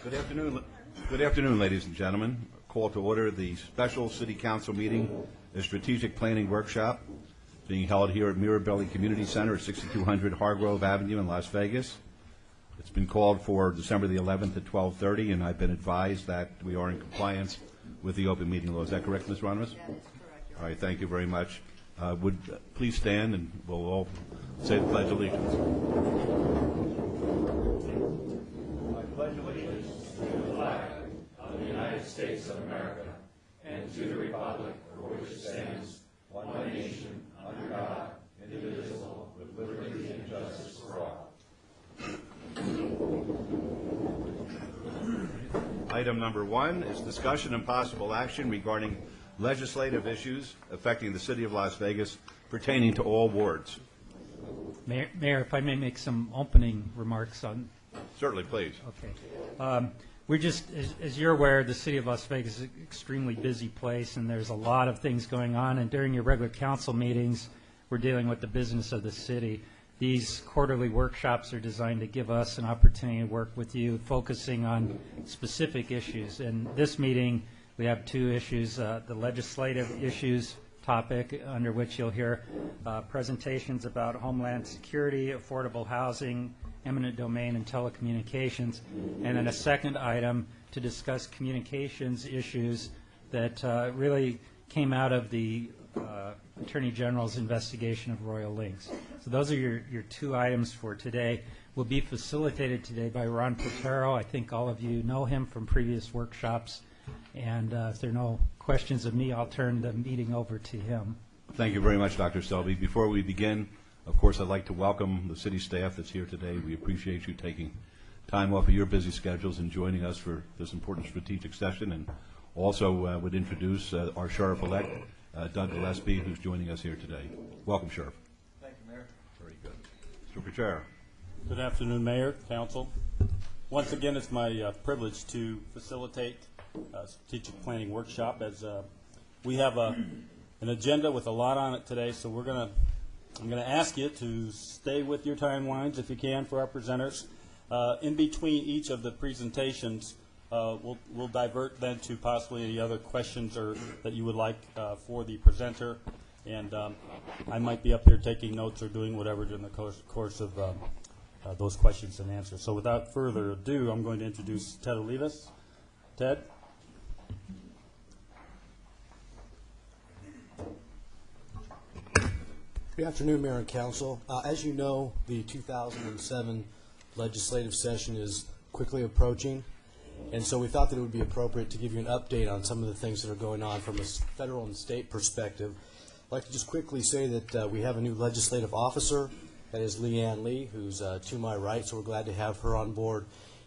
Good afternoon. Good afternoon, ladies and gentlemen. Call to order the special City Council meeting, the Strategic Planning Workshop, being held here at Mirabelli Community Center at 6200 Hargrove Avenue in Las Vegas. It's been called for December the 11th at 12:30, and I've been advised that we are in compliance with the open meeting law. Is that correct, Ms. Ronimus? That is correct. All right, thank you very much. Would please stand, and we'll all say the Pledge of Allegiance. I pledge allegiance to the flag of the United States of America and to the republic for which it stands, one nation, under God, indivisible, with liberty and justice for all. Item number 1 is discussion and possible action regarding legislative issues affecting the City of Las Vegas pertaining to all wards. Mayor, if I may make some opening remarks on. Certainly, please. Okay. We're just, as you're aware, the City of Las Vegas is an extremely busy place, and there's a lot of things going on. And during your regular council meetings, we're dealing with the business of the city. These quarterly workshops are designed to give us an opportunity to work with you, focusing on specific issues. In this meeting, we have two issues, the legislative issues topic, under which you'll hear presentations about homeland security, affordable housing, eminent domain, and telecommunications, and then a second item to discuss communications issues that really came out of the Attorney General's investigation of Royal Links. So those are your two items for today. Will be facilitated today by Ron Potero. I think all of you know him from previous workshops. And if there are no questions of me, I'll turn the meeting over to him. Thank you very much, Dr. Selby. Before we begin, of course, I'd like to welcome the city staff that's here today. We appreciate you taking time off of your busy schedules and joining us for this important strategic session. And also would introduce our Sheriff-elect, Doug Gillespie, who's joining us here today. Welcome, Sheriff. Thank you, Mayor. Very good. Mr. Potero. Good afternoon, Mayor, Council. Once again, it's my privilege to facilitate a strategic planning workshop, as we have an agenda with a lot on it today. So I'm gonna ask you to stay with your timelines if you can for our presenters. In between each of the presentations, we'll divert then to possibly any other questions or that you would like for the presenter, and I might be up here taking notes or doing whatever during the course of those questions and answers. So without further ado, I'm going to introduce Ted Olivas. Ted. Good afternoon, Mayor and Council. As you know, the 2007 legislative session is quickly approaching, and so we thought that it would be appropriate to give you an update on some of the things that are going on from a federal and state perspective. I'd like to just quickly say that we have a new legislative officer. That is Leanne Lee, who's to my right, so we're glad to have her on board.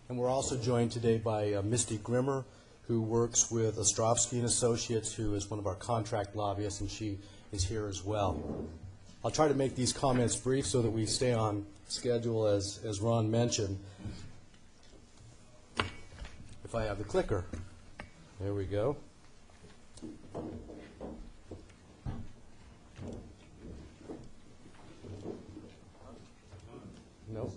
And we're also joined today by Misty Grimmer, who works with Ostrovsky and Associates, who is one of our contract lobbyists, and she is here as well. I'll try to make these comments brief so that we stay on schedule, as Ron mentioned. If I have the clicker. There we go. Nope.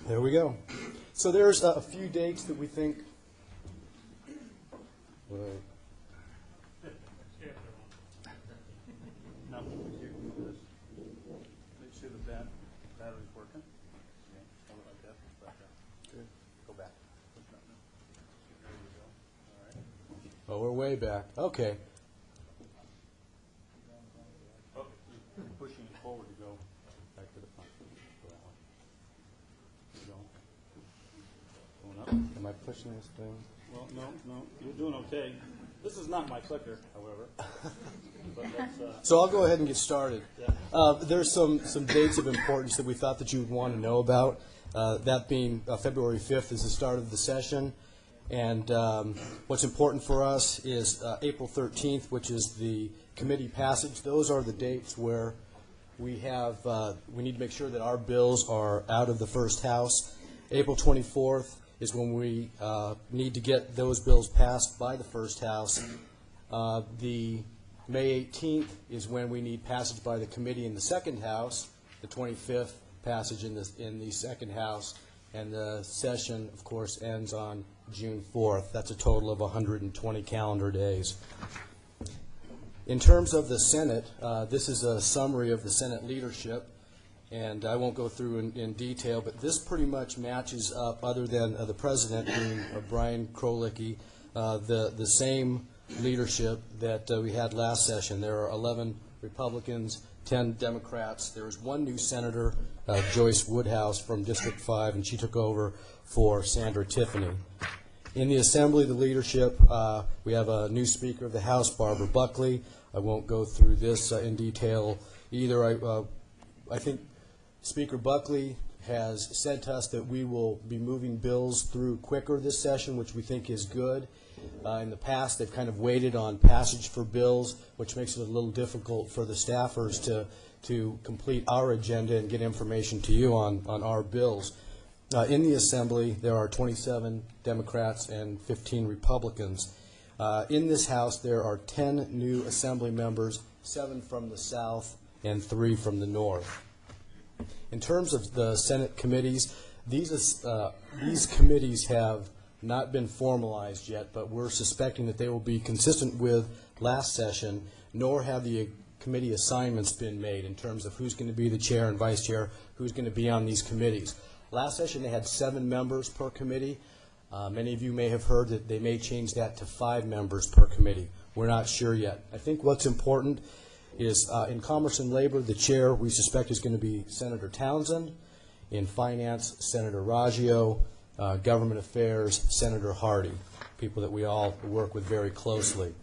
There we go. So there's a few dates that we think. No. Make sure the battery's working. Hold it like that. Push back down. Good. Go back. There you go. All right. Oh, we're way back. Okay. Oh, you're pushing it forward to go back to the front. For that one. Going up. Am I pushing this thing? Well, no, you're doing okay. This is not my clicker, however. But that's, So I'll go ahead and get started. There's some dates of importance that we thought that you would want to know about. That being February 5th is the start of the session. And what's important for us is April 13th, which is the committee passage. Those are the dates where we need to make sure that our bills are out of the first house. April 24th is when we need to get those bills passed by the first house. The May 18th is when we need passage by the committee in the second house, the 25th passage in the second house, and the session, of course, ends on June 4th. That's a total of 120 calendar days. In terms of the Senate, this is a summary of the Senate leadership, and I won't go through in detail, but this pretty much matches up, other than the president being Brian Krolicki, the same leadership that we had last session. There are 11 Republicans, 10 Democrats. There was one new senator, Joyce Woodhouse from District 5, and she took over for Sandra Tiffany. In the Assembly, the leadership, we have a new Speaker of the House, Barbara Buckley. I won't go through this in detail either. I think Speaker Buckley has said to us that we will be moving bills through quicker this session, which we think is good. In the past, they've kind of waited on passage for bills, which makes it a little difficult for the staffers to complete our agenda and get information to you on our bills. In the Assembly, there are 27 Democrats and 15 Republicans. In this House, there are 10 new Assembly members, 7 from the South and 3 from the North. In terms of the Senate committees, these committees have not been formalized yet, but we're suspecting that they will be consistent with last session, nor have the committee assignments been made in terms of who's going to be the chair and vice chair, who's going to be on these committees. Last session they had 7 members per committee. Many of you may have heard that they may change that to 5 members per committee. We're not sure yet. I think what's important is in Commerce and Labor, the chair we suspect is going to be Senator Townsend. In Finance, Senator Raggio. Government Affairs, Senator Hardy, people that we all work with very closely.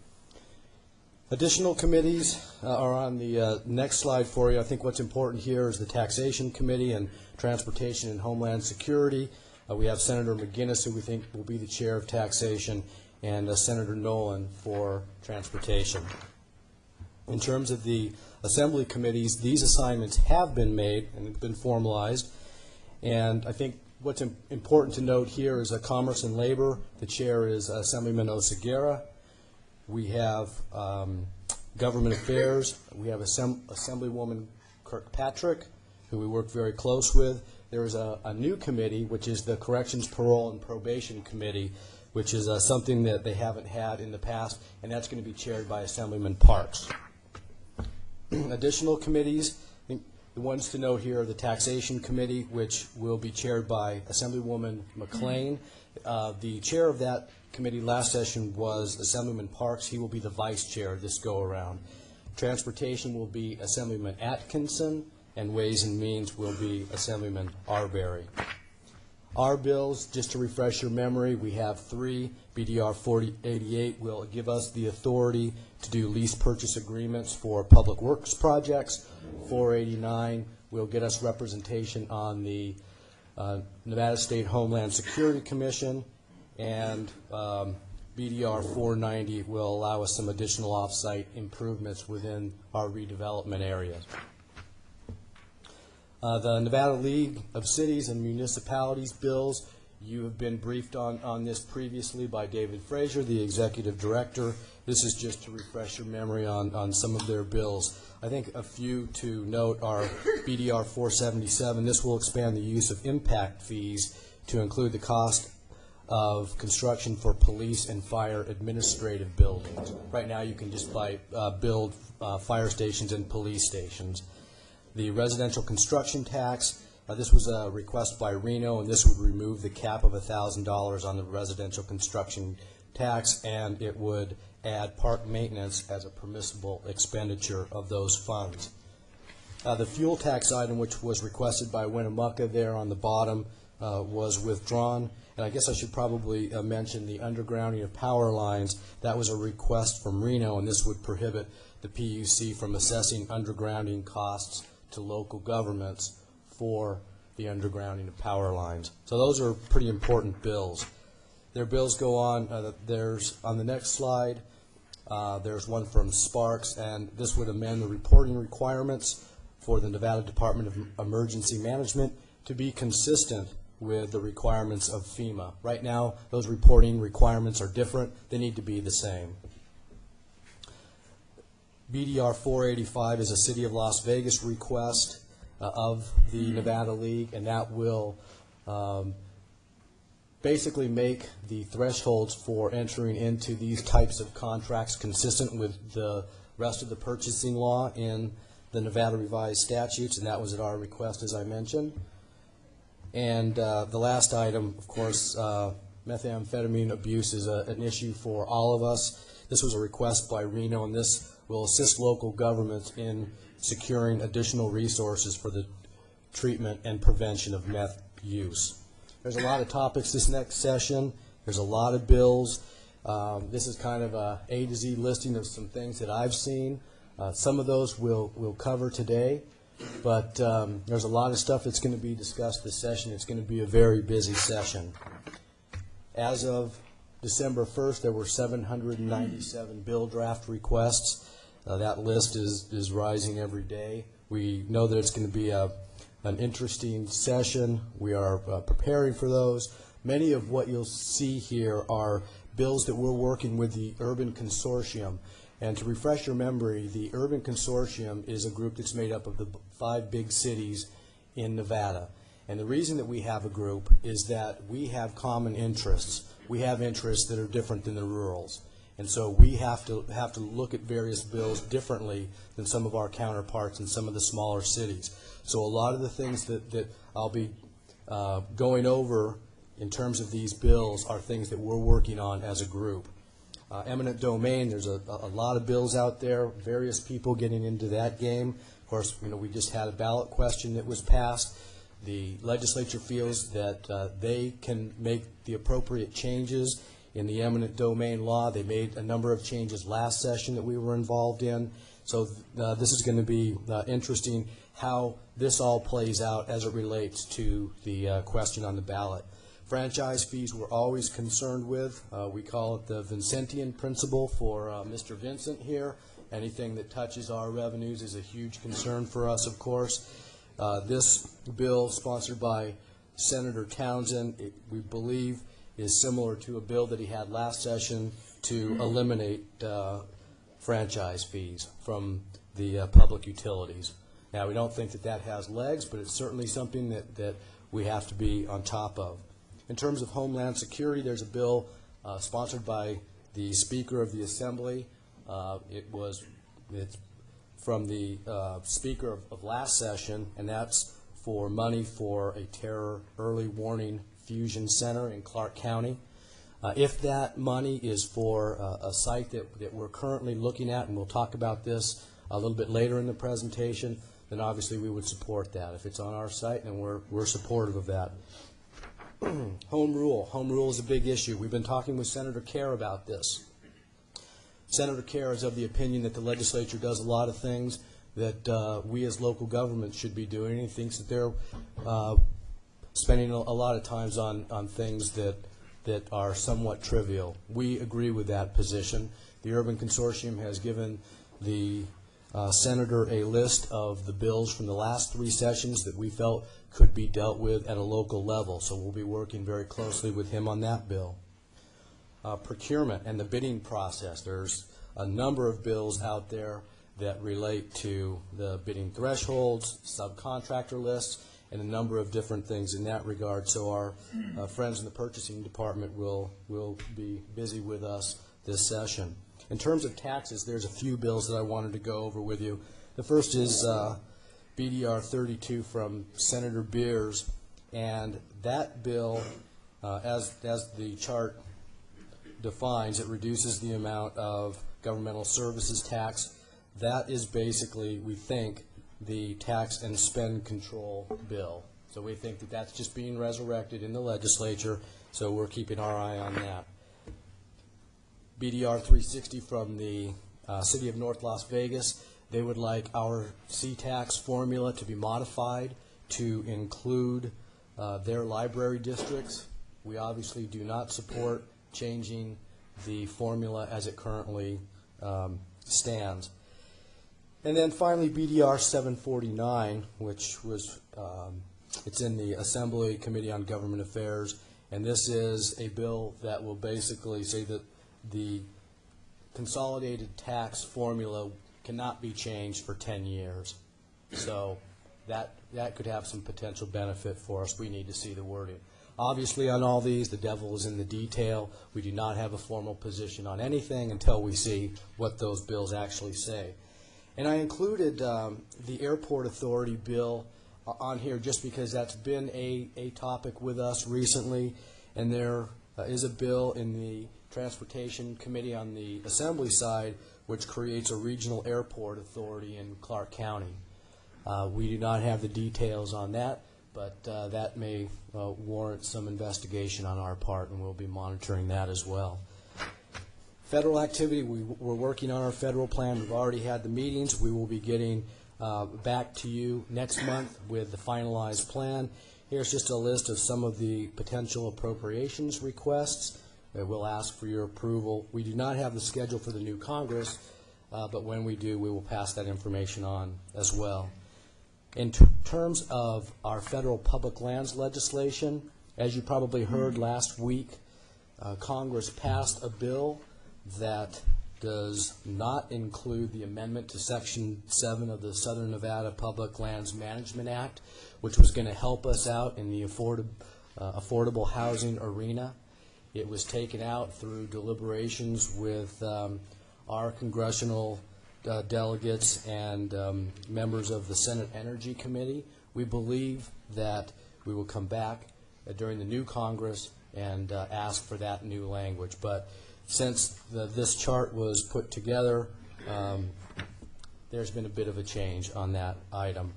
Additional committees are on the next slide for you. I think what's important here is the Taxation Committee and Transportation and Homeland Security. We have Senator McGinnis, who we think will be the chair of Taxation, and Senator Nolan for Transportation. In terms of the Assembly committees, these assignments have been made and been formalized, and I think what's important to note here is Commerce and Labor. The chair is Assemblyman Oseguera. We have Government Affairs. We have Assemblywoman Kirkpatrick, who we work very close with. There is a new committee, which is the Corrections, Parole, and Probation Committee, which is something that they haven't had in the past, and that's going to be chaired by Assemblyman Parks. Additional committees, the ones to note here are the Taxation Committee, which will be chaired by Assemblywoman McLean. The chair of that committee last session was Assemblyman Parks. He will be the vice chair this go-around. Transportation will be Assemblyman Atkinson, and Ways and Means will be Assemblyman Arbery. Our bills, just to refresh your memory, we have 3. BDR 4088 will give us the authority to do lease purchase agreements for public works projects. 489 will get us representation on the Nevada State Homeland Security Commission, and BDR 490 will allow us some additional off-site improvements within our redevelopment areas. The Nevada League of Cities and Municipalities bills, you have been briefed on this previously by David Frazier, the executive director. This is just to refresh your memory on some of their bills. I think a few to note are BDR 477. This will expand the use of impact fees to include the cost of construction for police and fire administrative buildings. Right now you can just build fire stations and police stations. The residential construction tax, this was a request by Reno, and this would remove the cap of $1,000 on the residential construction tax, and it would add park maintenance as a permissible expenditure of those funds. The fuel tax item, which was requested by Winnemucca there on the bottom, was withdrawn. And I guess I should probably mention the undergrounding of power lines. That was a request from Reno, and this would prohibit the PUC from assessing undergrounding costs to local governments for the undergrounding of power lines. So those are pretty important bills. Their bills go on. There's on the next slide, there's one from Sparks, and this would amend the reporting requirements for the Nevada Department of Emergency Management to be consistent with the requirements of FEMA. Right now, those reporting requirements are different. They need to be the same. BDR 485 is a City of Las Vegas request of the Nevada League, and that will basically make the thresholds for entering into these types of contracts consistent with the rest of the purchasing law in the Nevada revised statutes, and that was at our request, as I mentioned. And the last item, of course, methamphetamine abuse is an issue for all of us. This was a request by Reno, and this will assist local governments in securing additional resources for the treatment and prevention of meth use. There's a lot of topics this next session. There's a lot of bills. This is kind of a A to Z listing of some things that I've seen. Some of those we'll cover today, but there's a lot of stuff that's going to be discussed this session. It's going to be a very busy session. As of December 1st, there were 797 bill draft requests. That list is rising every day. We know that it's going to be an interesting session. We are preparing for those. Many of what you'll see here are bills that we're working with the Urban Consortium. And to refresh your memory, the Urban Consortium is a group that's made up of the 5 big cities in Nevada. And the reason that we have a group is that we have common interests. We have interests that are different than the rurals. And so we have to look at various bills differently than some of our counterparts in some of the smaller cities. So a lot of the things that I'll be going over in terms of these bills are things that we're working on as a group. Eminent domain, there's a lot of bills out there, various people getting into that game. Of course, we just had a ballot question that was passed. The legislature feels that they can make the appropriate changes in the eminent domain law. They made a number of changes last session that we were involved in. So this is going to be interesting how this all plays out as it relates to the question on the ballot. Franchise fees we're always concerned with. We call it the Vincentian principle for Mr. Vincent here. Anything that touches our revenues is a huge concern for us, of course. This bill, sponsored by Senator Townsend, we believe is similar to a bill that he had last session to eliminate franchise fees from the public utilities. Now, we don't think that that has legs, but it's certainly something that we have to be on top of. In terms of Homeland Security, there's a bill sponsored by the Speaker of the Assembly. It's from the Speaker of last session, and that's for money for a terror early warning fusion center in Clark County. If that money is for a site that we're currently looking at, and we'll talk about this a little bit later in the presentation, then obviously we would support that. If it's on our site, then we're supportive of that. Home rule. Home rule is a big issue. We've been talking with Senator Kerr about this. Senator Kerr is of the opinion that the legislature does a lot of things that we as local governments should be doing. He thinks that they're spending a lot of times on things that are somewhat trivial. We agree with that position. The Urban Consortium has given the Senator a list of the bills from the last 3 sessions that we felt could be dealt with at a local level. So we'll be working very closely with him on that bill. Procurement and the bidding process. There's a number of bills out there that relate to the bidding thresholds, subcontractor lists, and a number of different things in that regard. So our friends in the purchasing department will be busy with us this session. In terms of taxes, there's a few bills that I wanted to go over with you. The first is BDR 32 from Senator Beers, and that bill, as the chart defines, it reduces the amount of governmental services tax. That is basically, we think, the tax and spend control bill. So we think that that's just being resurrected in the legislature, so we're keeping our eye on that. BDR 360 from the City of North Las Vegas. They would like our C-tax formula to be modified to include their library districts. We obviously do not support changing the formula as it currently stands. And then finally, BDR 749, which was, it's in the Assembly Committee on Government Affairs, and this is a bill that will basically say that the consolidated tax formula cannot be changed for 10 years. So that could have some potential benefit for us. We need to see the wording. Obviously, on all these, the devil is in the detail. We do not have a formal position on anything until we see what those bills actually say. And I included the Airport Authority bill on here just because that's been a topic with us recently, and there is a bill in the Transportation Committee on the Assembly side which creates a regional airport authority in Clark County. We do not have the details on that, but that may warrant some investigation on our part, and we'll be monitoring that as well. Federal activity, we're working on our federal plan. We've already had the meetings. We will be getting back to you next month with the finalized plan. Here's just a list of some of the potential appropriations requests that we'll ask for your approval. We do not have the schedule for the new Congress, but when we do, we will pass that information on as well. In terms of our federal public lands legislation, as you probably heard last week, Congress passed a bill that does not include the amendment to Section 7 of the Southern Nevada Public Lands Management Act, which was going to help us out in the affordable housing arena. It was taken out through deliberations with our congressional delegates and members of the Senate Energy Committee. We believe that we will come back during the new Congress and ask for that new language. But since this chart was put together, there's been a bit of a change on that item.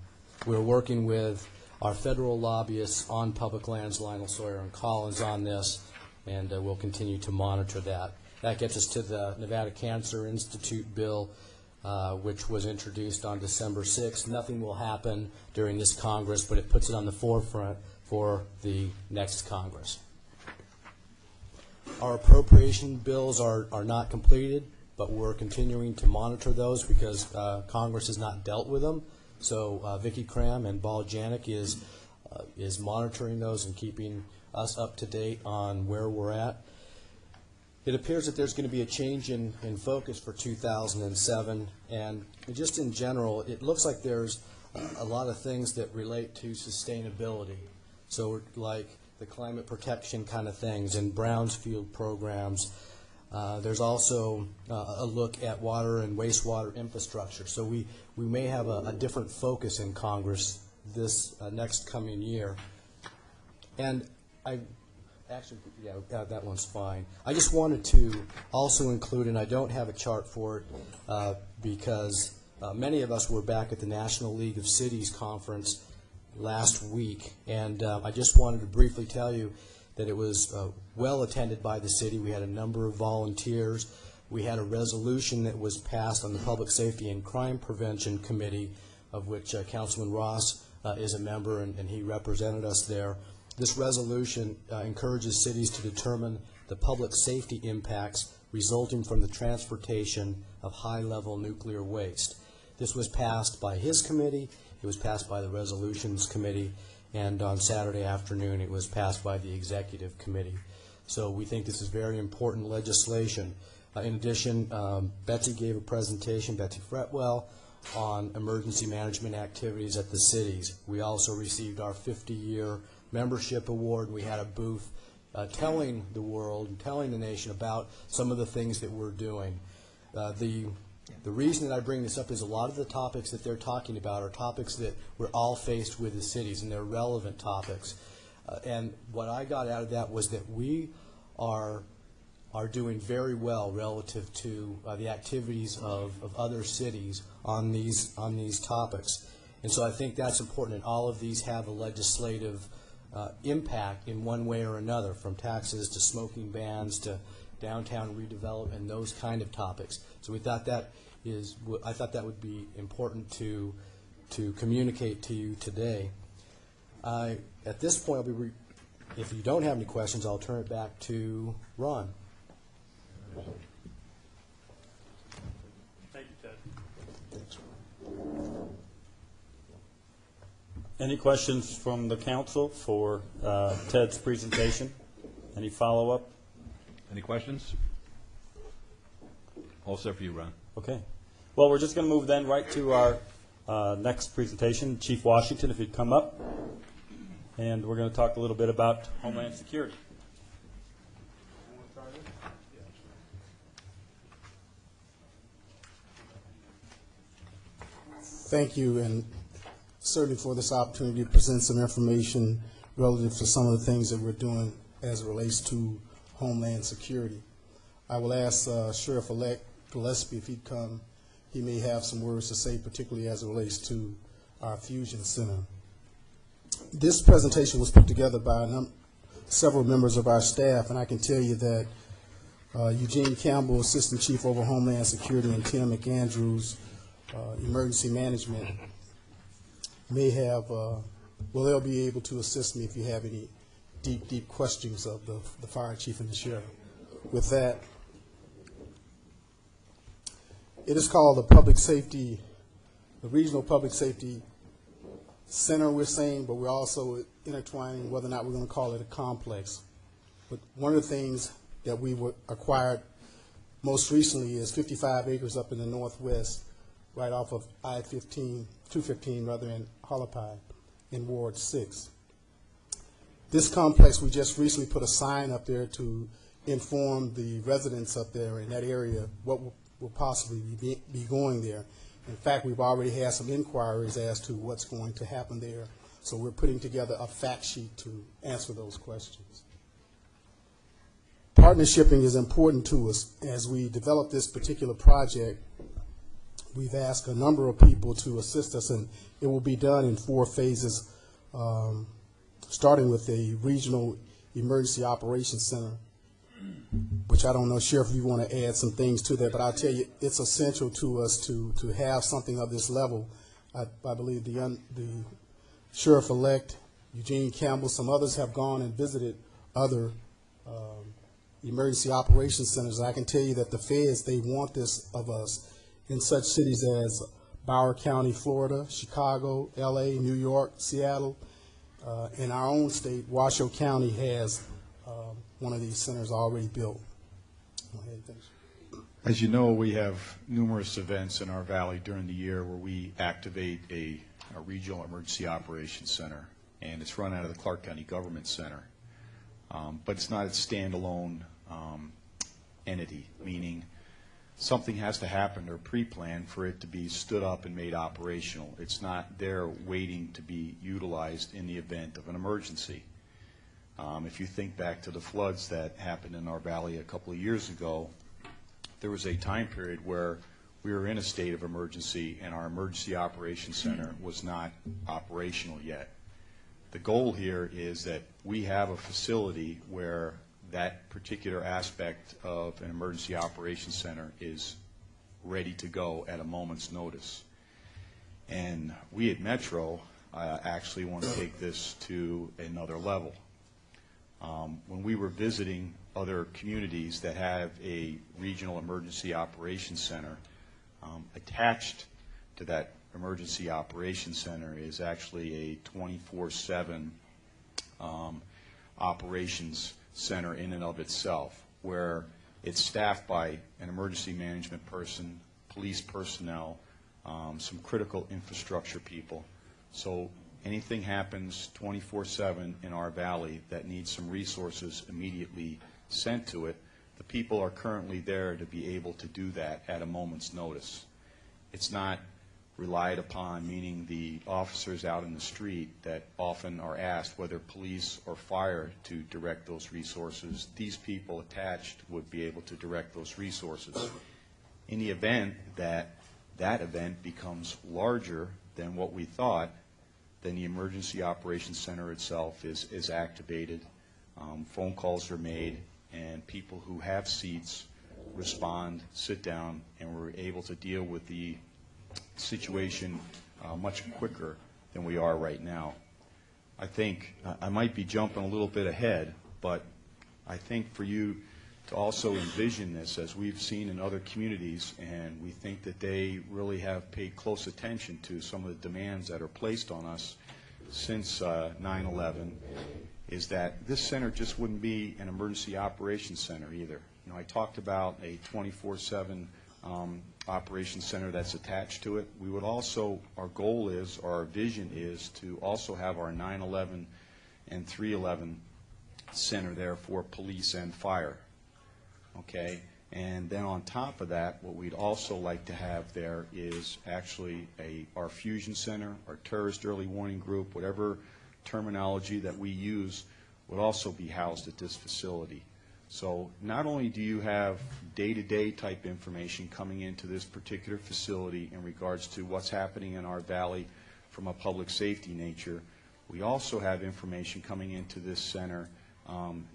We're working with our federal lobbyists on public lands, Lionel Sawyer and Collins, on this, and we'll continue to monitor that. That gets us to the Nevada Cancer Institute bill, which was introduced on December 6th. Nothing will happen during this Congress, but it puts it on the forefront for the next Congress. Our appropriation bills are not completed, but we're continuing to monitor those because Congress has not dealt with them. So Vicki Cram and Ball Janik is monitoring those and keeping us up to date on where we're at. It appears that there's going to be a change in focus for 2007, and just in general, it looks like there's a lot of things that relate to sustainability. So like the climate protection kind of things and Brownsfield programs. There's also a look at water and wastewater infrastructure. So we may have a different focus in Congress this next coming year. And that one's fine. I just wanted to also include, and I don't have a chart for it because many of us were back at the National League of Cities conference last week, and I just wanted to briefly tell you that it was well attended by the city. We had a number of volunteers. We had a resolution that was passed on the Public Safety and Crime Prevention Committee, of which Councilman Ross is a member, and he represented us there. This resolution encourages cities to determine the public safety impacts resulting from the transportation of high-level nuclear waste. This was passed by his committee. It was passed by the Resolutions Committee, and on Saturday afternoon it was passed by the Executive Committee. So we think this is very important legislation. In addition, Betsy gave a presentation, Betsy Fretwell, on emergency management activities at the cities. We also received our 50-year membership award. We had a booth telling the world and telling the nation about some of the things that we're doing. The reason that I bring this up is a lot of the topics that they're talking about are topics that we're all faced with as cities, and they're relevant topics. And what I got out of that was that we are doing very well relative to the activities of other cities on these topics. And so I think that's important, and all of these have a legislative impact in one way or another, from taxes to smoking bans to downtown redevelopment and those kind of topics. So we thought I thought that would be important to communicate to you today. At this point, if you don't have any questions, I'll turn it back to Ron. Thank you, Ted. Any questions from the council for Ted's presentation? Any follow-up? Any questions? All set for you, Ron. Okay. Well, we're just going to move then right to our next presentation. Chief Washington, if you'd come up. And we're going to talk a little bit about Homeland Security. Thank you, and certainly for this opportunity to present some information relative to some of the things that we're doing as it relates to Homeland Security. I will ask Sheriff-elect Gillespie if he'd come. He may have some words to say, particularly as it relates to our Fusion Center. This presentation was put together by several members of our staff, and I can tell you that Eugene Campbell, Assistant Chief over Homeland Security, and Tim McAndrews, Emergency Management, may have, well, they'll be able to assist me if you have any deep questions of the fire chief and the sheriff. With that, it is called the Regional Public Safety Center, we're saying, but we're also intertwining whether or not we're going to call it a complex. But one of the things that we acquired most recently is 55 acres up in the northwest, right off of I-215 rather, in Hualapai in Ward 6. This complex, we just recently put a sign up there to inform the residents up there in that area what will possibly be going there. In fact, we've already had some inquiries as to what's going to happen there, so we're putting together a fact sheet to answer those questions. Partnershiping is important to us. As we develop this particular project, we've asked a number of people to assist us, and it will be done in 4 phases, starting with a regional emergency operations center, which I don't know, Sheriff, if you want to add some things to that, but I'll tell you, it's essential to us to have something of this level. I believe the Sheriff-elect, Eugene Campbell, some others have gone and visited other emergency operations centers. I can tell you that the feds, they want this of us in such cities as Broward County, Florida, Chicago, LA, New York, Seattle. In our own state, Washoe County has one of these centers already built. Go ahead, thanks. As you know, we have numerous events in our valley during the year where we activate a regional emergency operations center, and it's run out of the Clark County Government Center. But it's not a standalone entity, meaning something has to happen or pre-planned for it to be stood up and made operational. It's not there waiting to be utilized in the event of an emergency. If you think back to the floods that happened in our valley a couple of years ago, there was a time period where we were in a state of emergency and our emergency operations center was not operational yet. The goal here is that we have a facility where that particular aspect of an emergency operations center is ready to go at a moment's notice. And we at Metro actually want to take this to another level. When we were visiting other communities that have a regional emergency operations center, attached to that emergency operations center is actually a 24/7 operations center in and of itself, where it's staffed by an emergency management person, police personnel, some critical infrastructure people. So anything happens 24/7 in our valley that needs some resources immediately sent to it, the people are currently there to be able to do that at a moment's notice. It's not relied upon, meaning the officers out in the street that often are asked whether police or fire to direct those resources. These people attached would be able to direct those resources. In the event that that event becomes larger than what we thought, then the emergency operations center itself is activated, phone calls are made, and people who have seats respond, sit down, and we're able to deal with the situation much quicker than we are right now. I think I might be jumping a little bit ahead, but I think for you to also envision this as we've seen in other communities, and we think that they really have paid close attention to some of the demands that are placed on us since 9/11, is that this center just wouldn't be an emergency operations center either. You know, I talked about a 24/7 operations center that's attached to it. We would also, our goal is, or our vision is, to also have our 9/11 and 3/11 center there for police and fire. Okay? And then on top of that, what we'd also like to have there is actually our fusion center, our terrorist early warning group, whatever terminology that we use, would also be housed at this facility. So not only do you have day-to-day type information coming into this particular facility in regards to what's happening in our valley from a public safety nature, we also have information coming into this center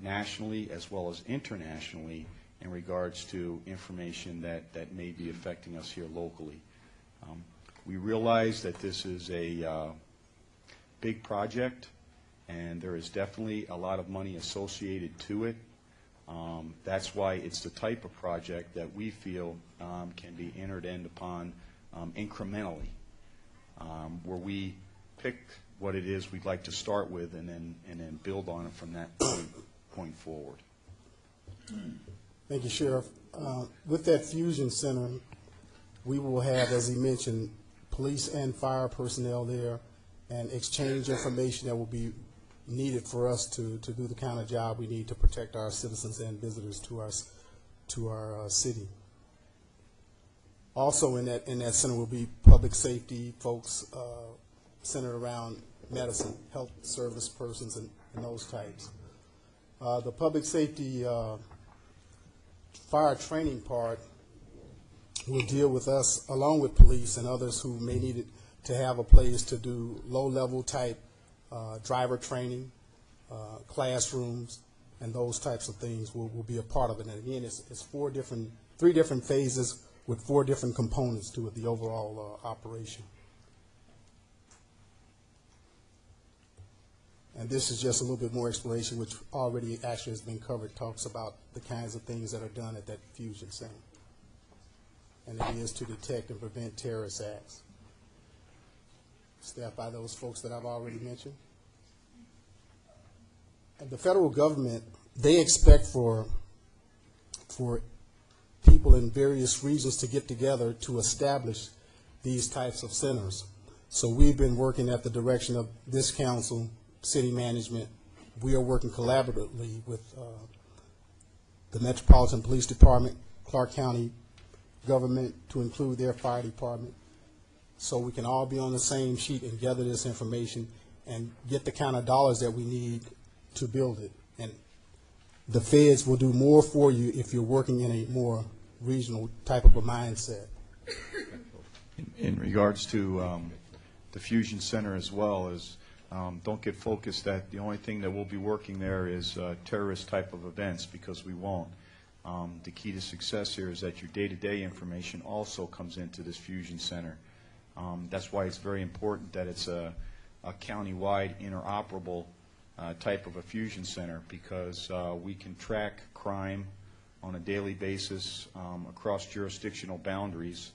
nationally as well as internationally in regards to information that may be affecting us here locally. We realize that this is a big project, and there is definitely a lot of money associated to it. That's why it's the type of project that we feel can be entered in upon incrementally, where we pick what it is we'd like to start with and then build on it from that point forward. Thank you, Sheriff. With that fusion center, we will have, as he mentioned, police and fire personnel there and exchange information that will be needed for us to do the kind of job we need to protect our citizens and visitors to our city. Also in that center will be public safety folks centered around medicine, health service persons, and those types. The public safety fire training part will deal with us along with police and others who may need it to have a place to do low-level type driver training, classrooms, and those types of things will be a part of it. And again, it's three different phases with 4 different components to it, the overall operation. And this is just a little bit more explanation, which already actually has been covered, talks about the kinds of things that are done at that fusion center. And it is to detect and prevent terrorist acts. Staffed by those folks that I've already mentioned. And the federal government, they expect for people in various regions to get together to establish these types of centers. So we've been working at the direction of this council, city management. We are working collaboratively with the Metropolitan Police Department, Clark County government, to include their fire department, so we can all be on the same sheet and gather this information and get the kind of dollars that we need to build it. And the feds will do more for you if you're working in a more regional type of a mindset. In regards to the Fusion Center as well, is don't get focused that the only thing that we'll be working there is terrorist type of events, because we won't. The key to success here is that your day-to-day information also comes into this Fusion Center. That's why it's very important that it's a county-wide interoperable type of a fusion center, because we can track crime on a daily basis across jurisdictional boundaries.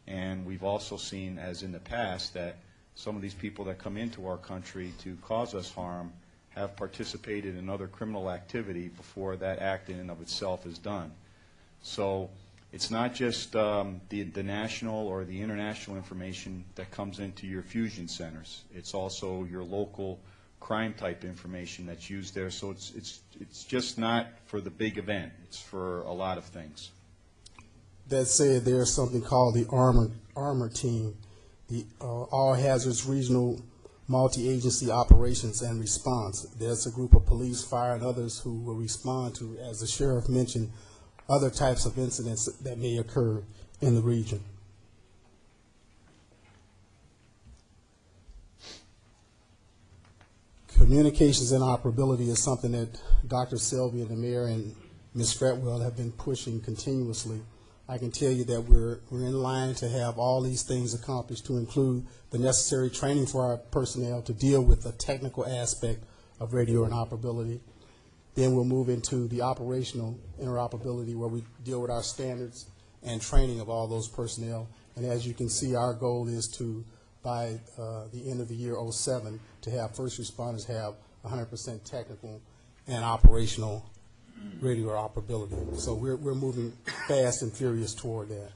And we've also seen, as in the past, that some of these people that come into our country to cause us harm have participated in other criminal activity before that act in and of itself is done. So it's not just the national or the international information that comes into your fusion centers. It's also your local crime type information that's used there. So it's just not for the big event. It's for a lot of things. That said, there's something called the Armor Team, the All Hazards Regional Multi-Agency Operations and Response. There's a group of police, fire, and others who will respond to, as the sheriff mentioned, other types of incidents that may occur in the region. Communications and operability is something that Dr. Selby and the mayor and Ms. Fretwell have been pushing continuously. I can tell you that we're in line to have all these things accomplished, to include the necessary training for our personnel to deal with the technical aspect of radio interoperability. Then we'll move into the operational interoperability, where we deal with our standards and training of all those personnel. And as you can see, our goal is to, by the end of the year 2007, to have first responders have 100% technical and operational radio operability. So we're moving fast and furious toward that.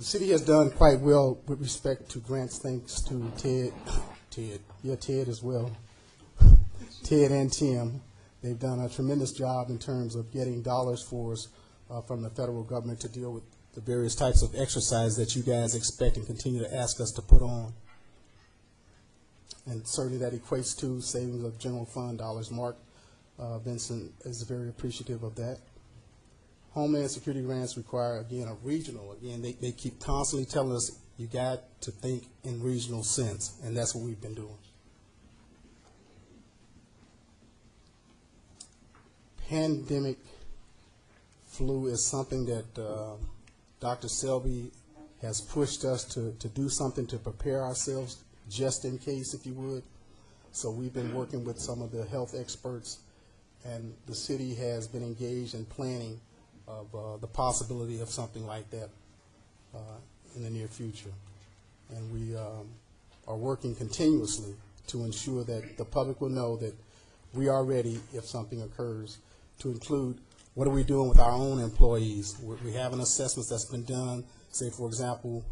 The city has done quite well with respect to grants, thanks to Ted as well, Ted and Tim. They've done a tremendous job in terms of getting dollars for us from the federal government to deal with the various types of exercise that you guys expect and continue to ask us to put on. And certainly that equates to savings of general fund dollars. Mark Vincent is very appreciative of that. Homeland Security grants require, again, a regional. Again, they keep constantly telling us you got to think in regional sense, and that's what we've been doing. Pandemic flu is something that Dr. Selby has pushed us to do something to prepare ourselves just in case, if you would. So we've been working with some of the health experts, and the city has been engaged in planning of the possibility of something like that in the near future. And we are working continuously to ensure that the public will know that we are ready if something occurs, to include what are we doing with our own employees. We have an assessment that's been done, say, for example,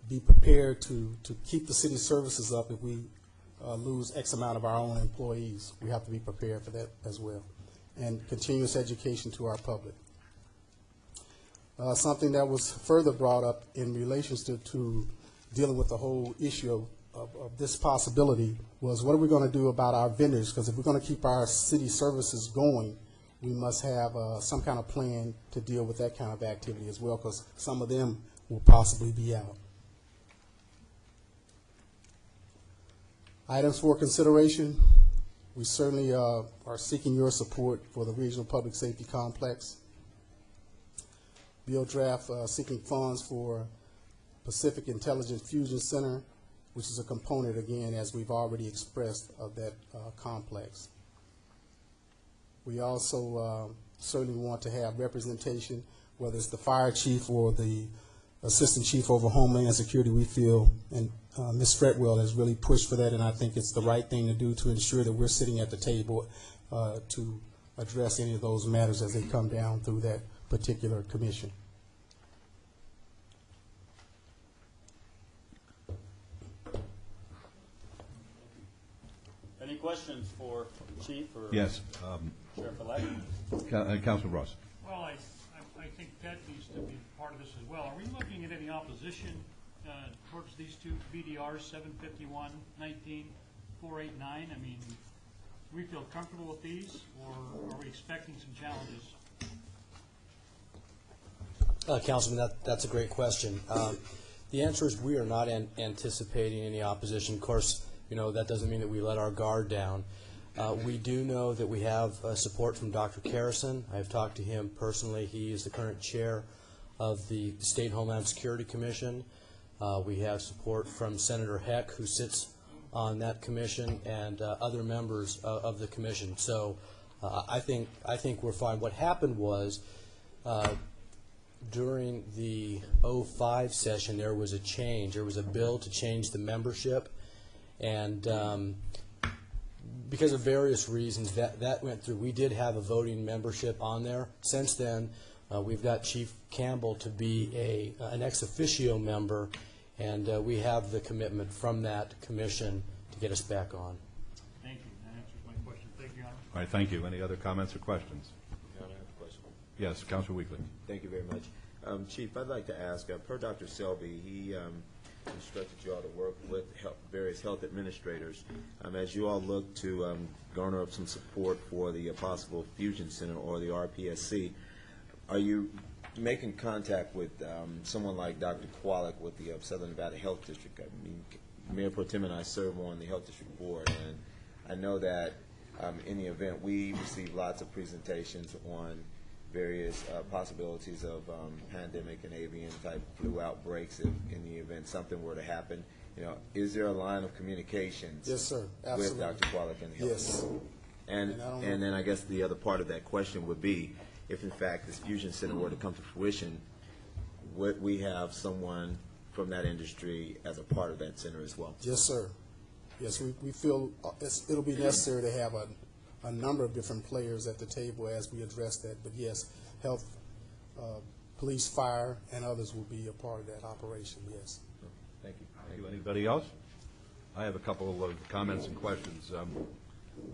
be prepared to keep the city services up if we lose X amount of our own employees. We have to be prepared for that as well. And continuous education to our public. Something that was further brought up in relations to dealing with the whole issue of this possibility was, what are we going to do about our vendors? Because if we're going to keep our city services going, we must have some kind of plan to deal with that kind of activity as well, because some of them will possibly be out. Items for consideration. We certainly are seeking your support for the Regional Public Safety Complex. Bill draft seeking funds for Pacific Intelligence Fusion Center, which is a component, again, as we've already expressed, of that complex. We also certainly want to have representation, whether it's the fire chief or the assistant chief over Homeland Security. We feel, and Ms. Fretwell has really pushed for that, and I think it's the right thing to do to ensure that we're sitting at the table to address any of those matters as they come down through that particular commission. Any questions for Chief or Yes. Sheriff-elect? Councilman Ross. Well, I think that needs to be part of this as well. Are we looking at any opposition towards these two BDRs, 751, 19, 489? I mean, do we feel comfortable with these, or are we expecting some challenges? Councilman, that's a great question. The answer is we are not anticipating any opposition. Of course, you know, that doesn't mean that we let our guard down. We do know that we have support from Dr. Carrison. I've talked to him personally. He is the current chair of the State Homeland Security Commission. We have support from Senator Heck, who sits on that commission, and other members of the commission. So I think we're fine. What happened was, during the 05 session, there was a change. There was a bill to change the membership, and because of various reasons, that went through. We did have a voting membership on there. Since then, we've got Chief Campbell to be an ex officio member, and we have the commitment from that commission to get us back on. Thank you. That answers my question. Thank you, Your Honor. All right, thank you. Any other comments or questions? Your Honor, I have a question. Yes, Councilor Weekly. Thank you very much. Chief, I'd like to ask, per Dr. Selby, he instructed you all to work with various health administrators. As you all look to garner up some support for the possible Fusion Center or the RPSC, are you making contact with someone like Dr. Kwolek with the Southern Nevada Health District? I mean, Mayor Pro Tem and I serve on the Health District Board, and I know that in the event we receive lots of presentations on various possibilities of pandemic and avian type flu outbreaks if in the event something were to happen. You know, is there a line of communications Yes, sir. Absolutely. with Dr. Kwolek and the Health Yes. Board? And then I guess the other part of that question would be, if in fact this Fusion Center were to come to fruition, would we have someone from that industry as a part of that center as well? Yes, sir. Yes, we feel it'll be necessary to have a number of different players at the table as we address that. But yes, health police, fire, and others will be a part of that operation, yes. Thank you. Thank you. Anybody else? I have a couple of comments and questions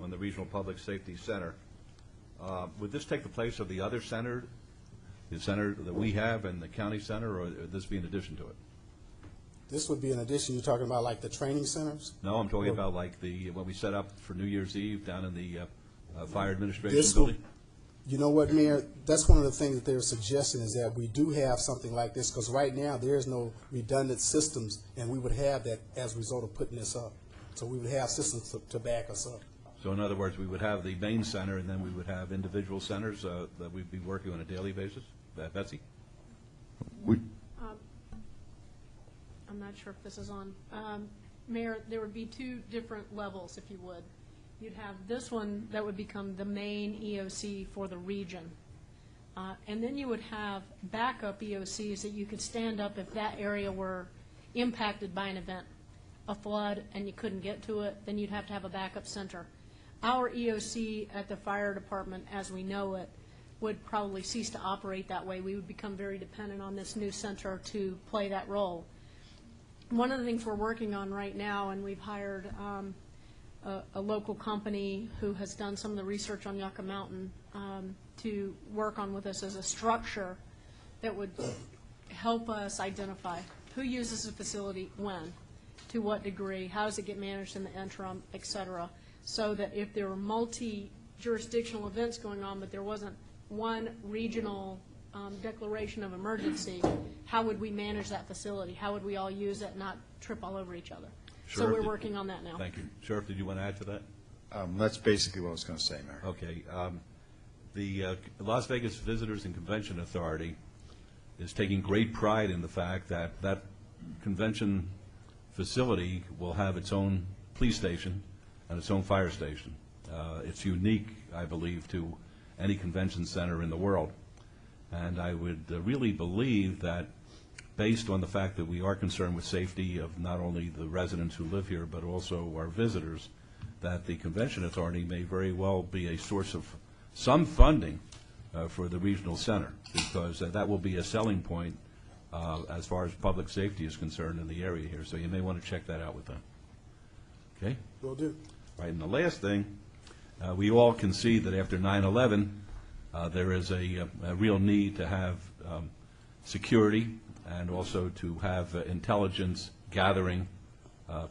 on the Regional Public Safety Center. Would this take the place of the other center, the center that we have and the county center, or would this be in addition to it? This would be in addition, you're talking about like the training centers? No, I'm talking about like what we set up for New Year's Eve down in the Fire Administration This will- Building. You know what, Mayor, that's one of the things that they're suggesting is that we do have something like this, because right now there is no redundant systems, and we would have that as a result of putting this up. So we would have systems to back us up. So in other words, we would have the main center, and then we would have individual centers that we'd be working on a daily basis? Betsy? I'm not sure if this is on. Mayor, there would be two different levels, if you would. You'd have this one that would become the main EOC for the region. And then you would have backup EOCs that you could stand up if that area were impacted by an event, a flood, and you couldn't get to it, then you'd have to have a backup center. Our EOC at the fire department, as we know it, would probably cease to operate that way. We would become very dependent on this new center to play that role. One of the things we're working on right now, and we've hired a local company who has done some of the research on Yucca Mountain to work on with us as a structure that would help us identify who uses the facility when, to what degree, how does it get managed in the interim, et cetera, so that if there were multi-jurisdictional events going on, but there wasn't one regional declaration of emergency, how would we manage that facility? How would we all use it, not trip all over each other? So Sheriff, we're working on that now. Thank you. Sheriff, did you want to add to that? That's basically what I was going to say, Mayor. Okay. The Las Vegas Visitors and Convention Authority is taking great pride in the fact that that convention facility will have its own police station and its own fire station. It's unique, I believe, to any convention center in the world. And I would really believe that, based on the fact that we are concerned with safety of not only the residents who live here, but also our visitors, that the Convention Authority may very well be a source of some funding for the regional center, because that will be a selling point as far as public safety is concerned in the area here. So you may want to check that out with them. Okay? Will do. Right, and the last thing, we all can see that after 9/11, there is a real need to have security and also to have intelligence gathering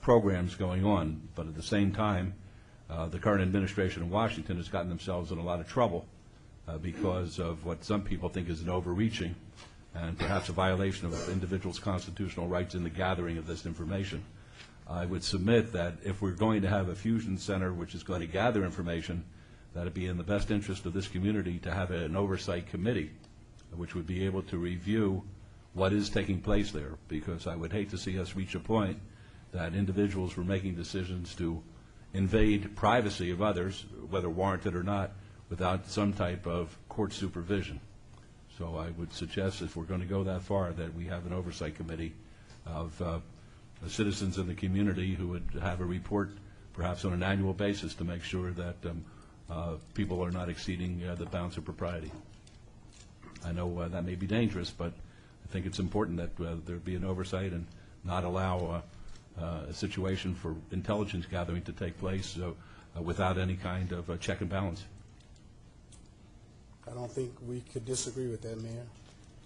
programs going on. But at the same time, the current administration in Washington has gotten themselves in a lot of trouble because of what some people think is an overreaching and perhaps a violation of individuals' constitutional rights in the gathering of this information. I would submit that if we're going to have a fusion center which is going to gather information, that it'd be in the best interest of this community to have an oversight committee which would be able to review what is taking place there, because I would hate to see us reach a point that individuals were making decisions to invade privacy of others, whether warranted or not, without some type of court supervision. So I would suggest, if we're going to go that far, that we have an oversight committee of citizens in the community who would have a report perhaps on an annual basis to make sure that people are not exceeding the bounds of propriety. I know that may be dangerous, but I think it's important that there be an oversight and not allow a situation for intelligence gathering to take place without any kind of check and balance. I don't think we could disagree with that, Mayor.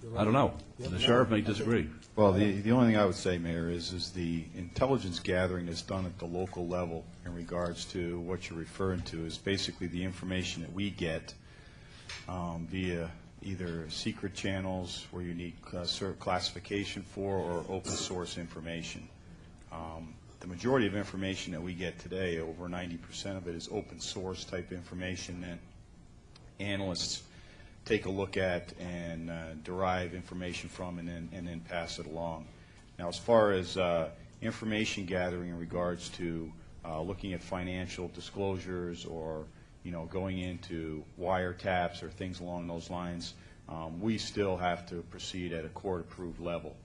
You're right. I don't know. Yep. The sheriff may disagree. Well, the only thing I would say, Mayor, is the intelligence gathering that's done at the local level in regards to what you're referring to is basically the information that we get via either secret channels where you need classification for, or open source information. The majority of information that we get today, over 90% of it, is open source type information that analysts take a look at and derive information from and then pass it along. Now, as far as information gathering in regards to looking at financial disclosures or going into wiretaps or things along those lines, we still have to proceed at a court-approved level.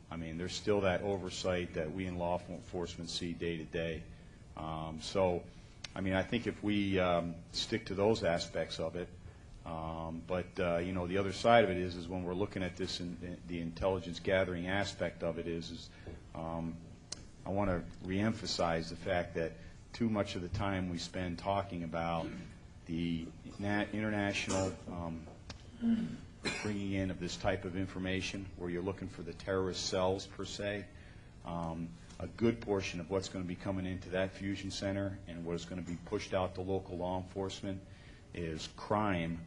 I mean, there's still that oversight that we in law enforcement see day to day. So, I mean, I think if we stick to those aspects of it, But you know, the other side of it is when we're looking at this and the intelligence gathering aspect of it is I want to reemphasize the fact that too much of the time we spend talking about the international bringing in of this type of information where you're looking for the terrorist cells per se. A good portion of what's going to be coming into that fusion center and what is going to be pushed out to local law enforcement is crime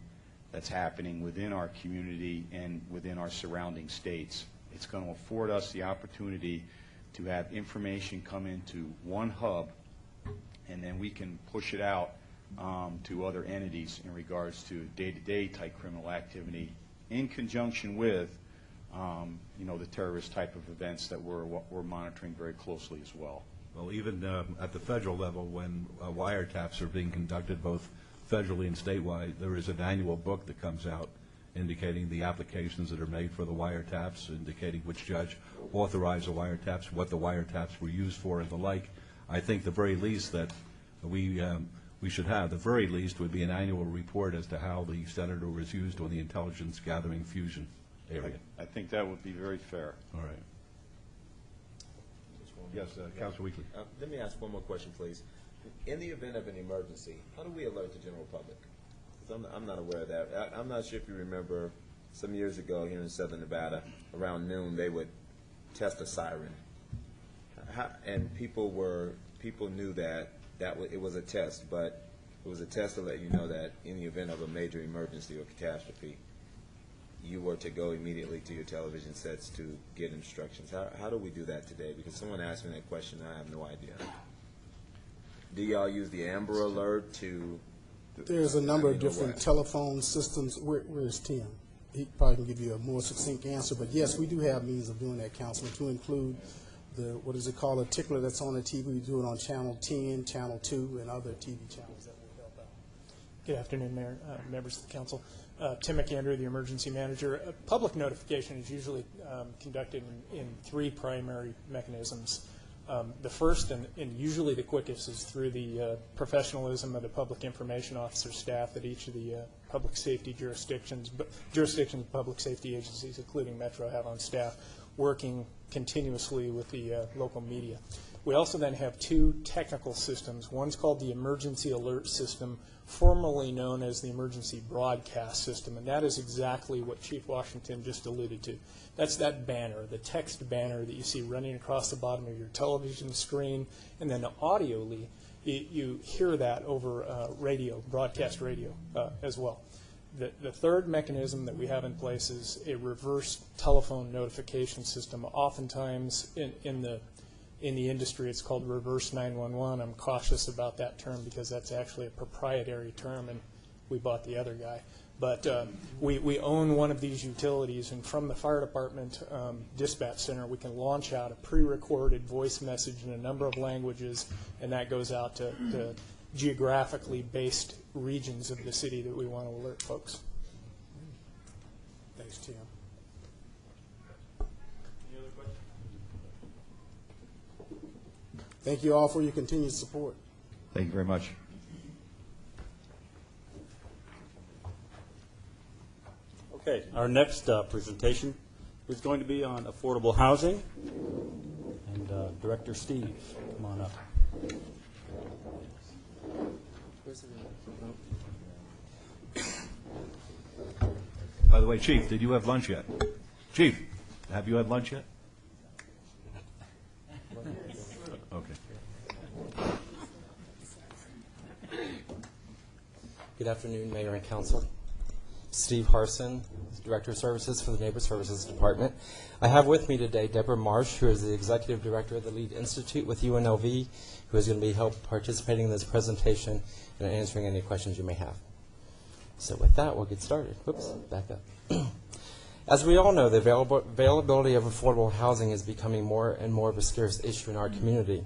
that's happening within our community and within our surrounding states. It's going to afford us the opportunity to have information come into one hub, and then we can push it out to other entities in regards to day-to-day type criminal activity in conjunction with you know, the terrorist type of events that we're monitoring very closely as well. Well, even at the federal level, when wiretaps are being conducted both federally and statewide, there is an annual book that comes out indicating the applications that are made for the wiretaps, indicating which judge authorized the wiretaps, what the wiretaps were used for, and the like. I think the very least that we should have, the very least, would be an annual report as to how the senator was used on the intelligence gathering fusion area. I think that would be very fair. All right. Yes, Councilor Weekly. Let me ask one more question, please. In the event of an emergency, how do we alert the general public? 'Cause I'm not aware of that. I'm not sure if you remember some years ago here in Southern Nevada, around noon, they would test a siren. And people knew that it was a test, but it was a test to let you know that in the event of a major emergency or catastrophe, you were to go immediately to your television sets to get instructions. How do we do that today? Because someone asked me that question, and I have no idea. Do y'all use the Amber Alert to? There's a number of different telephone systems. Where's Tim? He probably can give you a more succinct answer. But yes, we do have means of doing that, Councilman, to include the, what is it called, a tickler that's on the TV. We do it on Channel 10, Channel 2, and other TV channels that will help out. Good afternoon, Mayor, members of the council. Tim McAndrew, the emergency manager. Public notification is usually conducted in three primary mechanisms. The first and usually the quickest is through the professionalism of the public information officer staff at each of the public safety jurisdictions of public safety agencies, including Metro, have on staff working continuously with the local media. We also then have two technical systems. One's called the Emergency Alert System, formerly known as the Emergency Broadcast System, and that is exactly what Chief Washington just alluded to. That's that banner, the text banner that you see running across the bottom of your television screen, and then audioly, you hear that over radio, broadcast radio as well. The third mechanism that we have in place is a reverse telephone notification system. Oftentimes in the industry, it's called reverse 911. I'm cautious about that term because that's actually a proprietary term, and we bought the other guy. But we own one of these utilities, and from the fire department dispatch center, we can launch out a pre-recorded voice message in a number of languages, and that goes out to geographically based regions of the city that we want to alert folks. Thanks, Tim. Any other questions? Thank you all for your continued support. Thank you very much. Okay, our next presentation is going to be on affordable housing. And Director Steve, come on up. By the way, Chief, did you have lunch yet? Chief, have you had lunch yet? Okay. Good afternoon, Mayor and Council. Steve Harson, Director of Services for the Neighbor Services Department. I have with me today Deborah Marsh, who is the Executive Director of the LEAD Institute with UNLV, who is going to be participating in this presentation and answering any questions you may have. So with that, we'll get started. Whoops, back up. As we all know, the availability of affordable housing is becoming more and more of a scarce issue in our community.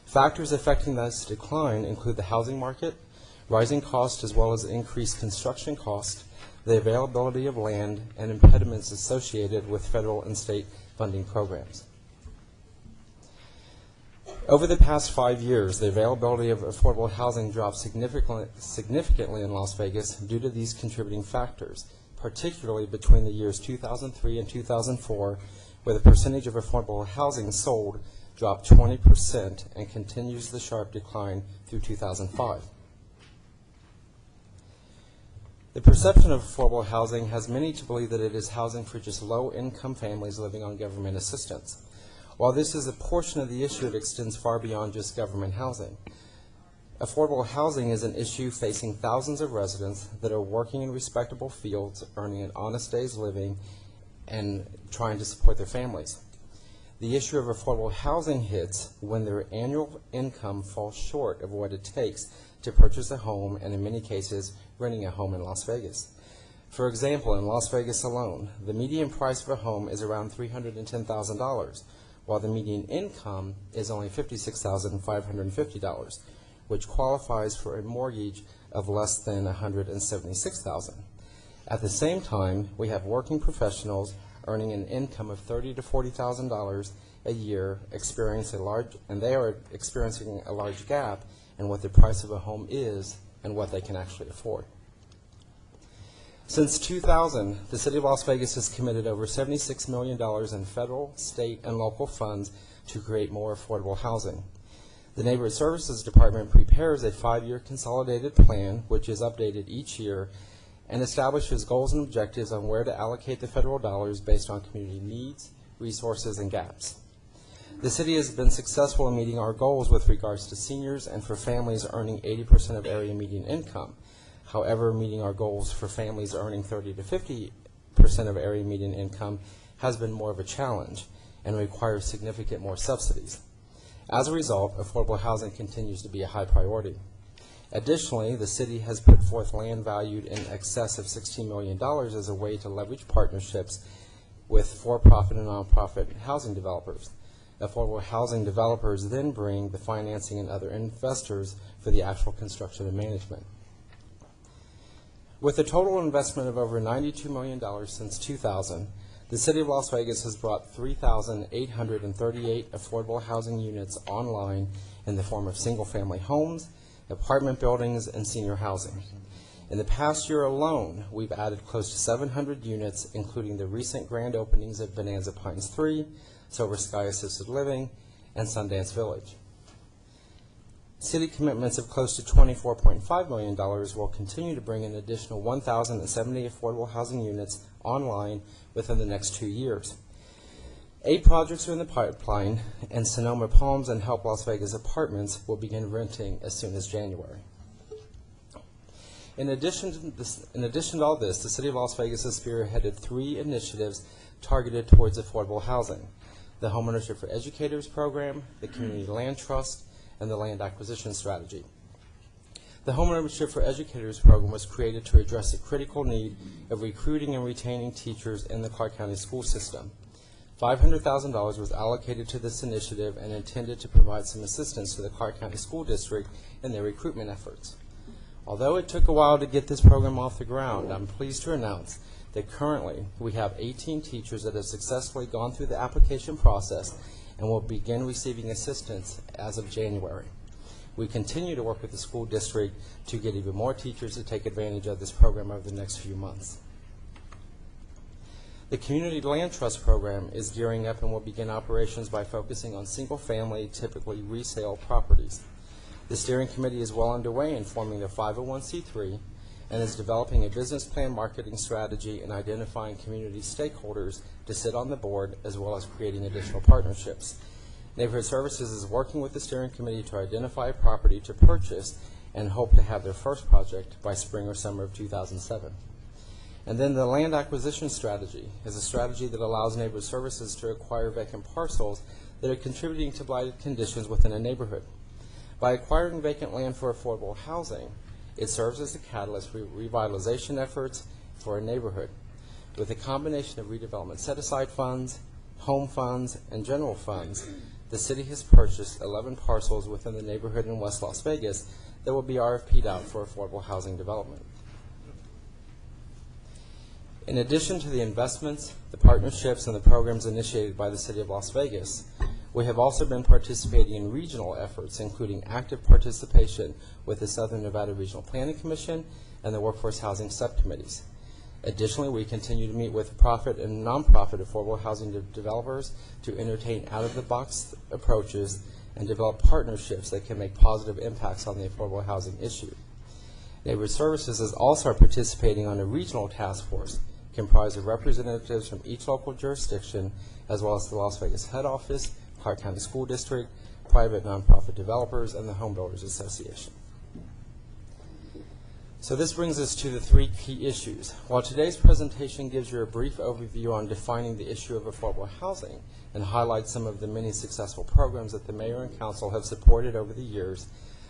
Factors affecting this decline include the housing market, rising costs, as well as increased construction costs, the availability of land, and impediments associated with federal and state funding programs. Over the past 5 years, the availability of affordable housing dropped significantly in Las Vegas due to these contributing factors, particularly between the years 2003 and 2004, where the percentage of affordable housing sold dropped 20% and continues the sharp decline through 2005. The perception of affordable housing has many to believe that it is housing for just low-income families living on government assistance. While this is a portion of the issue, it extends far beyond just government housing. Affordable housing is an issue facing thousands of residents that are working in respectable fields, earning an honest day's living, and trying to support their families. The issue of affordable housing hits when their annual income falls short of what it takes to purchase a home, and in many cases, renting a home in Las Vegas. For example, in Las Vegas alone, the median price of a home is around $310,000, while the median income is only $56,550, which qualifies for a mortgage of less than $176,000. At the same time, we have working professionals earning an income of $30,000 to $40,000 a year, they are experiencing a large gap in what the price of a home is and what they can actually afford. Since 2000, the City of Las Vegas has committed over $76 million in federal, state, and local funds to create more affordable housing. The Neighborhood Services Department prepares a 5-year consolidated plan, which is updated each year, and establishes goals and objectives on where to allocate the federal dollars based on community needs, resources, and gaps. The city has been successful in meeting our goals with regards to seniors and for families earning 80% of area median income. However, meeting our goals for families earning 30 to 50% of area median income has been more of a challenge and requires significant more subsidies. As a result, affordable housing continues to be a high priority. Additionally, the city has put forth land valued in excess of $16 million as a way to leverage partnerships with for-profit and nonprofit housing developers. Affordable housing developers then bring the financing and other investors for the actual construction and management. With a total investment of over $92 million since 2000, the City of Las Vegas has brought 3,838 affordable housing units online in the form of single-family homes, apartment buildings, and senior housing. In the past year alone, we've added close to 700 units, including the recent grand openings of Bonanza Pines 3, Silver Sky Assisted Living, and Sundance Village. City commitments of close to $24.5 million will continue to bring an additional 1,070 affordable housing units online within the next 2 years. 8 projects are in the pipeline, and Sonoma Palms and Help Las Vegas Apartments will begin renting as soon as January. In addition to all this, the City of Las Vegas has spearheaded 3 initiatives targeted towards affordable housing: the Homeownership for Educators program, the Community Land Trust, and the Land Acquisition Strategy. The Homeownership for Educators program was created to address the critical need of recruiting and retaining teachers in the Clark County school system. $500,000 was allocated to this initiative and intended to provide some assistance to the Clark County School District in their recruitment efforts. Although it took a while to get this program off the ground, I'm pleased to announce that currently we have 18 teachers that have successfully gone through the application process and will begin receiving assistance as of January. We continue to work with the school district to get even more teachers to take advantage of this program over the next few months. The Community Land Trust program is gearing up and will begin operations by focusing on single-family, typically resale properties. The steering committee is well underway in forming the 501c3 and is developing a business plan, marketing strategy, and identifying community stakeholders to sit on the board, as well as creating additional partnerships. Neighborhood Services is working with the steering committee to identify a property to purchase and hope to have their first project by spring or summer of 2007. And then the Land Acquisition Strategy is a strategy that allows Neighborhood Services to acquire vacant parcels that are contributing to blighted conditions within a neighborhood. By acquiring vacant land for affordable housing, it serves as a catalyst for revitalization efforts for a neighborhood. With a combination of redevelopment set-aside funds, home funds, and general funds, the city has purchased 11 parcels within the neighborhood in West Las Vegas that will be RFP'd out for affordable housing development. In addition to the investments, the partnerships, and the programs initiated by the City of Las Vegas, We have also been participating in regional efforts, including active participation with the Southern Nevada Regional Planning Commission and the Workforce Housing Subcommittees. Additionally, we continue to meet with profit and nonprofit affordable housing developers to entertain out-of-the-box approaches and develop partnerships that can make positive impacts on the affordable housing issue. Neighborhood Services is also participating on a regional task force comprised of representatives from each local jurisdiction, as well as the Las Vegas head office, Clark County School District, private nonprofit developers, and the Home Builders Association. So this brings us to the three key issues. While today's presentation gives you a brief overview on defining the issue of affordable housing and highlights some of the many successful programs that the Mayor and Council have supported over the years,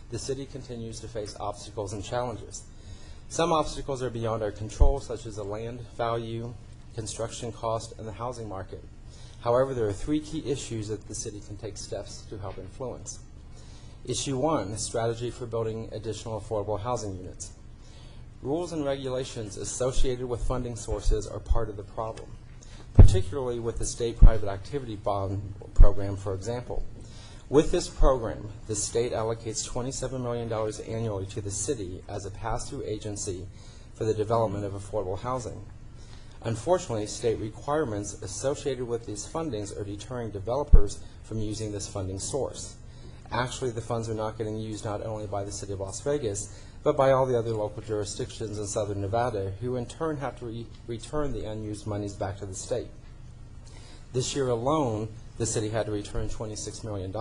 the city continues to face obstacles and challenges. Some obstacles are beyond our control, such as the land value, construction cost, and the housing market. However, there are three key issues that the city can take steps to help influence. Issue 1, strategy for building additional affordable housing units. Rules and regulations associated with funding sources are part of the problem, particularly with the state private activity bond program, for example. With this program, the state allocates $27 million annually to the city as a pass-through agency for the development of affordable housing. Unfortunately, state requirements associated with these fundings are deterring developers from using this funding source. Actually, the funds are not getting used not only by the city of Las Vegas, but by all the other local jurisdictions in Southern Nevada, who in turn have to return the unused monies back to the state. This year alone, the city had to return $26 million.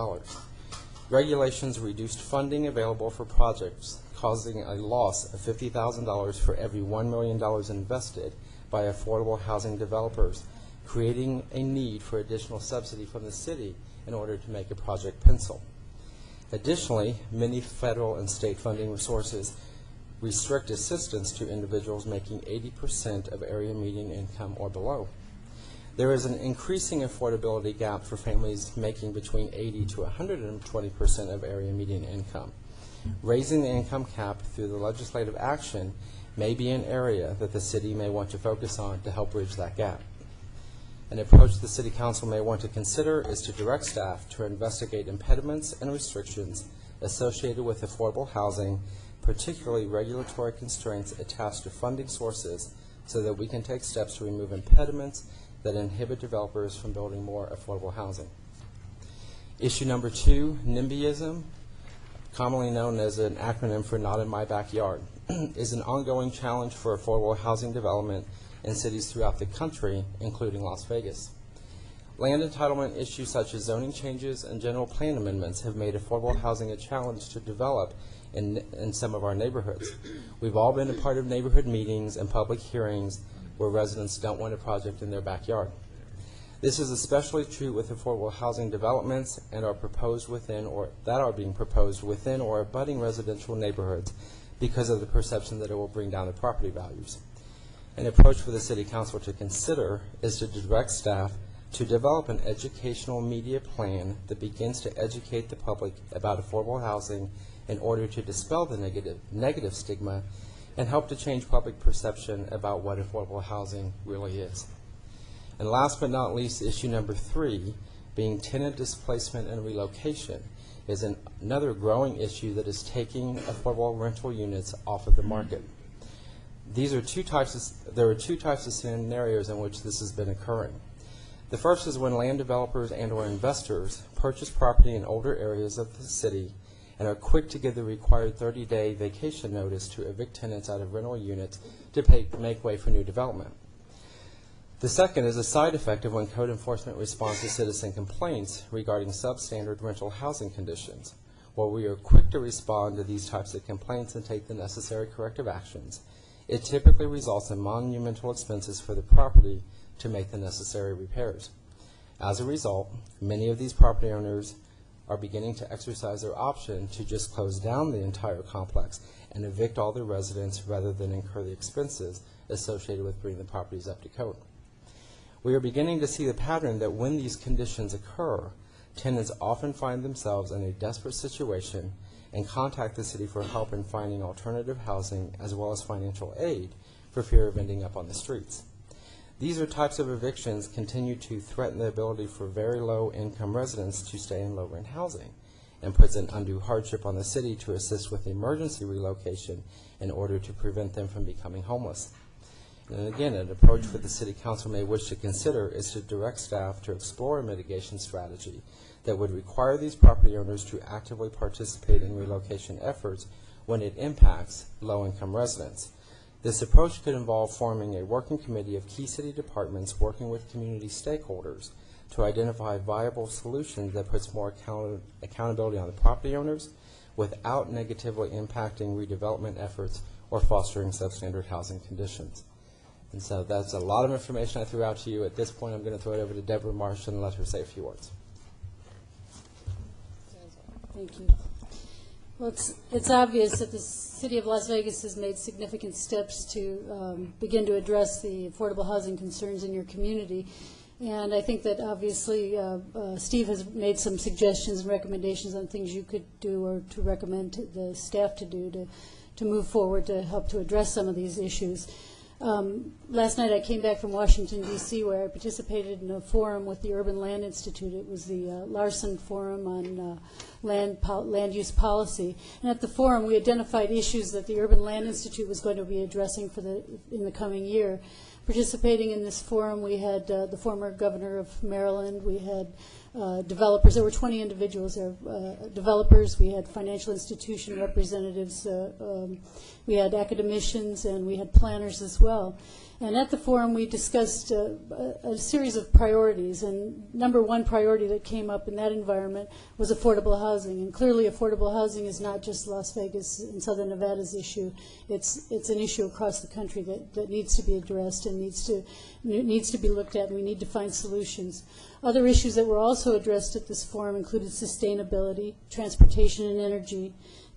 Regulations reduced funding available for projects, causing a loss of $50,000 for every $1 million invested by affordable housing developers, creating a need for additional subsidy from the city in order to make a project pencil. Additionally, many federal and state funding sources restrict assistance to individuals making 80% of area median income or below. There is an increasing affordability gap for families making between 80 to 120% of area median income. Raising the income cap through the legislative action may be an area that the city may want to focus on to help bridge that gap. An approach the City Council may want to consider is to direct staff to investigate impediments and restrictions associated with affordable housing, particularly regulatory constraints attached to funding sources, so that we can take steps to remove impediments that inhibit developers from building more affordable housing. Issue number 2, NIMBYism, commonly known as an acronym for Not in My Backyard, is an ongoing challenge for affordable housing development in cities throughout the country, including Las Vegas. Land entitlement issues such as zoning changes and general plan amendments have made affordable housing a challenge to develop in some of our neighborhoods. We've all been a part of neighborhood meetings and public hearings where residents don't want a project in their backyard. This is especially true with affordable housing developments and are proposed within or that are being proposed within or abutting residential neighborhoods because of the perception that it will bring down the property values. An approach for the City Council to consider is to direct staff to develop an educational media plan that begins to educate the public about affordable housing in order to dispel the negative stigma and help to change public perception about what affordable housing really is. And last but not least, issue number 3, being tenant displacement and relocation, is another growing issue that is taking affordable rental units off of the market. There are two types of scenarios in which this has been occurring. The first is when land developers and or investors purchase property in older areas of the city and are quick to give the required 30-day vacation notice to evict tenants out of rental units to make way for new development. The second is a side effect of when code enforcement responds to citizen complaints regarding substandard rental housing conditions. While we are quick to respond to these types of complaints and take the necessary corrective actions, it typically results in monumental expenses for the property to make the necessary repairs. As a result, many of these property owners are beginning to exercise their option to just close down the entire complex and evict all their residents rather than incur the expenses associated with bringing the properties up to code. We are beginning to see the pattern that when these conditions occur, tenants often find themselves in a desperate situation and contact the city for help in finding alternative housing as well as financial aid for fear of ending up on the streets. These are types of evictions continue to threaten the ability for very low-income residents to stay in low-rent housing and puts an undue hardship on the city to assist with emergency relocation in order to prevent them from becoming homeless. And again, an approach that the City Council may wish to consider is to direct staff to explore a mitigation strategy that would require these property owners to actively participate in relocation efforts when it impacts low-income residents. This approach could involve forming a working committee of key city departments working with community stakeholders to identify viable solutions that puts more accountability on the property owners without negatively impacting redevelopment efforts or fostering substandard housing conditions. And so that's a lot of information I threw out to you. At this point, I'm going to throw it over to Deborah Marsh and let her say a few words. Thank you. Well, it's obvious that the City of Las Vegas has made significant steps to begin to address the affordable housing concerns in your community. And I think that obviously Steve has made some suggestions and recommendations on things you could do or to recommend to the staff to do to move forward to help to address some of these issues. Last night I came back from Washington, D.C., where I participated in a forum with the Urban Land Institute. It was the Larson Forum on land use policy. And at the forum we identified issues that the Urban Land Institute was going to be addressing in the coming year. Participating in this forum, we had the former governor of Maryland, we had developers. There were 20 individuals there, developers, we had financial institution representatives, we had academicians, and we had planners as well. And at the forum, we discussed a series of priorities, and number one priority that came up in that environment was affordable housing. And clearly, affordable housing is not just Las Vegas and Southern Nevada's issue. It's an issue across the country that needs to be addressed and needs to be looked at, and we need to find solutions. Other issues that were also addressed at this forum included sustainability, transportation and energy,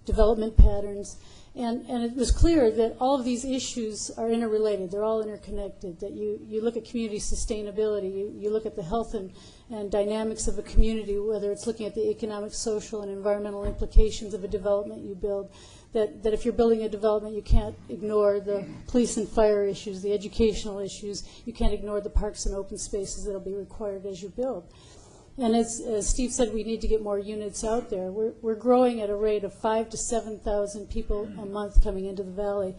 development patterns, and it was clear that all of these issues are interrelated. They're all interconnected, that you look at community sustainability, you look at the health and dynamics of a community, whether it's looking at the economic, social, and environmental implications of a development you build, that if you're building a development, you can't ignore the police and fire issues, the educational issues. You can't ignore the parks and open spaces that will be required as you build. And as Steve said, we need to get more units out there. We're growing at a rate of 5,000 to 7,000 people a month coming into the valley.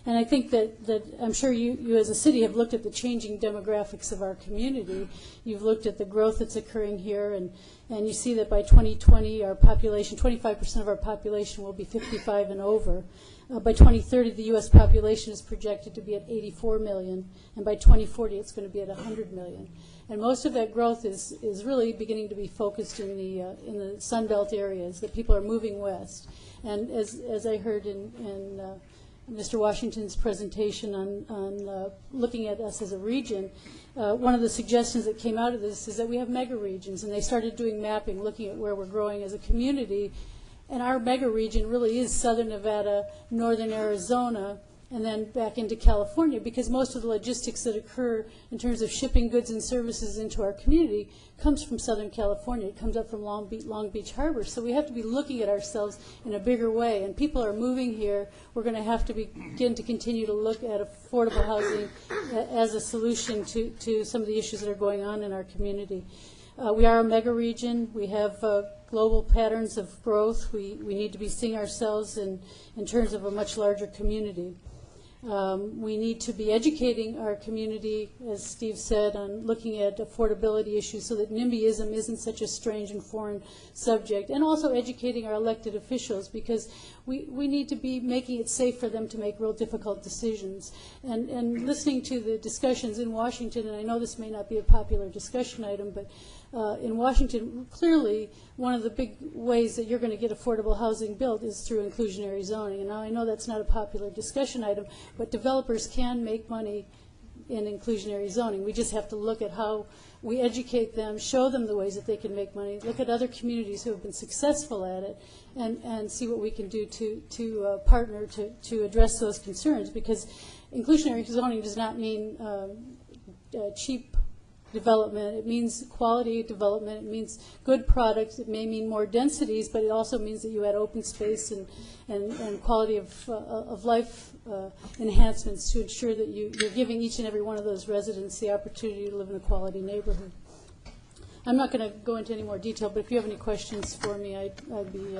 And I think that I'm sure you as a city have looked at the changing demographics of our community. You've looked at the growth that's occurring here, and you see that by 2020, our population, 25% of our population will be 55 and over. By 2030, the U.S. population is projected to be at 84 million, and by 2040, it's going to be at 100 million. And most of that growth is really beginning to be focused in the Sun Belt areas, that people are moving west. And as I heard in Mr. Washington's presentation on looking at us as a region, one of the suggestions that came out of this is that we have mega regions, and they started doing mapping, looking at where we're growing as a community. And our mega region really is Southern Nevada, Northern Arizona, and then back into California, because most of the logistics that occur in terms of shipping goods and services into our community comes from Southern California. It comes up from Long Beach Harbor. So we have to be looking at ourselves in a bigger way. And people are moving here. We're going to have to begin to continue to look at affordable housing as a solution to some of the issues that are going on in our community. We are a mega region. We have global patterns of growth. We need to be seeing ourselves in terms of a much larger community. We need to be educating our community, as Steve said, on looking at affordability issues so that NIMBYism isn't such a strange and foreign subject, and also educating our elected officials, because we need to be making it safe for them to make real difficult decisions. And listening to the discussions in Washington, and I know this may not be a popular discussion item, but in Washington, clearly one of the big ways that you're going to get affordable housing built is through inclusionary zoning. And now I know that's not a popular discussion item, but developers can make money in inclusionary zoning. We just have to look at how we educate them, show them the ways that they can make money, look at other communities who have been successful at it, and see what we can do to partner to address those concerns. Because inclusionary zoning does not mean cheap development. It means quality development. It means good products. It may mean more densities, but it also means that you add open space and quality of life enhancements to ensure that you're giving each and every one of those residents the opportunity to live in a quality neighborhood. I'm not going to go into any more detail, but if you have any questions for me, I'd be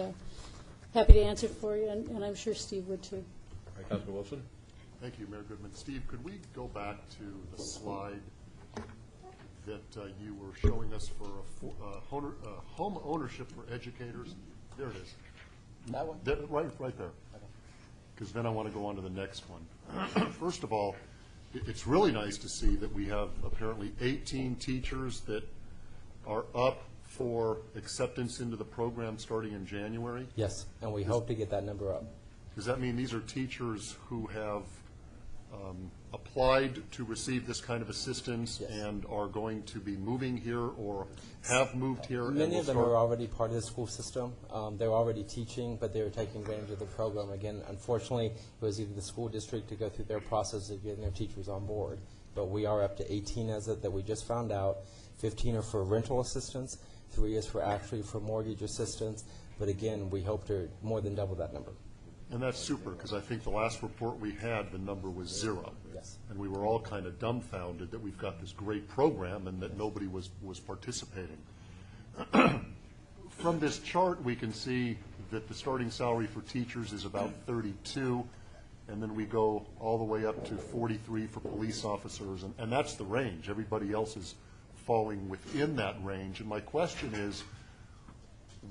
happy to answer for you, and I'm sure Steve would too. All right, Councilman Wilson? Thank you, Mayor Goodman. Steve, could we go back to the slide that you were showing us for home ownership for educators? There it is. That one? Right there. Because then I want to go on to the next one. First of all, it's really nice to see that we have apparently 18 teachers that are up for acceptance into the program starting in January. Yes, and we hope to get that number up. Does that mean these are teachers who have applied to receive this kind of assistance? Yes. And are going to be moving here or have moved here? and Many will of them start- are already part of the school system. They're already teaching, but they're taking advantage of the program. Again, unfortunately, it was either the school district to go through their process of getting their teachers on board. But we are up to 18 as of that we just found out. 15 are for rental assistance. 3 is for mortgage assistance. But again, we hope to more than double that number. And that's super, because I think the last report we had, the number was 0. Yes. And we were all kind of dumbfounded that we've got this great program and that nobody was participating. From this chart, we can see that the starting salary for teachers is about 32, and then we go all the way up to 43 for police officers, and that's the range. Everybody else is falling within that range. And my question is,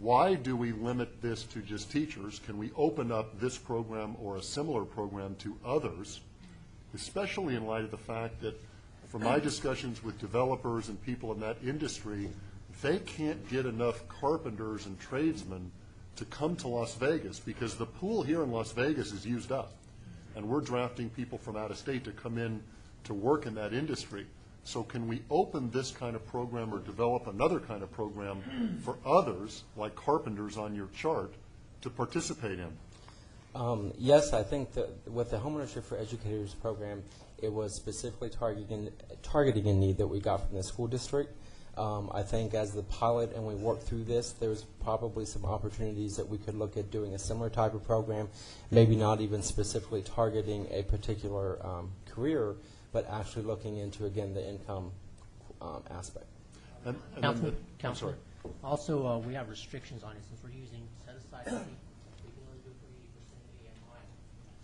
why do we limit this to just teachers? Can we open up this program or a similar program to others, especially in light of the fact that from my discussions with developers and people in that industry, they can't get enough carpenters and tradesmen to come to Las Vegas because the pool here in Las Vegas is used up. And we're drafting people from out of state to come in to work in that industry. So can we open this kind of program or develop another kind of program for others, like carpenters on your chart, to participate in? Yes, I think that with the Homeownership for Educators program, it was specifically targeting a need that we got from the school district. I think as the pilot and we work through this, there's probably some opportunities that we could look at doing a similar type of program, maybe not even specifically targeting a particular career, but actually looking into, again, the income aspect. And I'm sorry. Also, we have restrictions on it since we're using set-aside money. We can only do it for 80% AMI.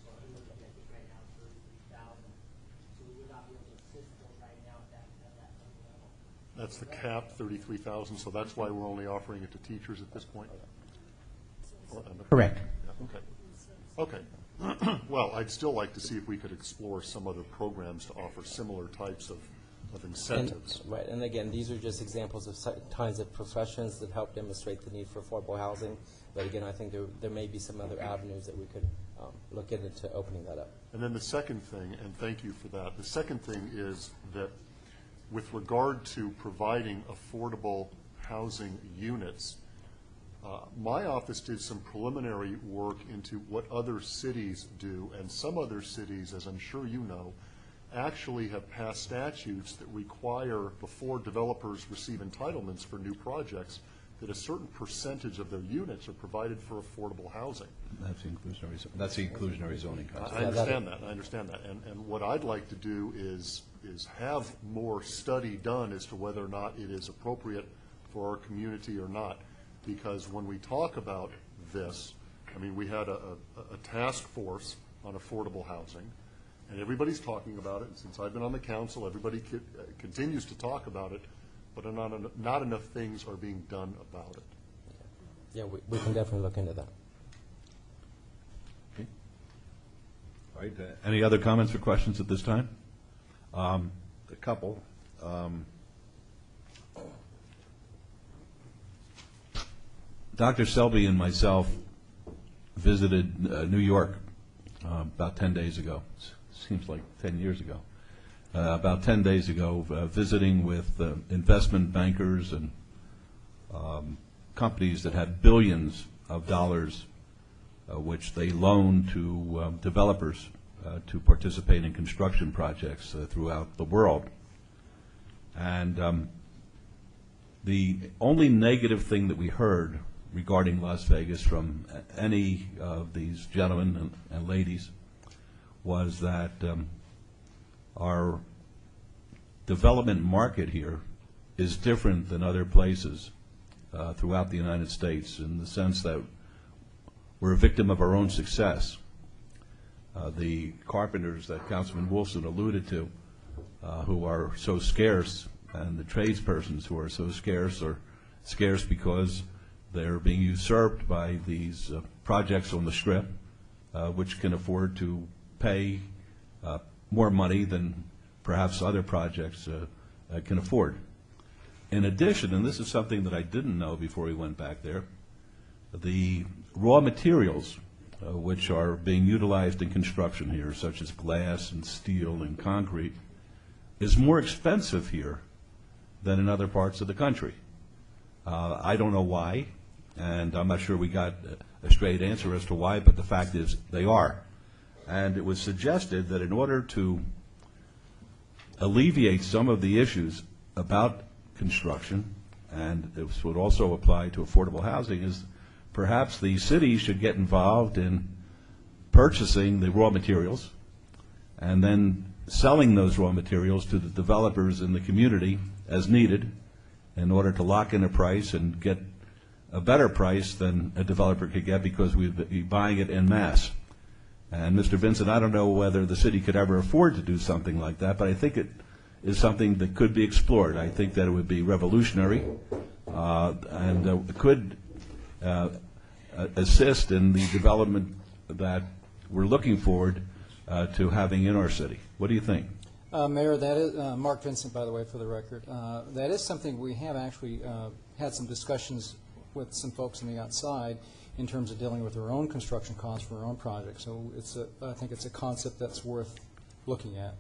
So I'm looking at this right now, 33,000. So we would not be able to assist those right now at that level. That's the cap, 33,000, so that's why we're only offering it to teachers at this point? Correct. Yeah, okay. Well, I'd still like to see if we could explore some other programs to offer similar types of incentives. Right, and again, these are just examples of kinds of professions that help demonstrate the need for affordable housing. But again, I think there may be some other avenues that we could look into opening that up. And then the second thing, and thank you for that, the second thing is that with regard to providing affordable housing units, my office did some preliminary work into what other cities do, and some other cities, as I'm sure you know, actually have passed statutes that require, before developers receive entitlements for new projects, that a certain percentage of their units are provided for affordable housing. That's the inclusionary zoning concept. I understand that, and what I'd like to do is have more study done as to whether or not it is appropriate for our community or not. Because when we talk about this, I mean, we had a task force on affordable housing, and everybody's talking about it. And since I've been on the council, everybody continues to talk about it, but not enough things are being done about it. Yeah, we can definitely look into that. Okay. All right. Any other comments or questions at this time? A couple. Dr. Selby and myself visited New York about 10 days ago. Seems like 10 years ago. About 10 days ago, visiting with investment bankers and companies that had billions of dollars which they loaned to developers to participate in construction projects throughout the world. And the only negative thing that we heard regarding Las Vegas from any of these gentlemen and ladies was that our development market here is different than other places throughout the United States, in the sense that we're a victim of our own success. The carpenters that Councilman Wolfson alluded to, who are so scarce, and the tradespersons who are so scarce are scarce because they're being usurped by these projects on the Strip, which can afford to pay more money than perhaps other projects can afford. In addition, and this is something that I didn't know before we went back there, the raw materials which are being utilized in construction here, such as glass and steel and concrete, is more expensive here than in other parts of the country. I don't know why, and I'm not sure we got a straight answer as to why, but the fact is they are. And it was suggested that in order to alleviate some of the issues about construction, and this would also apply to affordable housing, is perhaps the city should get involved in purchasing the raw materials and then selling those raw materials to the developers in the community as needed in order to lock in a price and get a better price than a developer could get, because we'd be buying it en masse. And Mr. Vincent, I don't know whether the city could ever afford to do something like that, but I think it is something that could be explored. I think that it would be revolutionary and could assist in the development that we're looking forward to having in our city. What do you think? Mayor, that is Mark Vincent, by the way, for the record. That is something we have actually had some discussions with some folks on the outside in terms of dealing with our own construction costs for our own projects. So I think it's a concept that's worth looking at.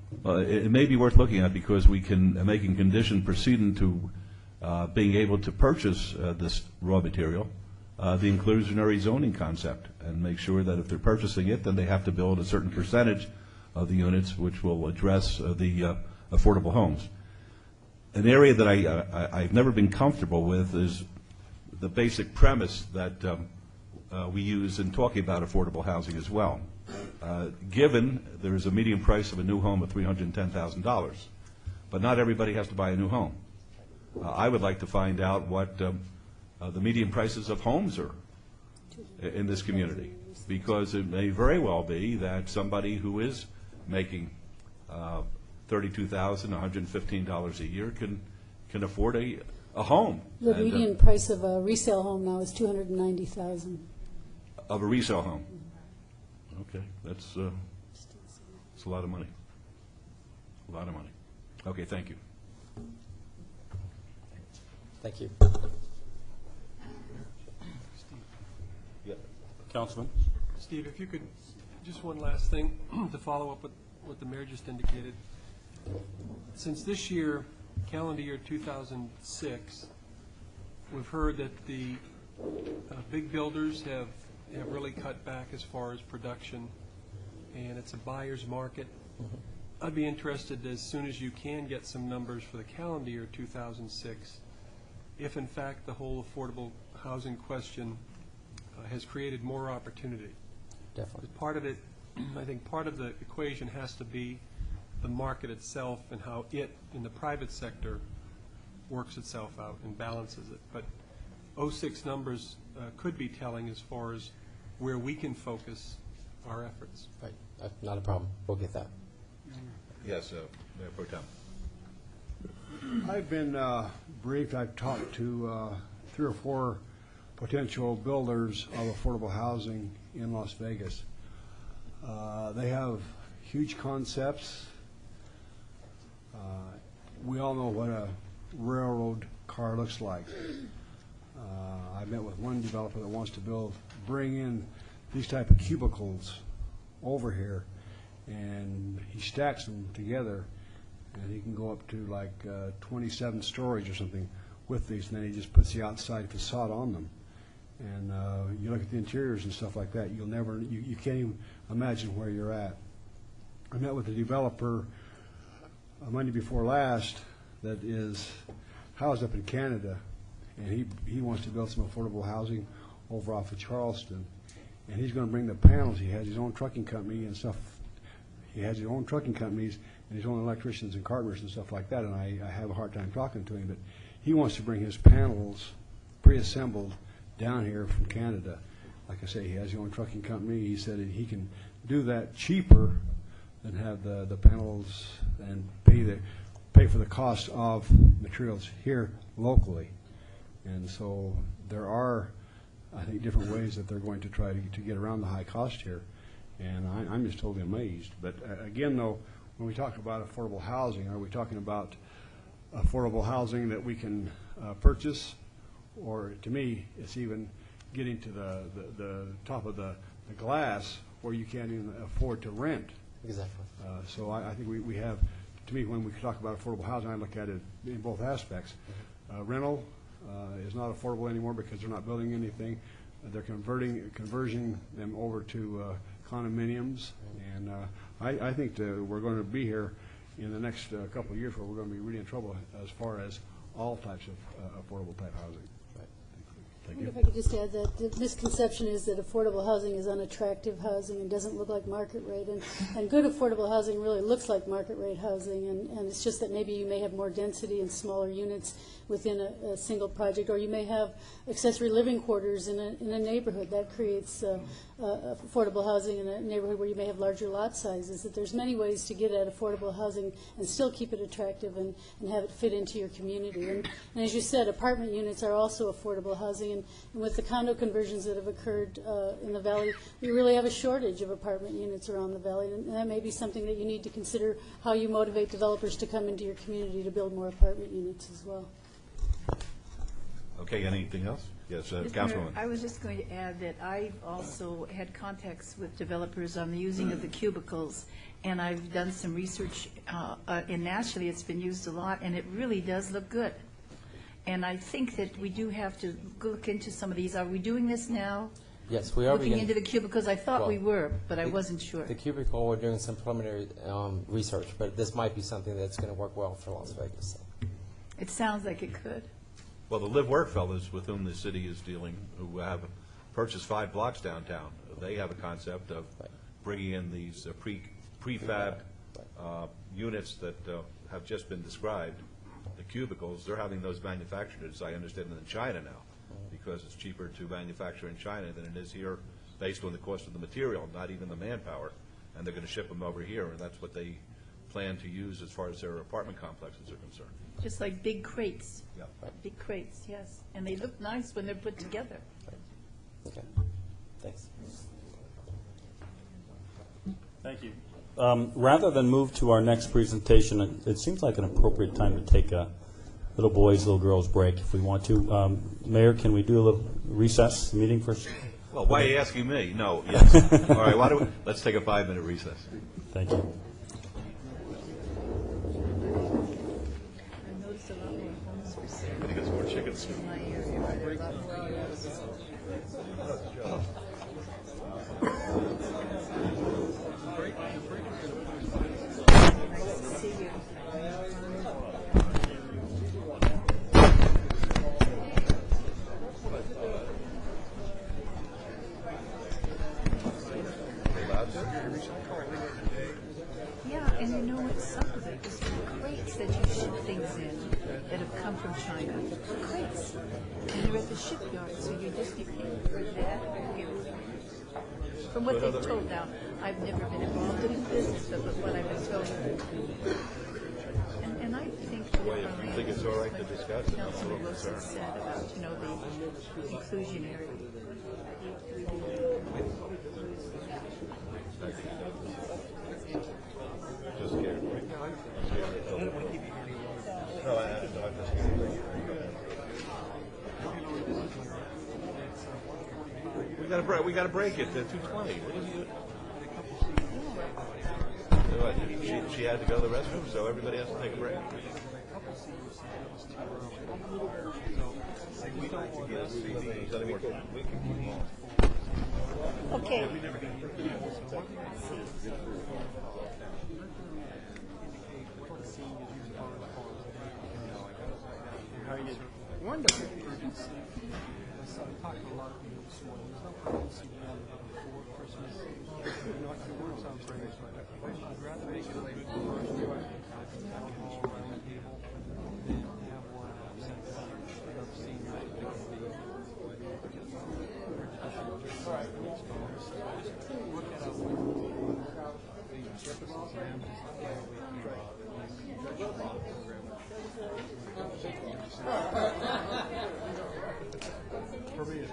It may be worth looking at, because we can make a condition precedent to being able to purchase this raw material, the inclusionary zoning concept, and make sure that if they're purchasing it, then they have to build a certain percentage of the units which will address the affordable homes. An area that I've never been comfortable with is the basic premise that we use in talking about affordable housing as well. Given there is a median price of a new home of $310,000, but not everybody has to buy a new home. I would like to find out what the median prices of homes are in this community, because it may very well be that somebody who is making $32,115 a year can afford a home. The median price of a resale home now is $290,000. Of a resale home. Okay, that's a lot of money. A lot of money. Okay, thank you. Thank you. Councilman? Steve, if you could, just one last thing to follow up with what the mayor just indicated. Since this year, calendar year 2006, we've heard that the big builders have really cut back as far as production, and it's a buyer's market. I'd be interested, as soon as you can get some numbers for the calendar year 2006, if in fact the whole affordable housing question has created more opportunity. Definitely. Part of it, I think part of the equation has to be the market itself and how it, in the private sector, works itself out and balances it. But 06 numbers could be telling as far as where we can focus our efforts. Right. Not a problem. We'll get that. Yes, Mayor Pro Tem. I've been briefed. I've talked to 3 or 4 potential builders of affordable housing in Las Vegas. They have huge concepts. We all know what a railroad car looks like. I met with one developer that wants to bring in these type of cubicles over here, and he stacks them together, and he can go up to like 27 stories or something with these, and then he just puts the outside facade on them. And you look at the interiors and stuff like that, you can't even imagine where you're at. I met with a developer Monday before last that is housed up in Canada, and he wants to build some affordable housing over off of Charleston. And he's going to bring the panels. He has his own trucking company and stuff. He has his own trucking companies and his own electricians and carpenters and stuff like that, and I have a hard time talking to him, but he wants to bring his panels pre-assembled down here from Canada. Like I say, he has his own trucking company. He said that he can do that cheaper than have the panels and pay for the cost of materials here locally. And so there are, I think, different ways that they're going to try to get around the high cost here. And I'm just totally amazed. But again, though, when we talk about affordable housing, are we talking about affordable housing that we can purchase? Or to me, it's even getting to the top of the glass where you can't even afford to rent. Exactly. So I think we have, to me, when we talk about affordable housing, I look at it in both aspects. Rental is not affordable anymore because they're not building anything. They're converting them over to condominiums, and I think that we're going to be here in the next couple of years where we're going to be really in trouble as far as all types of affordable type housing. I wonder if I could just add that the misconception is that affordable housing is unattractive housing and doesn't look like market rate. And good affordable housing really looks like market rate housing. And it's just that maybe you may have more density and smaller units within a single project, or you may have accessory living quarters in a neighborhood. That creates affordable housing in a neighborhood where you may have larger lot sizes. That there's many ways to get at affordable housing and still keep it attractive and have it fit into your community. And as you said, apartment units are also affordable housing. And with the condo conversions that have occurred in the valley, we really have a shortage of apartment units around the valley. And that may be something that you need to consider, how you motivate developers to come into your community to build more apartment units as well. Okay, anything else? Yes, Mr. Councilwoman. Mayor, I was just going to add that I've also had contacts with developers on the using of the cubicles, and I've done some research. In Nashville, it's been used a lot, and it really does look good. And I think that we do have to look into some of these. Are we doing this now? Yes, we are looking into the cubicles. I thought we were, but I wasn't sure. The cubicle, we're doing some preliminary research, but this might be something that's going to work well for Las Vegas. It sounds like it could. Well, the Live Work fellows with whom the city is dealing, who have purchased 5 blocks downtown, they have a concept of bringing in these prefab units that have just been described, the cubicles. They're having those manufactured, as I understand it, in China now, because it's cheaper to manufacture in China than it is here, based on the cost of the material, not even the manpower. And they're going to ship them over here, and that's what they plan to use as far as their apartment complexes are concerned. Just like big crates. Yeah. Big crates, yes. And they look nice when they're put together. Okay. Thanks. Thank you. Rather than move to our next presentation, it seems like an appropriate time to take a little boys, little girls break if we want to. Mayor, can we do a little recess meeting first? Well, why are you asking me? No, yes. All right, let's take a 5-minute recess. Thank you. I noticed a lot more homes for sale. I think it's more chickens. In my area, there are a lot more houses. Nice to see you. Yeah, and you know what? Some of it is crates that you ship things in that have come from China. Crates. And you're at the shipyard, so you just be paying for that. From what they've told now, I've never been involved in business, but what I've been told. And I think that If you think it's all right to discuss it, I'm a Councilman little Wilson concerned. said about, the inclusionary. Just scared. No, I'm just scared. We got to break it to 2:20. She had to go to the restroom, so everybody has to take a break. Okay. Wonderful. Urgency. I talked to a lot of people this morning. There's no urgency before Christmas. You know, it works out great. I'd rather make it a good town hall round table than have one I've seen that it can be. All right. Look at the purposes and for me, it is.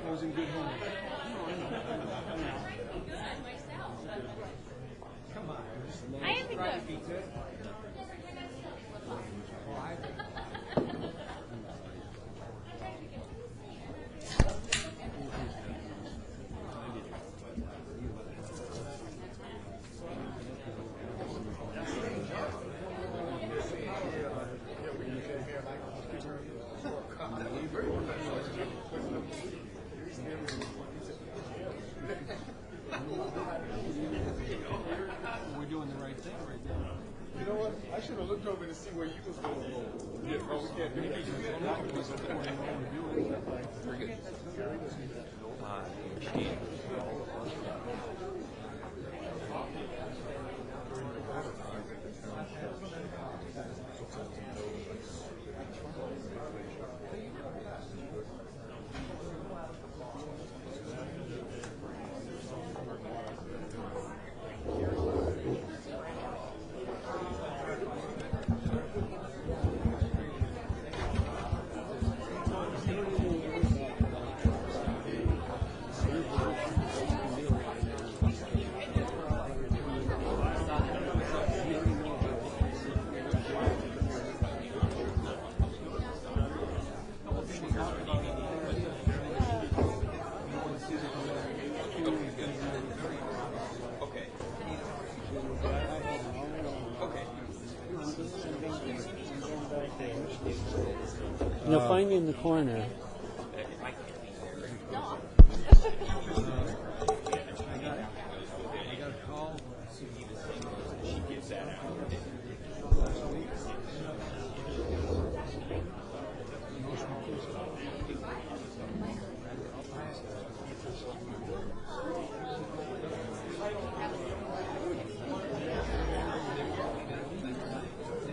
I was in good hands. Come on. I am in good. We're doing the right thing right now. You know what? I should have looked over to see where you was going to go. Yeah, oh, we can't do They'll find you in the corner.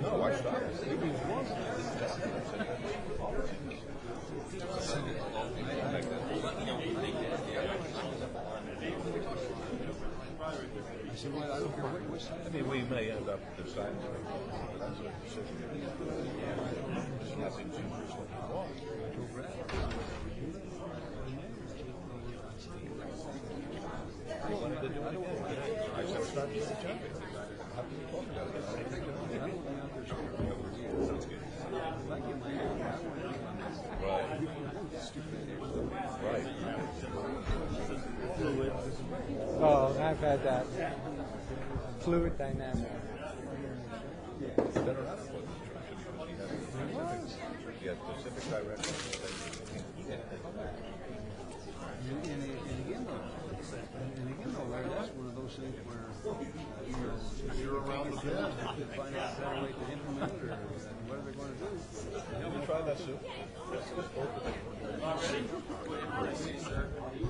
No, I stopped. I said, well, I don't care what side. I mean, we may end up deciding. That's a decision. There's nothing too wrong. Oh, I've had that. Fluid dynamic. Yeah, specific direction. And again, though, Larry, that's one of those things where, you're around the bend to find out a way to implement it, or what are they going to do? Have you tried that soup?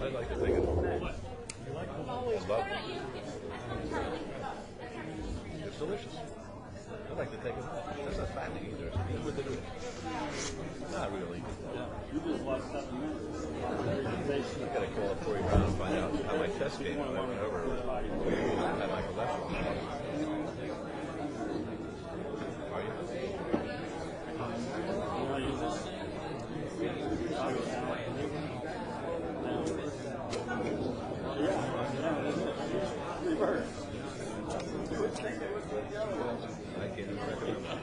I'd like to take it. I love it. It's delicious. I'd like to take it. That's not fattening either. It's with it. Not really. You just lost 7 minutes. I gotta call up Corey Brown and find out how my test came out. Whatever. I had my cholesterol. Are you? I can't even recommend that.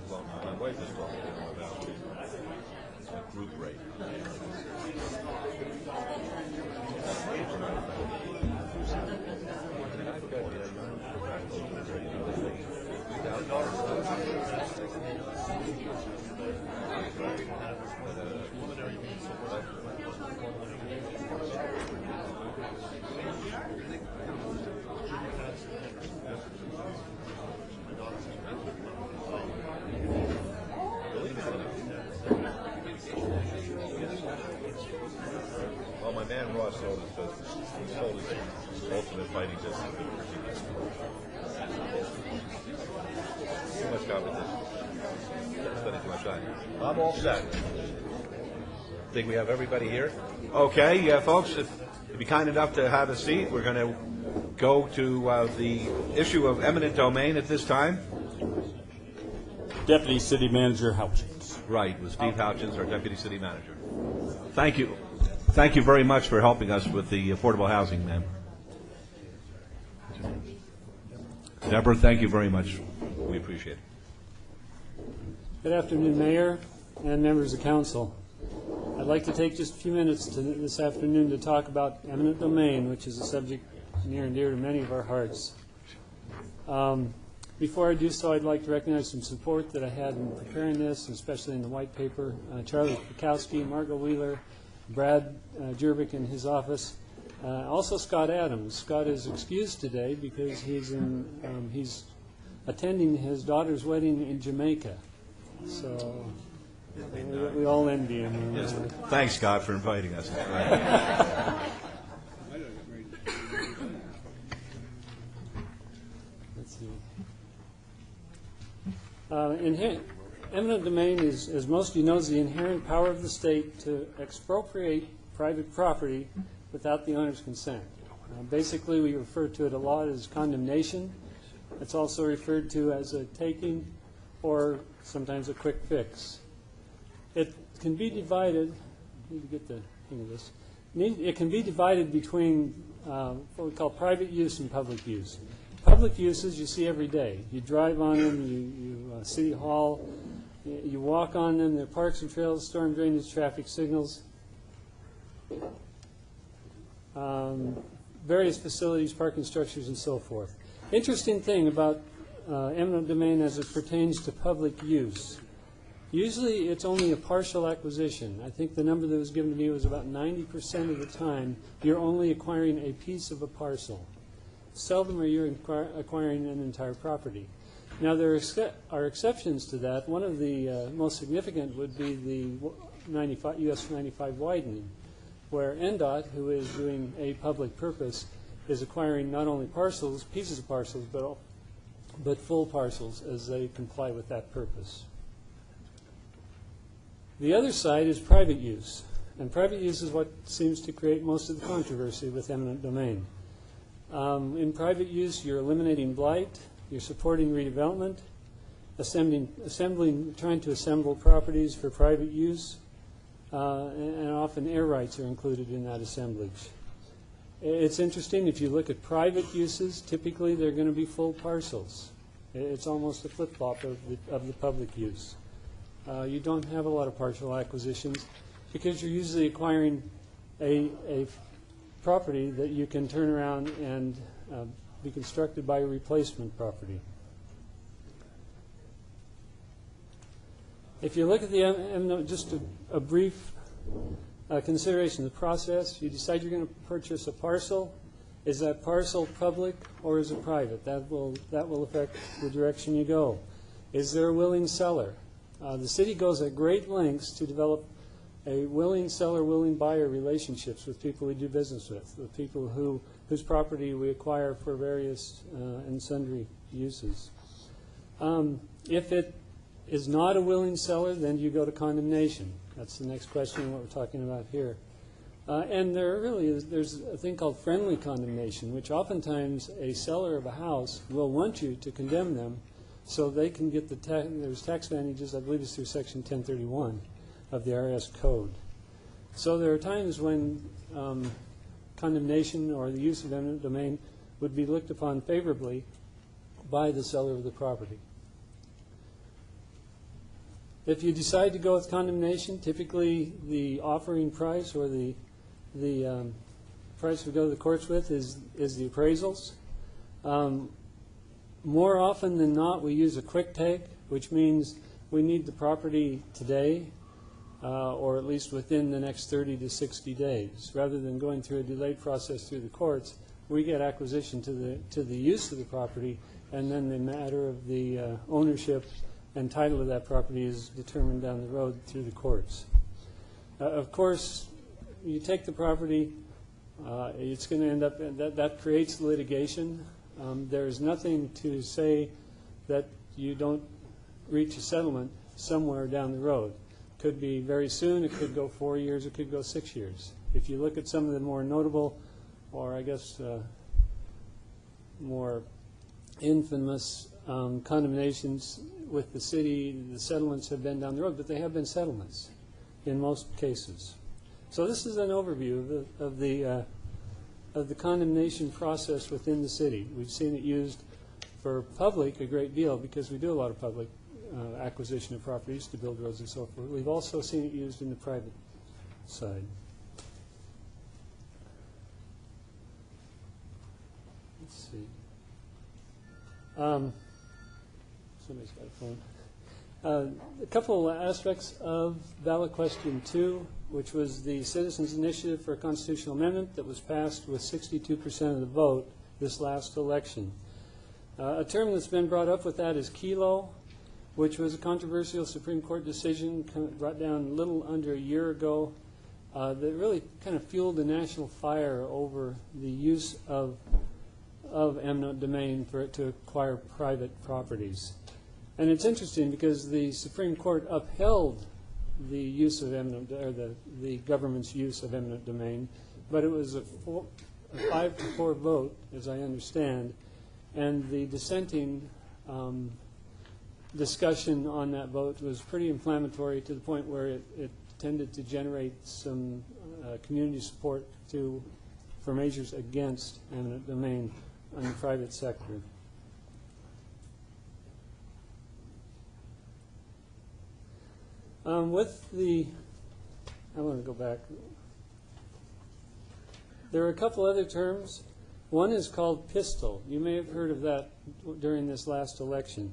Well, my wife is talking to him about the group rate. Well, my man Ross sold his ultimate fighting distance. Too much competition. Spending too much time. I'm all set. Think we have everybody here? Okay, yeah, folks, if you'd be kind enough to have a seat, we're going to go to the issue of eminent domain at this time. Deputy City Manager Houchins. Right, with Steve Houchins, our Deputy City Manager. Thank you. Thank you very much for helping us with the affordable housing, ma'am. Deborah, thank you very much. We appreciate it. Good afternoon, Mayor and members of council. I'd like to take just a few minutes this afternoon to talk about eminent domain, which is a subject near and dear to many of our hearts. Before I do so, I'd like to recognize some support that I had in preparing this, especially in the white paper. Charlie Kukowski, Margot Wheeler, Brad Jervik in his office, also Scott Adams. Scott is excused today because he's attending his daughter's wedding in Jamaica. So we all envy him. Yes. Thanks, Scott, for inviting us. Let's see. Eminent domain is, as most of you know, is the inherent power of the state to expropriate private property without the owner's consent. Basically, we refer to it a lot as condemnation. It's also referred to as a taking or sometimes a quick fix. It can be divided, I need to get the hang of this. It can be divided between what we call private use and public use. Public uses you see every day. You drive on them, you City Hall, you walk on them, they're parks and trails, storm drainage, traffic signals, various facilities, parking structures, and so forth. Interesting thing about eminent domain as it pertains to public use. Usually it's only a partial acquisition. I think the number that was given to me was about 90% of the time you're only acquiring a piece of a parcel. Seldom are you acquiring an entire property. Now there are exceptions to that. One of the most significant would be the US 95 widening, where NDOT, who is doing a public purpose, is acquiring not only parcels, pieces of parcels, but full parcels as they comply with that purpose. The other side is private use, and private use is what seems to create most of the controversy with eminent domain. In private use, you're eliminating blight, you're supporting redevelopment, trying to assemble properties for private use, and often air rights are included in that assemblage. It's interesting, if you look at private uses, typically they're going to be full parcels. It's almost a flip-flop of the public use. You don't have a lot of partial acquisitions because you're usually acquiring a property that you can turn around and be constructed by a replacement property. If you look at the, just a brief consideration of the process, you decide you're going to purchase a parcel. Is that parcel public or is it private? That will affect the direction you go. Is there a willing seller? The city goes at great lengths to develop a willing seller, willing buyer relationships with people we do business with people whose property we acquire for various and sundry uses. If it is not a willing seller, then you go to condemnation. That's the next question, what we're talking about here. And there's a thing called friendly condemnation, which oftentimes a seller of a house will want you to condemn them so they can get there's tax advantages, I believe it's through Section 1031 of the IRS Code. So there are times when condemnation or the use of eminent domain would be looked upon favorably by the seller of the property. If you decide to go with condemnation, typically the offering price or the price we go to the courts with is the appraisals. More often than not, we use a quick take, which means we need the property today, or at least within the next 30 to 60 days. Rather than going through a delayed process through the courts, we get acquisition to the use of the property, and then the matter of the ownership and title of that property is determined down the road through the courts. Of course, you take the property, it's going to end up, that creates litigation. There's nothing to say that you don't reach a settlement somewhere down the road. Could be very soon, it could go 4 years, it could go 6 years. If you look at some of the more notable, or I guess more infamous condemnations with the city, the settlements have been down the road, but they have been settlements in most cases. So this is an overview of the condemnation process within the city. We've seen it used for public a great deal because we do a lot of public acquisition of properties to build roads and so forth. We've also seen it used in the private side. Let's see. Somebody's got a phone. A couple aspects of ballot question 2, which was the Citizens Initiative for a Constitutional Amendment that was passed with 62% of the vote this last election. A term that's been brought up with that is KELO, which was a controversial Supreme Court decision brought down a little under a year ago that really kind of fueled the national fire over the use of eminent domain for it to acquire private properties. And it's interesting because the Supreme Court upheld the use of eminent, or the government's use of eminent domain, but it was a 5-4 vote, as I understand, and the dissenting discussion on that vote was pretty inflammatory to the point where it tended to generate some community support for measures against eminent domain in the private sector. I want to go back. There are a couple other terms. One is called PISTOL. You may have heard of that during this last election.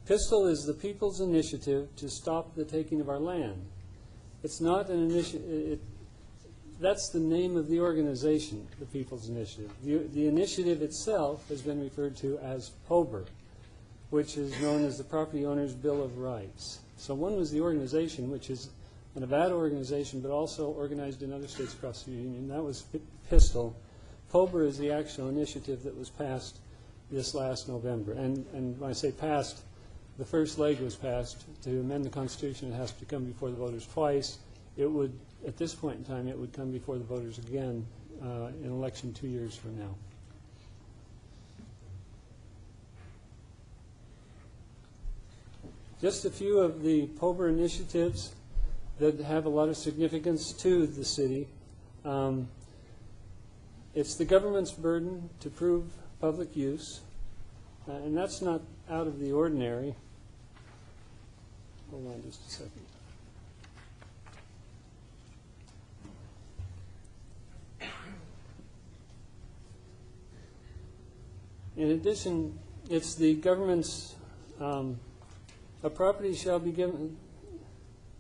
PISTOL is the People's Initiative to Stop the Taking of Our Land. It's not an initiative. That's the name of the organization, the People's Initiative. The initiative itself has been referred to as POBR, which is known as the Property Owners' Bill of Rights. So one was the organization, which is a Nevada organization, but also organized in other states across the union. That was PISTOL. POBR is the actual initiative that was passed this last November. And when I say passed, the first leg was passed. To amend the Constitution, it has to come before the voters twice. It would, at this point in time, it would come before the voters again in election 2 years from now. Just a few of the POBR initiatives that have a lot of significance to the city. It's the government's burden to prove public use, and that's not out of the ordinary. Hold on just a second. In addition, it's the government's, a property shall be given,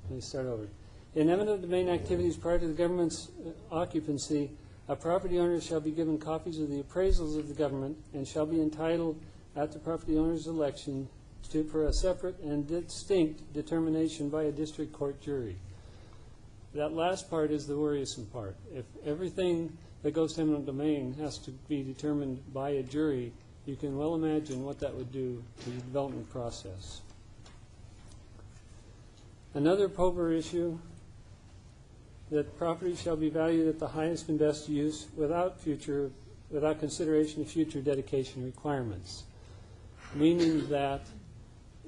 let me start over. In eminent domain activities prior to the government's occupancy, a property owner shall be given copies of the appraisals of the government and shall be entitled at the property owner's election for a separate and distinct determination by a district court jury. That last part is the worrisome part. If everything that goes to eminent domain has to be determined by a jury, you can well imagine what that would do to the development process. Another POBR issue, that property shall be valued at the highest and best use without consideration of future dedication requirements, meaning that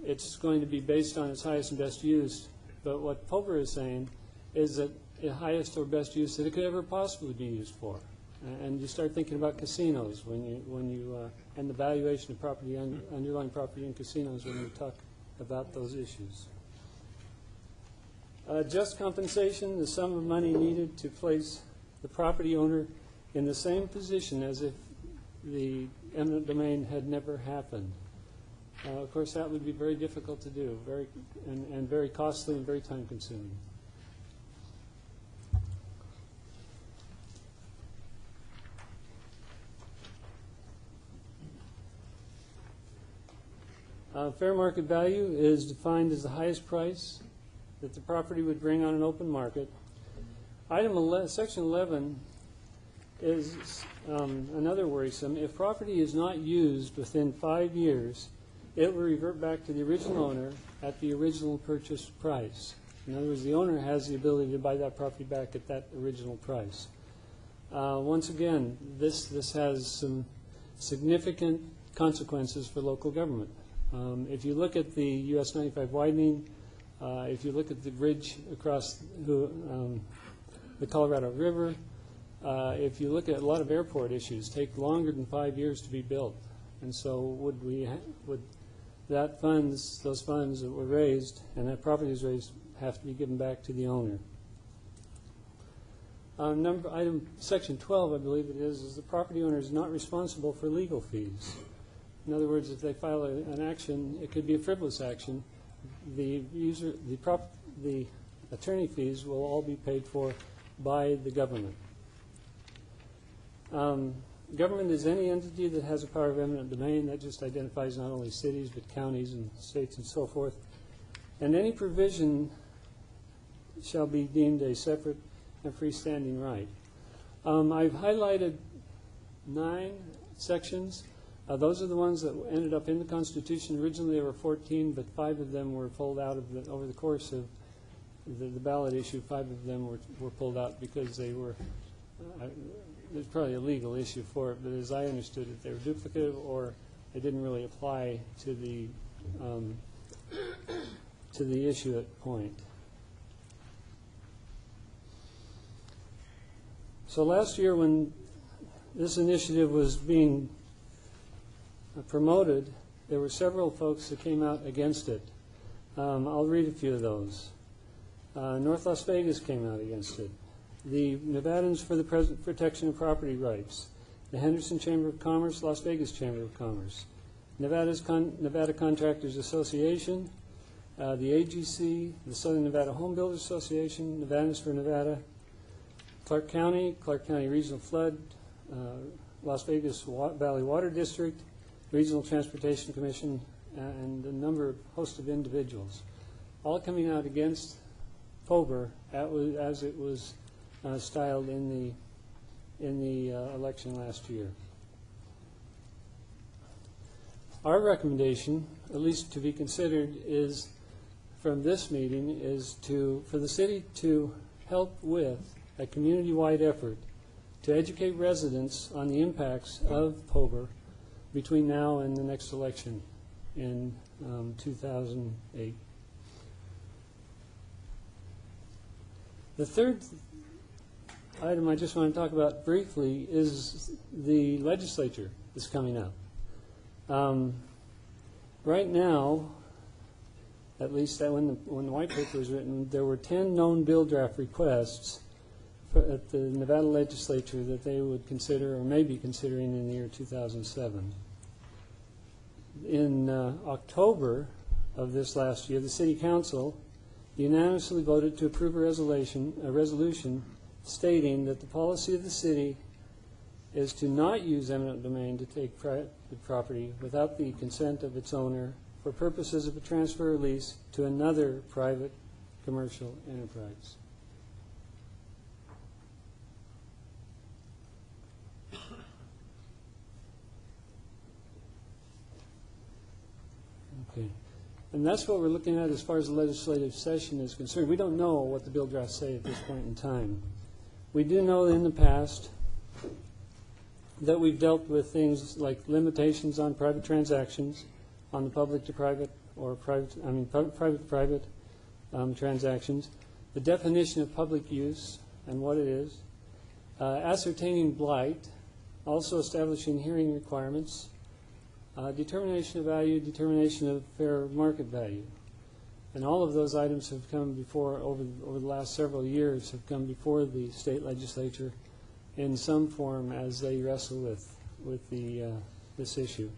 it's going to be based on its highest and best use. But what POBR is saying is that the highest or best use that it could ever possibly be used for. And you start thinking about casinos and the valuation of property, underlying property in casinos when we talk about those issues. Just compensation, the sum of money needed to place the property owner in the same position as if the eminent domain had never happened. Of course, that would be very difficult to do, and very costly and very time-consuming. Fair market value is defined as the highest price that the property would bring on an open market. Section 11 is another worrisome. If property is not used within 5 years, it will revert back to the original owner at the original purchase price. In other words, the owner has the ability to buy that property back at that original price. Once again, this has some significant consequences for local government. If you look at the US 95 widening, if you look at the bridge across the Colorado River, if you look at a lot of airport issues, take longer than 5 years to be built. And so would those funds that were raised and that property was raised have to be given back to the owner? Section 12, I believe it is the property owner is not responsible for legal fees. In other words, if they file an action, it could be a frivolous action. The attorney fees will all be paid for by the government. Government is any entity that has a power of eminent domain. That just identifies not only cities but counties and states and so forth. And any provision shall be deemed a separate and freestanding right. I've highlighted 9 sections. Those are the ones that ended up in the Constitution. Originally there were 14, but 5 of them were pulled out of over the course of the ballot issue. 5 of them were pulled out because they were, there's probably a legal issue for it, but as I understood it, they were duplicative or they didn't really apply to the issue at point. So last year when this initiative was being promoted, there were several folks that came out against it. I'll read a few of those. North Las Vegas came out against it. The Nevadans for the Protection of Property Rights, the Henderson Chamber of Commerce, Las Vegas Chamber of Commerce, Nevada Contractors Association, the AGC, the Southern Nevada Home Builders Association, Nevadans for Nevada, Clark County Regional Flood, Las Vegas Valley Water District, Regional Transportation Commission, and a host of individuals, all coming out against POBR as it was styled in the election last year. Our recommendation, at least to be considered, is from this meeting is for the city to help with a community-wide effort to educate residents on the impacts of POBR between now and the next election in 2008. The third item I just want to talk about briefly is the legislature that's coming up. Right now, at least when the white paper was written, there were 10 known bill draft requests at the Nevada legislature that they would consider or may be considering in the year 2007. In October of this last year, the City Council unanimously voted to approve a resolution stating that the policy of the city is to not use eminent domain to take private property without the consent of its owner for purposes of a transfer or lease to another private commercial enterprise. Okay. And that's what we're looking at as far as the legislative session is concerned. We don't know what the bill drafts say at this point in time. We do know in the past that we've dealt with things like limitations on private transactions, on the public to private or private to private transactions, the definition of public use and what it is, ascertaining blight, also establishing hearing requirements, determination of value, determination of fair market value. And all of those items have come before, over the last several years, have come before the state legislature in some form as they wrestle with this issue.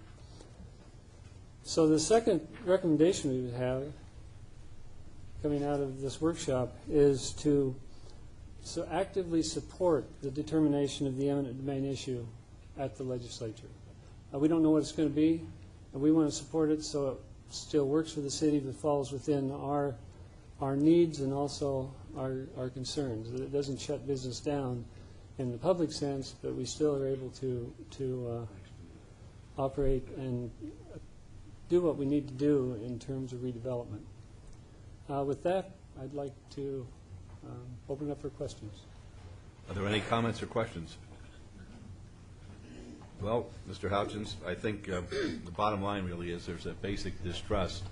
So the second recommendation we would have coming out of this workshop is to actively support the determination of the eminent domain issue at the legislature. We don't know what it's going to be, and we want to support it so it still works for the city, but falls within our needs and also our concerns. That it doesn't shut business down in the public sense, but we still are able to operate and do what we need to do in terms of redevelopment. With that, I'd like to open up for questions. Are there any comments or questions? Well, Mr. Houchins, I think the bottom line really is there's a basic distrust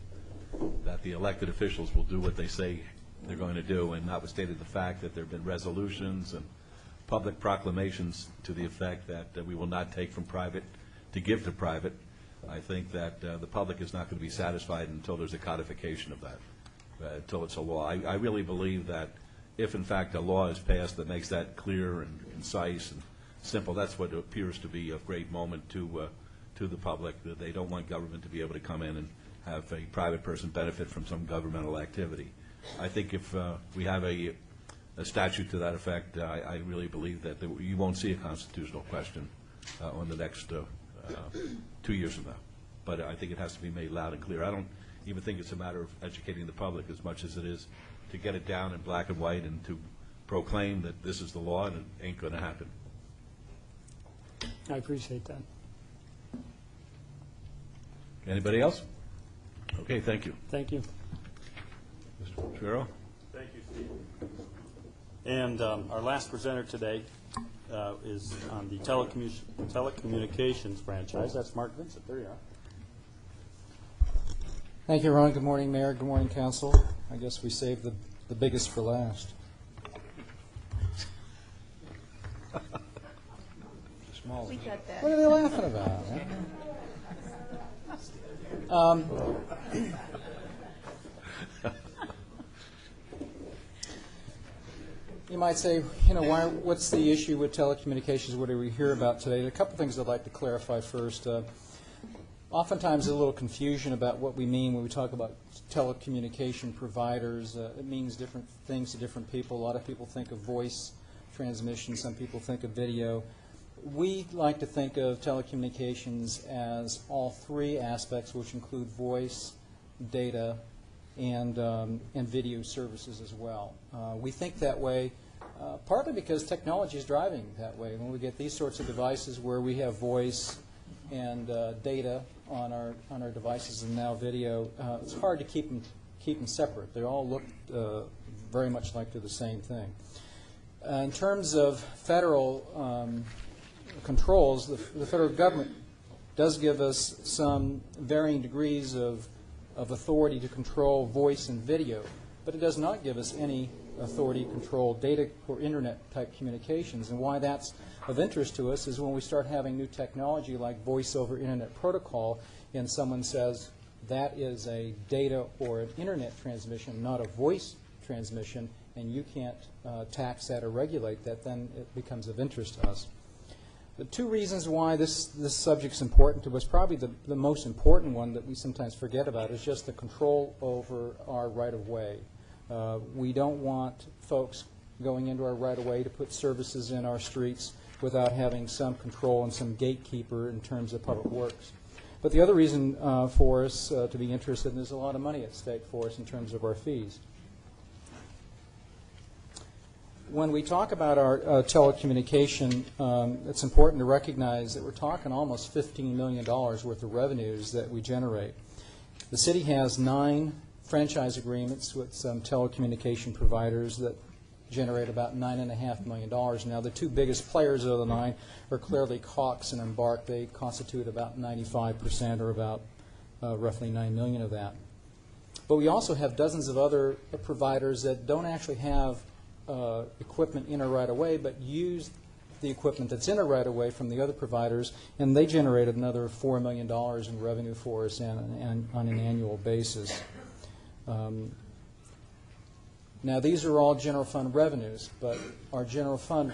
that the elected officials will do what they say they're going to do, and notwithstanding the fact that there have been resolutions and public proclamations to the effect that we will not take from private to give to private, I think that the public is not going to be satisfied until there's a codification of that, until it's a law. I really believe that if, in fact, a law is passed that makes that clear and concise and simple, that's what appears to be a great moment to the public, that they don't want government to be able to come in and have a private person benefit from some governmental activity. I think if we have a statute to that effect, I really believe that you won't see a constitutional question on the next 2 years from now. But I think it has to be made loud and clear. I don't even think it's a matter of educating the public as much as it is to get it down in black and white and to proclaim that this is the law and it ain't going to happen. I appreciate that. Anybody else? Okay, thank you. Thank you. Mr. Truro? Thank you, Steve. And our last presenter today is on the telecommunications franchise. That's Mark Vincent. There you are. Thank you, Ron. Good morning, Mayor. Good morning, Council. I guess we saved the biggest for last. We got that. What are they laughing about? You might say, what's the issue with telecommunications? What do we hear about today? A couple things I'd like to clarify first. Oftentimes there's a little confusion about what we mean when we talk about telecommunication providers. It means different things to different people. A lot of people think of voice transmission. Some people think of video. We like to think of telecommunications as all three aspects, which include voice, data, and video services as well. We think that way partly because technology is driving that way. When we get these sorts of devices where we have voice and data on our devices and now video, it's hard to keep them separate. They all look very much like they're the same thing. In terms of federal controls, the federal government does give us some varying degrees of of authority to control voice and video, but it does not give us any authority to control data or internet-type communications. And why that's of interest to us is when we start having new technology like voice over internet protocol, and someone says that is a data or an internet transmission, not a voice transmission, and you can't tax that or regulate that, then it becomes of interest to us. The two reasons why this subject is important to us, probably the most important one that we sometimes forget about, is just the control over our right-of-way. We don't want folks going into our right-of-way to put services in our streets without having some control and some gatekeeper in terms of public works. But the other reason for us to be interested, and there's a lot of money at stake for us in terms of our fees. When we talk about our telecommunication, it's important to recognize that we're talking almost $15 million worth of revenues that we generate. The city has 9 franchise agreements with some telecommunication providers that generate about $9.5 million. Now, the two biggest players of the 9 are clearly Cox and Embark. They constitute about 95%, or about roughly $9 million of that. But we also have dozens of other providers that don't actually have equipment in a right-of-way, but use the equipment that's in a right-of-way from the other providers, and they generated another $4 million in revenue for us on an annual basis. Now, these are all general fund revenues, but our general fund,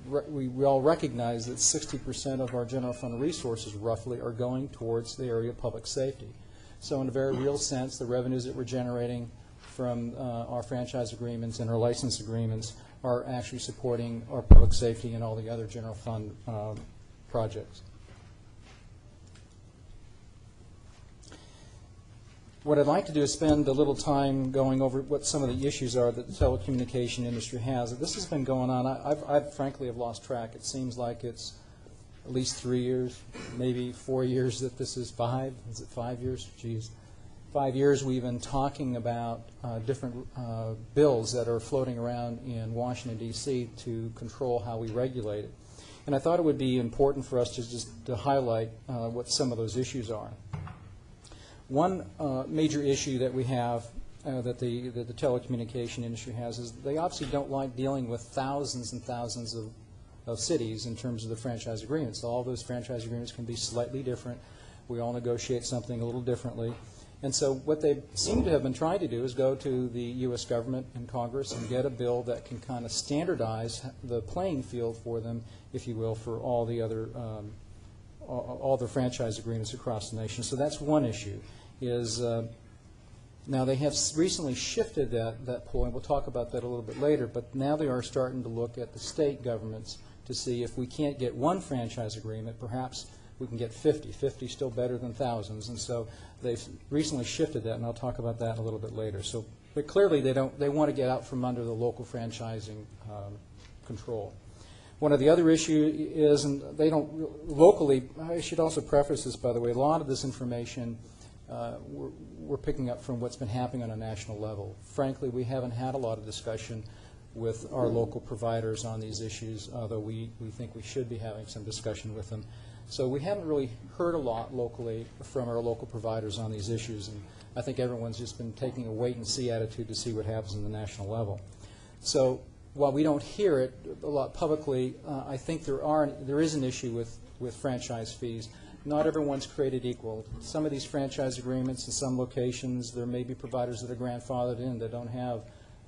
we all recognize that 60% of our general fund resources, roughly, are going towards the area of public safety. So in a very real sense, the revenues that we're generating from our franchise agreements and our license agreements are actually supporting our public safety and all the other general fund projects. What I'd like to do is spend a little time going over what some of the issues are that the telecommunication industry has. This has been going on. I frankly have lost track. It seems like it's at least 3 years, maybe 4 years that this is 5. Is it 5 years? Geez. 5 years we've been talking about different bills that are floating around in Washington, D.C. to control how we regulate it. And I thought it would be important for us to just to highlight what some of those issues are. One major issue that we have that the telecommunication industry has is they obviously don't like dealing with thousands and thousands of cities in terms of the franchise agreements. All those franchise agreements can be slightly different. We all negotiate something a little differently. And so what they seem to have been trying to do is go to the U.S. government and Congress and get a bill that can kind of standardize the playing field for them, if you will, for all the other all the franchise agreements across the nation. So that's one issue. Is now they have recently shifted that point. We'll talk about that a little bit later. But now they are starting to look at the state governments to see if we can't get one franchise agreement, perhaps we can get 50. 50 is still better than thousands. And so they've recently shifted that, and I'll talk about that a little bit later. So, but clearly they want to get out from under the local franchising control. One of the other issues is, and they don't locally. I should also preface this, by the way. A lot of this information we're picking up from what's been happening on a national level. Frankly, we haven't had a lot of discussion with our local providers on these issues, although we think we should be having some discussion with them. So we haven't really heard a lot locally from our local providers on these issues, and I think everyone's just been taking a wait-and-see attitude to see what happens in the national level. So while we don't hear it a lot publicly, I think there is an issue with franchise fees. Not everyone's created equal. Some of these franchise agreements in some locations, there may be providers that are grandfathered in that don't have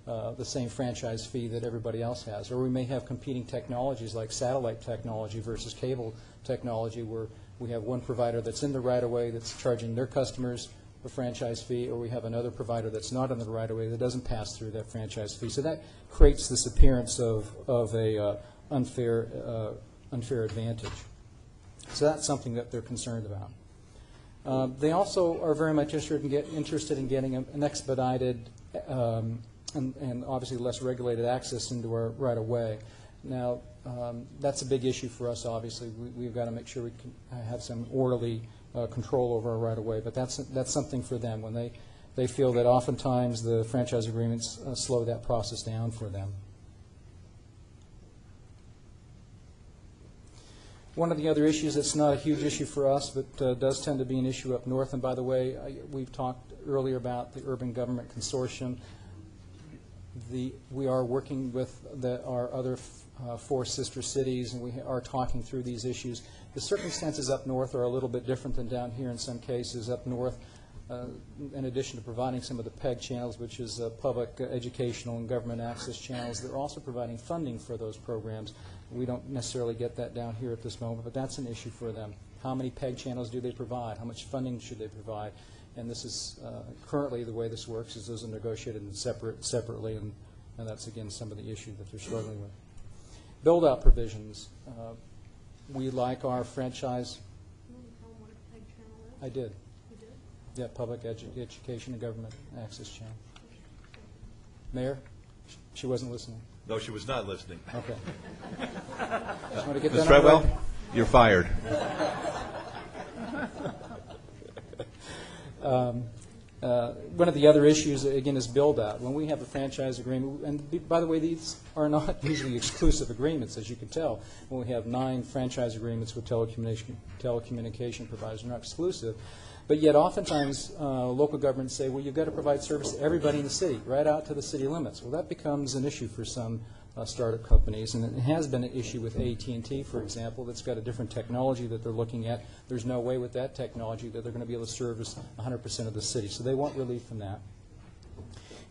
the same franchise fee that everybody else has. Or we may have competing technologies like satellite technology versus cable technology, where we have one provider that's in the right-of-way that's charging their customers a franchise fee, or we have another provider that's not in the right-of-way that doesn't pass through that franchise fee. So that creates this appearance of a unfair advantage. So that's something that they're concerned about. They also are very much interested in getting an expedited and obviously less regulated access into our right-of-way. Now, that's a big issue for us, obviously. We've got to make sure we can have some orderly control over our right-of-way, but that's something for them when they feel that oftentimes the franchise agreements slow that process down for them. One of the other issues that's not a huge issue for us, but does tend to be an issue up north, and by the way, we've talked earlier about the Urban Government Consortium. We are working with our other four sister cities, and we are talking through these issues. The circumstances up north are a little bit different than down here in some cases. Up north, in addition to providing some of the PEG channels, which is public educational and government access channels, they're also providing funding for those programs. We don't necessarily get that down here at this moment, but that's an issue for them. How many PEG channels do they provide? How much funding should they provide? And this is currently the way this works is those are negotiated separately, and that's, again, some of the issues that they're struggling with. Build-out provisions. We like our franchise. I did. You did? Yeah, public education and government access channel. Mayor? She wasn't listening. No, she was not listening. Okay. Just want to get Ms. that on Treadwell, record. you're fired. One of the other issues, again, is build-out. When we have a franchise agreement, and by the way, these are not usually exclusive agreements, as you can tell. When we have 9 franchise agreements with telecommunication providers, they're not exclusive. But yet oftentimes local governments say, well, you've got to provide service to everybody in the city, right out to the city limits. Well, that becomes an issue for some startup companies, and it has been an issue with AT&T, for example, that's got a different technology that they're looking at. There's no way with that technology that they're going to be able to service 100% of the city, so they want relief from that.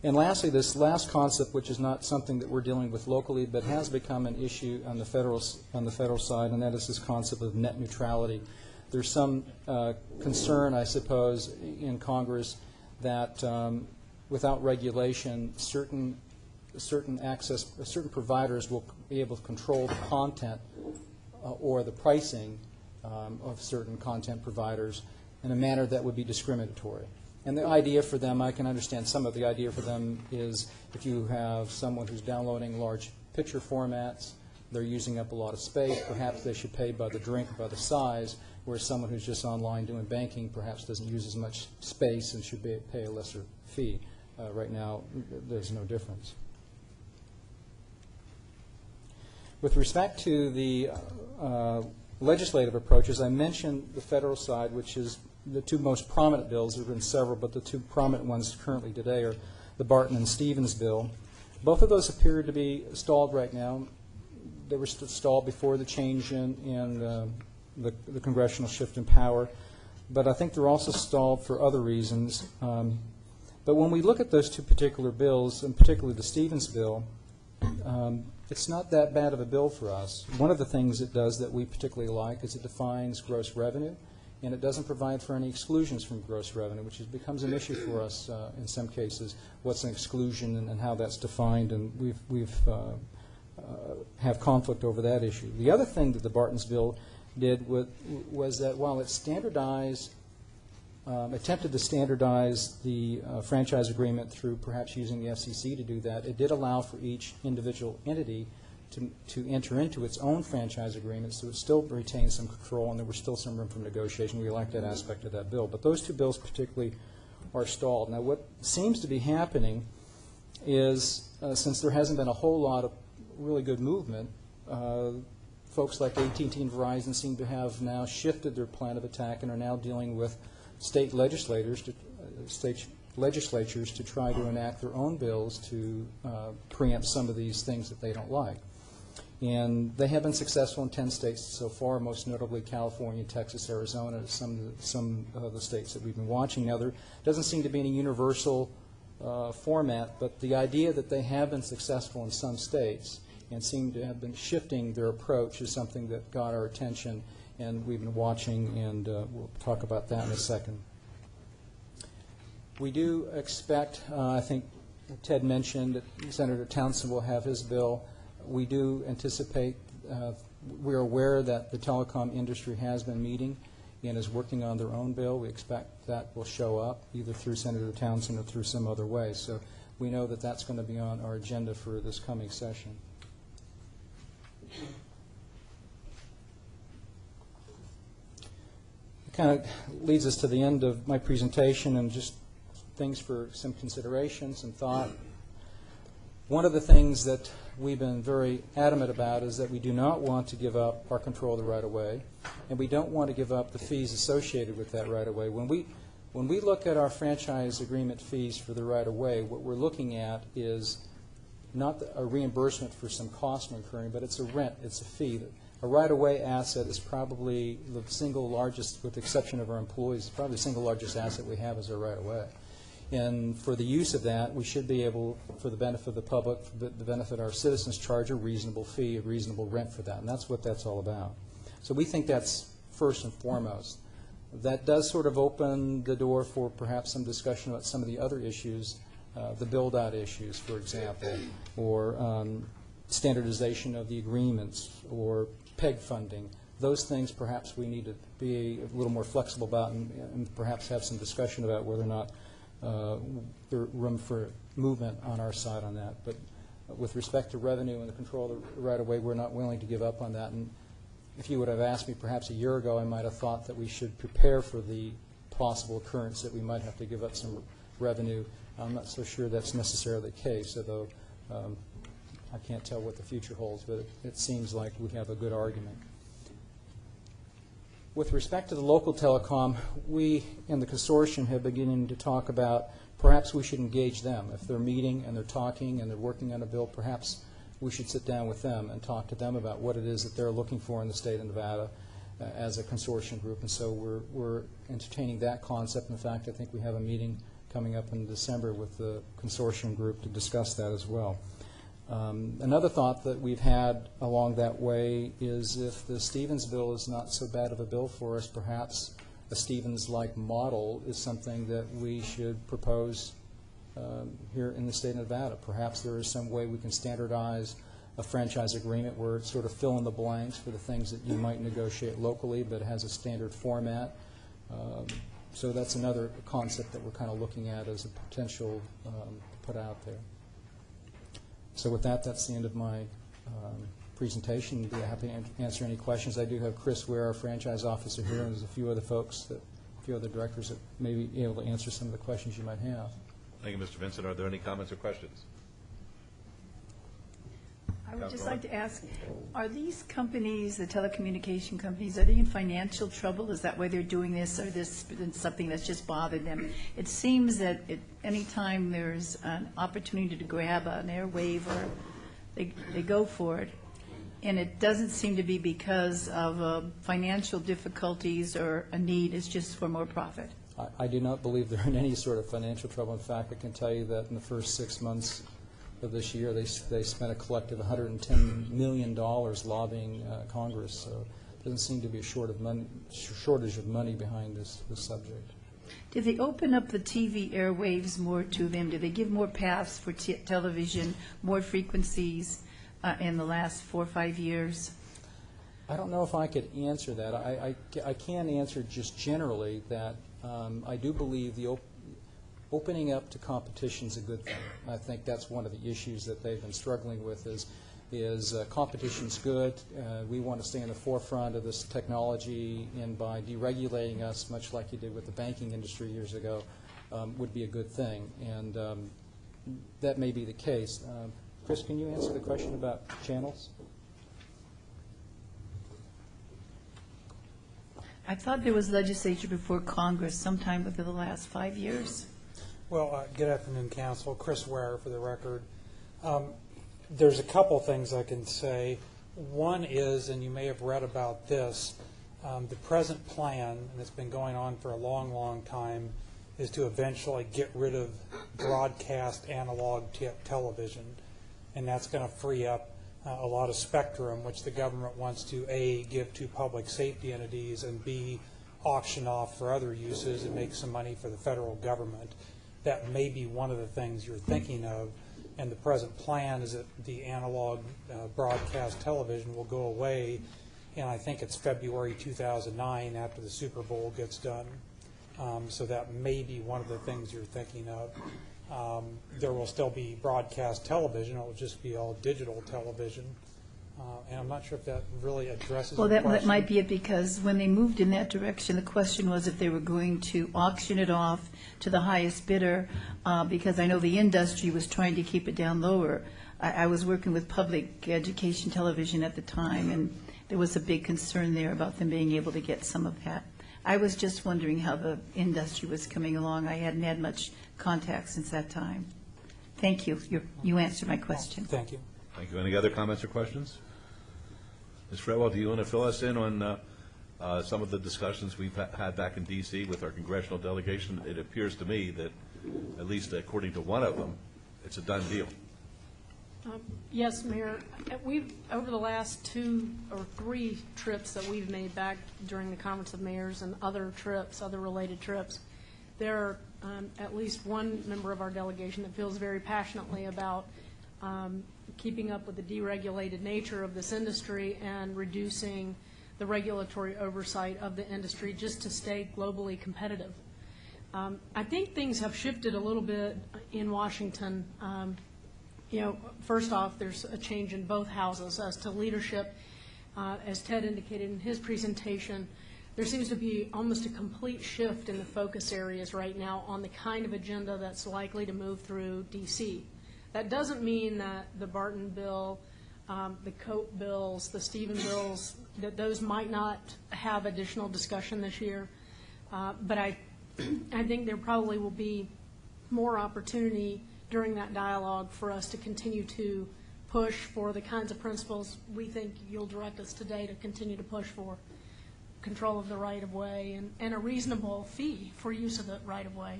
And lastly, this last concept, which is not something that we're dealing with locally, but has become an issue on the federal side, and that is this concept of net neutrality. There's some concern, I suppose, in Congress that without regulation, certain providers will be able to control the content or the pricing of certain content providers in a manner that would be discriminatory. And the idea for them, I can understand some of the idea for them is if you have someone who's downloading large picture formats, they're using up a lot of space, perhaps they should pay by the drink or by the size, whereas someone who's just online doing banking perhaps doesn't use as much space and should pay a lesser fee. Right now, there's no difference. With respect to the legislative approaches, I mentioned the federal side, which is the 2 most prominent bills. There have been several, but the 2 prominent ones currently today are the Barton and Stevens bill. Both of those appear to be stalled right now. They were stalled before the change in the congressional shift in power, but I think they're also stalled for other reasons. But when we look at those 2 particular bills, and particularly the Stevens bill, it's not that bad of a bill for us. One of the things it does that we particularly like is it defines gross revenue, and it doesn't provide for any exclusions from gross revenue, which becomes an issue for us in some cases, what's an exclusion and how that's defined, and we've have conflict over that issue. The other thing that the Barton's bill did was that while it standardized, attempted to standardize the franchise agreement through perhaps using the FCC to do that, it did allow for each individual entity to enter into its own franchise agreement, so it still retains some control, and there was still some room for negotiation. We like that aspect of that bill. But those 2 bills particularly are stalled. Now, what seems to be happening is, since there hasn't been a whole lot of really good movement, folks like AT&T and Verizon seem to have now shifted their plan of attack and are now dealing with state legislatures to try to enact their own bills to preempt some of these things that they don't like. And they have been successful in 10 states so far, most notably California, Texas, Arizona, some of the states that we've been watching. Now, there doesn't seem to be any universal format, but the idea that they have been successful in some states and seem to have been shifting their approach is something that got our attention, and we've been watching, and we'll talk about that in a second. We do expect, I think Ted mentioned that Senator Townsend will have his bill. We do anticipate, we're aware that the telecom industry has been meeting and is working on their own bill. We expect that will show up either through Senator Townsend or through some other way. So we know that that's going to be on our agenda for this coming session. It kind of leads us to the end of my presentation and just things for some consideration, some thought. One of the things that we've been very adamant about is that we do not want to give up our control of the right-of-way, and we don't want to give up the fees associated with that right-of-way. When we look at our franchise agreement fees for the right-of-way, what we're looking at is not a reimbursement for some cost we're incurring, but it's a rent, it's a fee. A right-of-way asset is probably the single largest, with the exception of our employees, probably the single largest asset we have is our right-of-way. And for the use of that, we should be able, for the benefit of the public, for the benefit of our citizens, charge a reasonable fee, a reasonable rent for that. And that's what that's all about. So we think that's first and foremost. That does sort of open the door for perhaps some discussion about some of the other issues, the build-out issues, for example, or standardization of the agreements, or PEG funding. Those things perhaps we need to be a little more flexible about and perhaps have some discussion about whether or not there's room for movement on our side on that. But with respect to revenue and the control of the right-of-way, we're not willing to give up on that. And if you would have asked me perhaps a year ago, I might have thought that we should prepare for the possible occurrence that we might have to give up some revenue. I'm not so sure that's necessarily the case, although I can't tell what the future holds, but it seems like we have a good argument. With respect to the local telecom, we in the consortium have beginning to talk about perhaps we should engage them. If they're meeting and they're talking and they're working on a bill, perhaps we should sit down with them and talk to them about what it is that they're looking for in the state of Nevada as a consortium group. And so we're entertaining that concept. In fact, I think we have a meeting coming up in December with the consortium group to discuss that as well. Another thought that we've had along that way is if the Stevens bill is not so bad of a bill for us, perhaps a Stevens-like model is something that we should propose here in the state of Nevada. Perhaps there is some way we can standardize a franchise agreement where it's sort of fill in the blanks for the things that you might negotiate locally, but it has a standard format. So that's another concept that we're kind of looking at as a potential to put out there. So with that, that's the end of my presentation. I'd be happy to answer any questions. I do have Chris Ware, our franchise officer here, and there's a few other folks, a few other directors that may be able to answer some of the questions you might have. Thank you, Mr. Vincent. Are there any comments or questions? I would just like to ask, are these companies, the telecommunication companies, are they in financial trouble? Is that why they're doing this, or this been something that's just bothered them? It seems that any time there's an opportunity to grab an airwave, or they go for it, and it doesn't seem to be because of financial difficulties or a need. It's just for more profit. I do not believe they're in any sort of financial trouble. In fact, I can tell you that in the first 6 months of this year, they spent a collective $110 million lobbying Congress. So there doesn't seem to be a shortage of money behind this subject. Did they open up the TV airwaves more to them? Did they give more paths for television, more frequencies in the last 4 or 5 years? I don't know if I could answer that. I can answer just generally that I do believe the opening up to competition is a good thing. I think that's one of the issues that they've been struggling with is competition's good. We want to stay in the forefront of this technology, and by deregulating us, much like you did with the banking industry years ago, would be a good thing. And that may be the case. Chris, can you answer the question about channels? I thought there was legislature before Congress sometime within the last 5 years. Well, good afternoon, Council. Chris Ware for the record. There's a couple things I can say. One is, and you may have read about this, the present plan, and it's been going on for a long, long time, is to eventually get rid of broadcast analog television. And that's going to free up a lot of spectrum, which the government wants to, A, give to public safety entities, and B, auction off for other uses and make some money for the federal government. That may be one of the things you're thinking of. And the present plan is that the analog broadcast television will go away, and I think it's February 2009 after the Super Bowl gets done. So that may be one of the things you're thinking of. There will still be broadcast television. It will just be all digital television. And I'm not sure if that really addresses Well, your that question. might be it, because when they moved in that direction, the question was if they were going to auction it off to the highest bidder, because I know the industry was trying to keep it down lower. I was working with public education television at the time, and there was a big concern there about them being able to get some of that. I was just wondering how the industry was coming along. I hadn't had much contact since that time. Thank you. You answered my question. Thank you. Thank you. Any other comments or questions? Ms. Fretwell, do you want to fill us in on some of the discussions we've had back in D.C. with our congressional delegation? It appears to me that, at least according to one of them, it's a done deal. Yes, Mayor. We've, over the last 2 or 3 trips that we've made back during the Conference of Mayors and other trips, other related trips, there are at least one member of our delegation that feels very passionately about keeping up with the deregulated nature of this industry and reducing the regulatory oversight of the industry just to stay globally competitive. I think things have shifted a little bit in Washington. You know, first off, there's a change in both houses as to leadership. As Ted indicated in his presentation, there seems to be almost a complete shift in the focus areas right now on the kind of agenda that's likely to move through D.C. That doesn't mean that the Barton bill, the Cope bills, the Stevens bills, that those might not have additional discussion this year. But I think there probably will be more opportunity during that dialogue for us to continue to push for the kinds of principles we think you'll direct us today to continue to push for: control of the right-of-way and a reasonable fee for use of the right-of-way.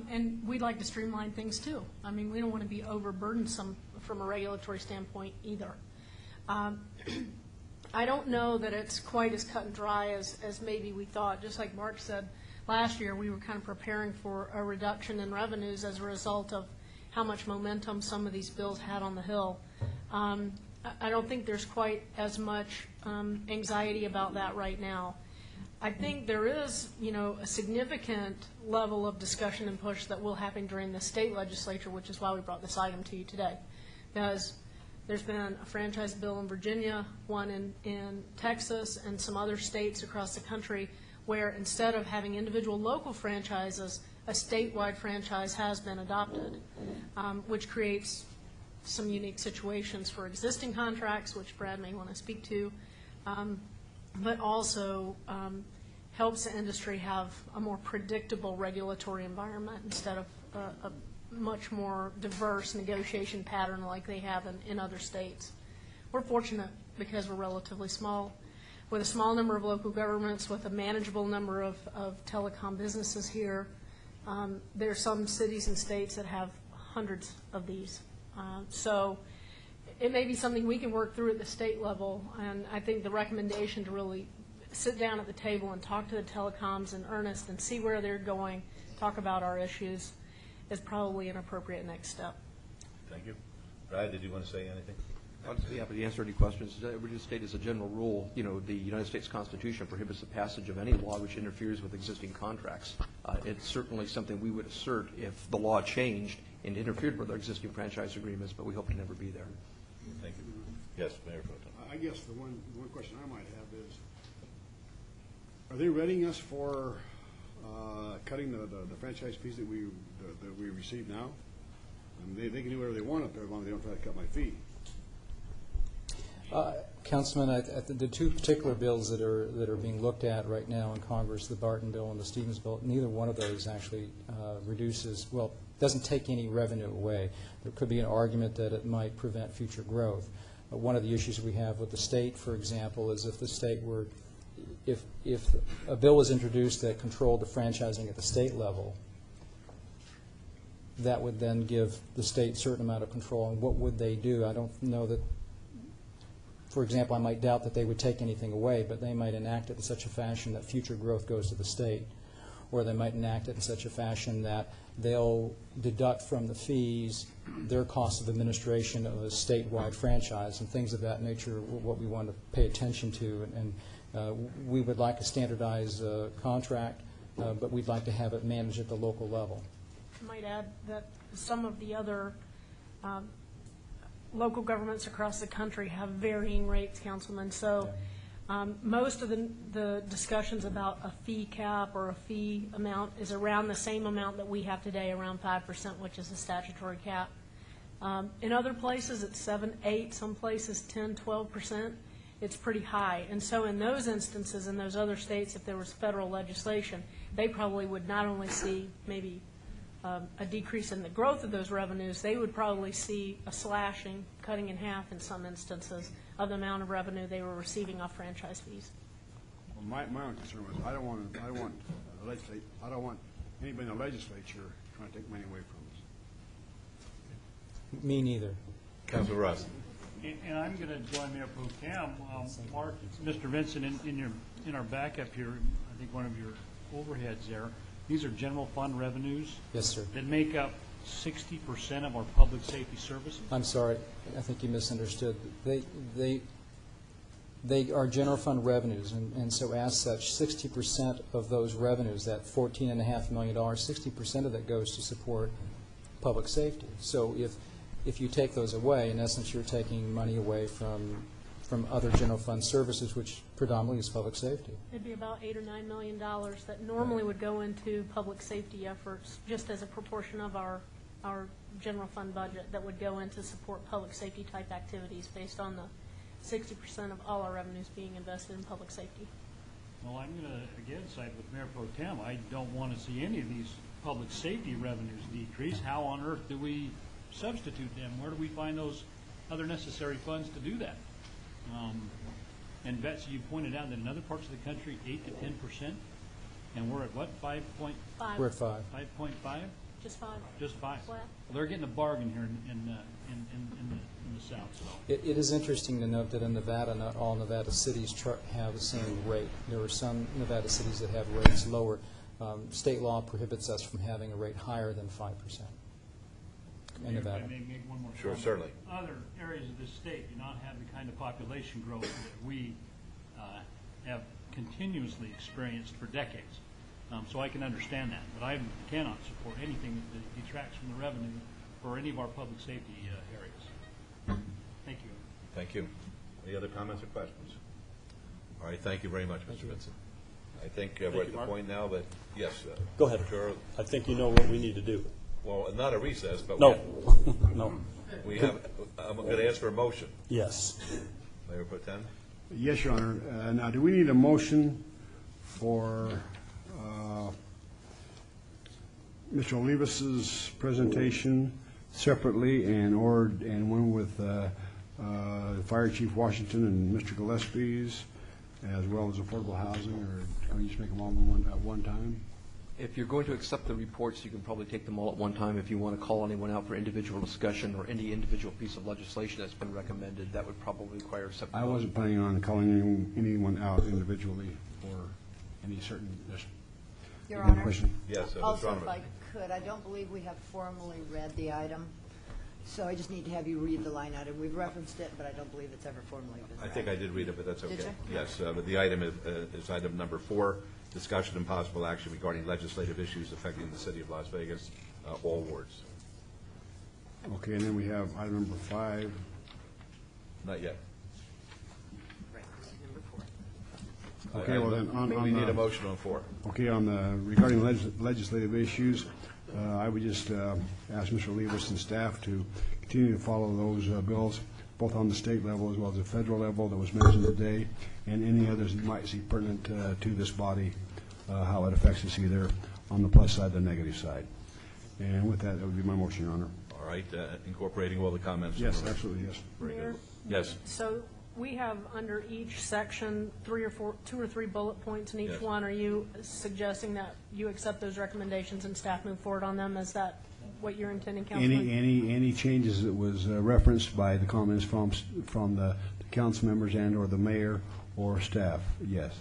And we'd like to streamline things too. I mean, we don't want to be overburdensome from a regulatory standpoint either. I don't know that it's quite as cut and dry as maybe we thought. Just like Mark said, last year we were kind of preparing for a reduction in revenues as a result of how much momentum some of these bills had on the Hill. I don't think there's quite as much anxiety about that right now. I think there is, you know, a significant level of discussion and push that will happen during the state legislature, which is why we brought this item to you today. Because there's been a franchise bill in Virginia, one in Texas, and some other states across the country where instead of having individual local franchises, a statewide franchise has been adopted, which creates some unique situations for existing contracts, which Brad may want to speak to, but also helps the industry have a more predictable regulatory environment instead of a much more diverse negotiation pattern like they have in other states. We're fortunate because we're relatively small, with a small number of local governments, with a manageable number of telecom businesses here. There are some cities and states that have hundreds of these. So it may be something we can work through at the state level, and I think the recommendation to really sit down at the table and talk to the telecoms in earnest and see where they're going, talk about our issues, is probably an appropriate next step. Thank you. Brad, did you want to say anything? I'll just be happy to answer any questions. I would just state as a general rule, you know, the United States Constitution prohibits the passage of any law which interferes with existing contracts. It's certainly something we would assert if the law changed and interfered with our existing franchise agreements, but we hope to never be there. Thank you. Yes, Mayor Protem. I guess the one question I might have is, are they readying us for cutting the franchise fees that we receive now? I mean, they can do whatever they want up there as long as they don't try to cut my fee. Councilman, the two particular bills that are being looked at right now in Congress, the Barton bill and the Stevens bill, neither one of those actually doesn't take any revenue away. There could be an argument that it might prevent future growth. One of the issues we have with the state, for example, is if the state were, if a bill was introduced that controlled the franchising at the state level, that would then give the state a certain amount of control. And what would they do? I don't know that. For example, I might doubt that they would take anything away, but they might enact it in such a fashion that future growth goes to the state, or they might enact it in such a fashion that they'll deduct from the fees their cost of administration of a statewide franchise and things of that nature, what we want to pay attention to. And we would like a standardized contract, but we'd like to have it managed at the local level. I might add that some of the other local governments across the country have varying rates, Councilman. So most of the discussions about a fee cap or a fee amount is around the same amount that we have today, around 5%, which is the statutory cap. In other places, it's 7, 8, some places 10, 12%. It's pretty high. And so in those instances, in those other states, if there was federal legislation, they probably would not only see maybe a decrease in the growth of those revenues, they would probably see a slashing, cutting in half in some instances of the amount of revenue they were receiving off franchise fees. Well, my own concern was I don't want anybody in the legislature trying to take money away from us. Me neither. Councilor Russ. And I'm going to join Mayor Pro Tem. Mark, Mr. Vincent, in our backup here, I think one of your overheads there, these are general fund revenues. Yes, sir. That make up 60% of our public safety services. I'm sorry, I think you misunderstood. They are general fund revenues, and so as such, 60% of those revenues, that $14.5 million, 60% of that goes to support public safety. So if you take those away, in essence, you're taking money away from other general fund services, which predominantly is public safety. It'd be about $8 or $9 million that normally would go into public safety efforts, just as a proportion of our general fund budget that would go into support public safety type activities based on the 60% of all our revenues being invested in public safety. Well, I'm going to, again, side with Mayor Pro Tem. I don't want to see any of these public safety revenues decrease. How on earth do we substitute them? Where do we find those other necessary funds to do that? And Betsy, you pointed out that in other parts of the country, 8 to 10%, and we're at what, 5.5? We're at 5. 5.5? Just 5. Just 5. Flat. Well, they're getting a bargain here in the South. So. It is interesting to note that in Nevada, not all Nevada cities have the same rate. There are some Nevada cities that have rates lower. State law prohibits us from having a rate higher than 5%. In Nevada. If I may make one more Sure, comment. certainly. Other areas of this state do not have the kind of population growth that we have continuously experienced for decades. So I can understand that, but I cannot support anything that detracts from the revenue for any of our public safety areas. Thank you. Thank you. Any other comments or questions? All right, thank you very much, Mr. Vincent. I think we're at the point now that, yes. Go ahead. Sure. I think you know what we need to do. Well, not a recess, but No. No. we have, I'm going to ask for a motion. Yes. Mayor Pro Tem? Yes, Your Honor. Now, do we need a motion for Mr. Olivas's presentation separately and one with Fire Chief Washington and Mr. Gillespie's, as well as affordable housing, or can we just make them all at one time? If you're going to accept the reports, you can probably take them all at one time. If you want to call anyone out for individual discussion or any individual piece of legislation that's been recommended, that would probably require a separate I wasn't planning on calling anyone out individually for any certain. Your Any Honor. question? Yes, Ms. Also, Donovan. if I could, I don't believe we have formally read the item, so I just need to have you read the line item. We've referenced it, but I don't believe it's ever formally been I read. think I did read it, but that's okay. Did you? Yes, but the item is item number 4, discussion and possible action regarding legislative issues affecting the city of Las Vegas, all wards. Okay, and then we have item number 5. Not yet. Right, number 4. Okay, well then, We need a motion on 4. Okay, on the, regarding legislative issues, I would just ask Mr. Olivas and staff to continue to follow those bills, both on the state level as well as the federal level that was mentioned today, and any others that you might see pertinent to this body, how it affects us either on the plus side or the negative side. And with that would be my motion, Your Honor. All right, incorporating all the comments. Yes, absolutely, yes. Very Mayor? good. Yes. So we have under each section 2 or 3 bullet points in each Yes. one. Are you suggesting that you accept those recommendations and staff move forward on them? Is that what you're intending, Councilman? Any changes that was referenced by the comments from the council members and or the mayor or staff, yes.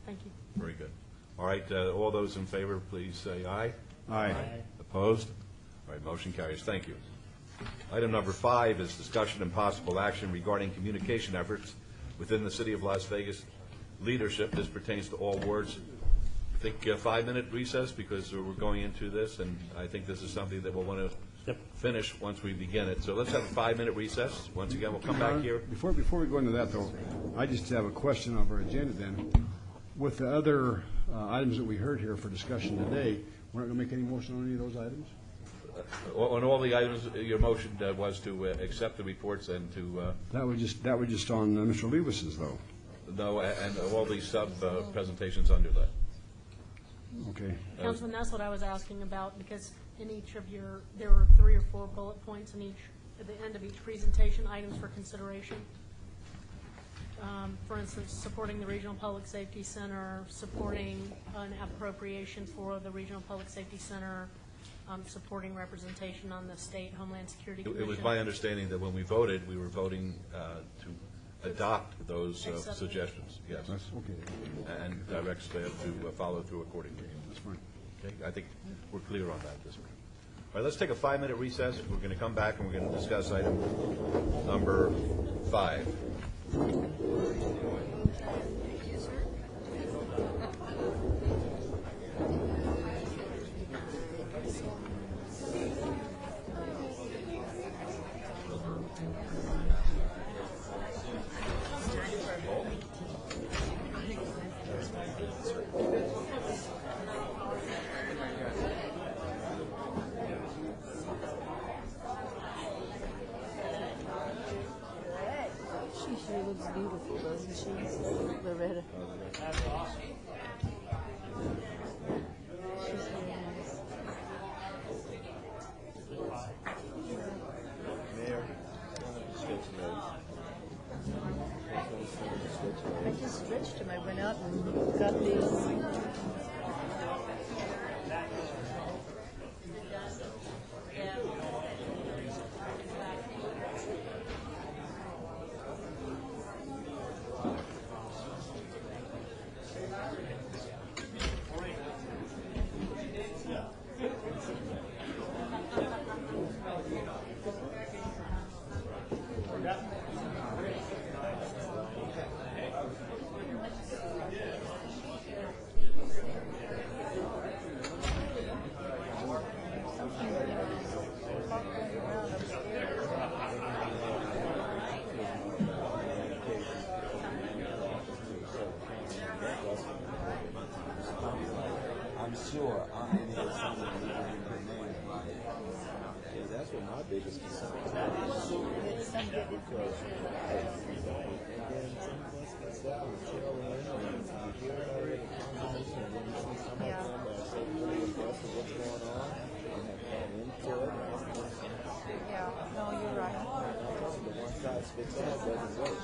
Thank you. Very good. All right, all those in favor, please say aye. Aye. Opposed? All right, motion carries. Thank you. Item number 5 is discussion and possible action regarding communication efforts within the city of Las Vegas leadership. This pertains to all wards. I think a 5-minute recess because we're going into this, and I think this is something that we'll want to finish once we begin it. So let's have a 5-minute recess. Once again, we'll come back here. Before we go into that, though, I just have a question of our agenda then. With the other items that we heard here for discussion today, we're not going to make any motion on any of those items? On all the items, your motion was to accept the reports and to... That was just on Mr. Lewis's, though. No, and all the sub-presentations under that. Okay. Councilman, that's what I was asking about, because in each of there were 3 or 4 bullet points in at the end of each presentation, items for consideration. For instance, supporting the Regional Public Safety Center, supporting an appropriation for the Regional Public Safety Center, supporting representation on the State Homeland Security Commission. It was my understanding that when we voted, we were voting to adopt those suggestions. Yes. Okay. And direct staff to follow through accordingly. That's fine. Okay, I think we're clear on that this week. All right, let's take a 5-minute recess. We're going to come back and we're going to discuss item number 5. She sure looks beautiful, doesn't she, Loretta? That's awesome. She's very nice. I just stretched him. I went out and got these. I'm sure I'm in here somewhere in the name. Yeah, that's what my biggest concern is. Because, and then some of us can sit and chill in and you hear about it, conversation, and then you see some of them are so really abreast of what's going on and have come into it. Yeah, no, you're right. The one size fits all doesn't work.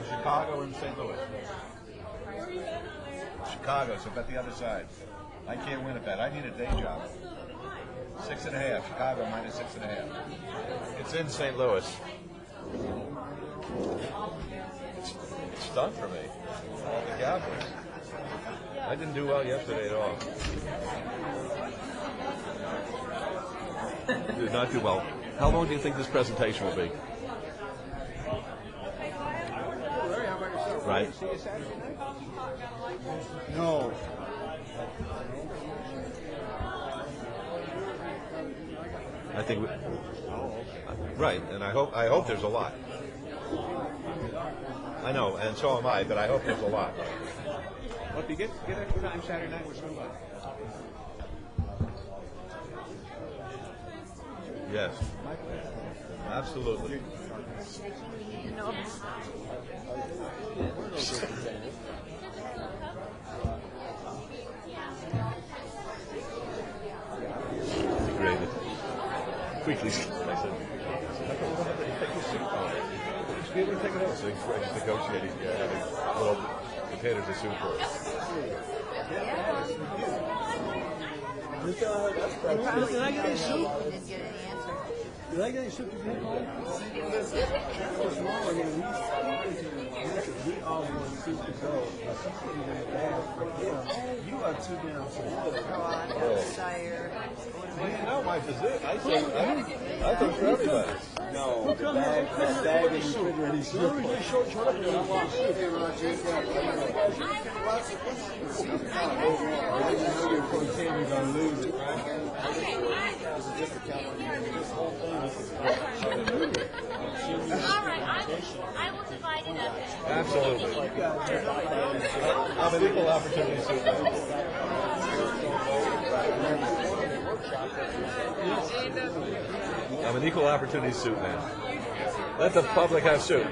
Chicago and St. Louis. Chicago, so bet the other side. I can't win at that. I need a day job. 6.5. Chicago minus 6.5. It's in St. Louis. It's done for me. The Cowboys. I didn't do well yesterday at all. Did not do well. How long do you think this presentation will be? Right. No. I think, right, and I hope there's a lot. I know, and so am I, but I hope there's a lot. Well, if you get extra time Saturday night, we're so glad. Yes, absolutely. Great. Quickly, I said, take your seat. Just be able to take it out. So he's negotiating, having little containers of soup for us. Did I get any soup? Didn't get any answer. Did I get any soup to get home? We all want soup to go. You are too damn slow. I'm tired. No, my dessert. I thought for everybody. No, the bag is refrigerated soup. You're going to lose it, right? This is just a calendar. This whole thing is All right, I will divide it up. Absolutely. I'm an equal opportunity student. I'm an equal opportunity soup man. Let the public have soup.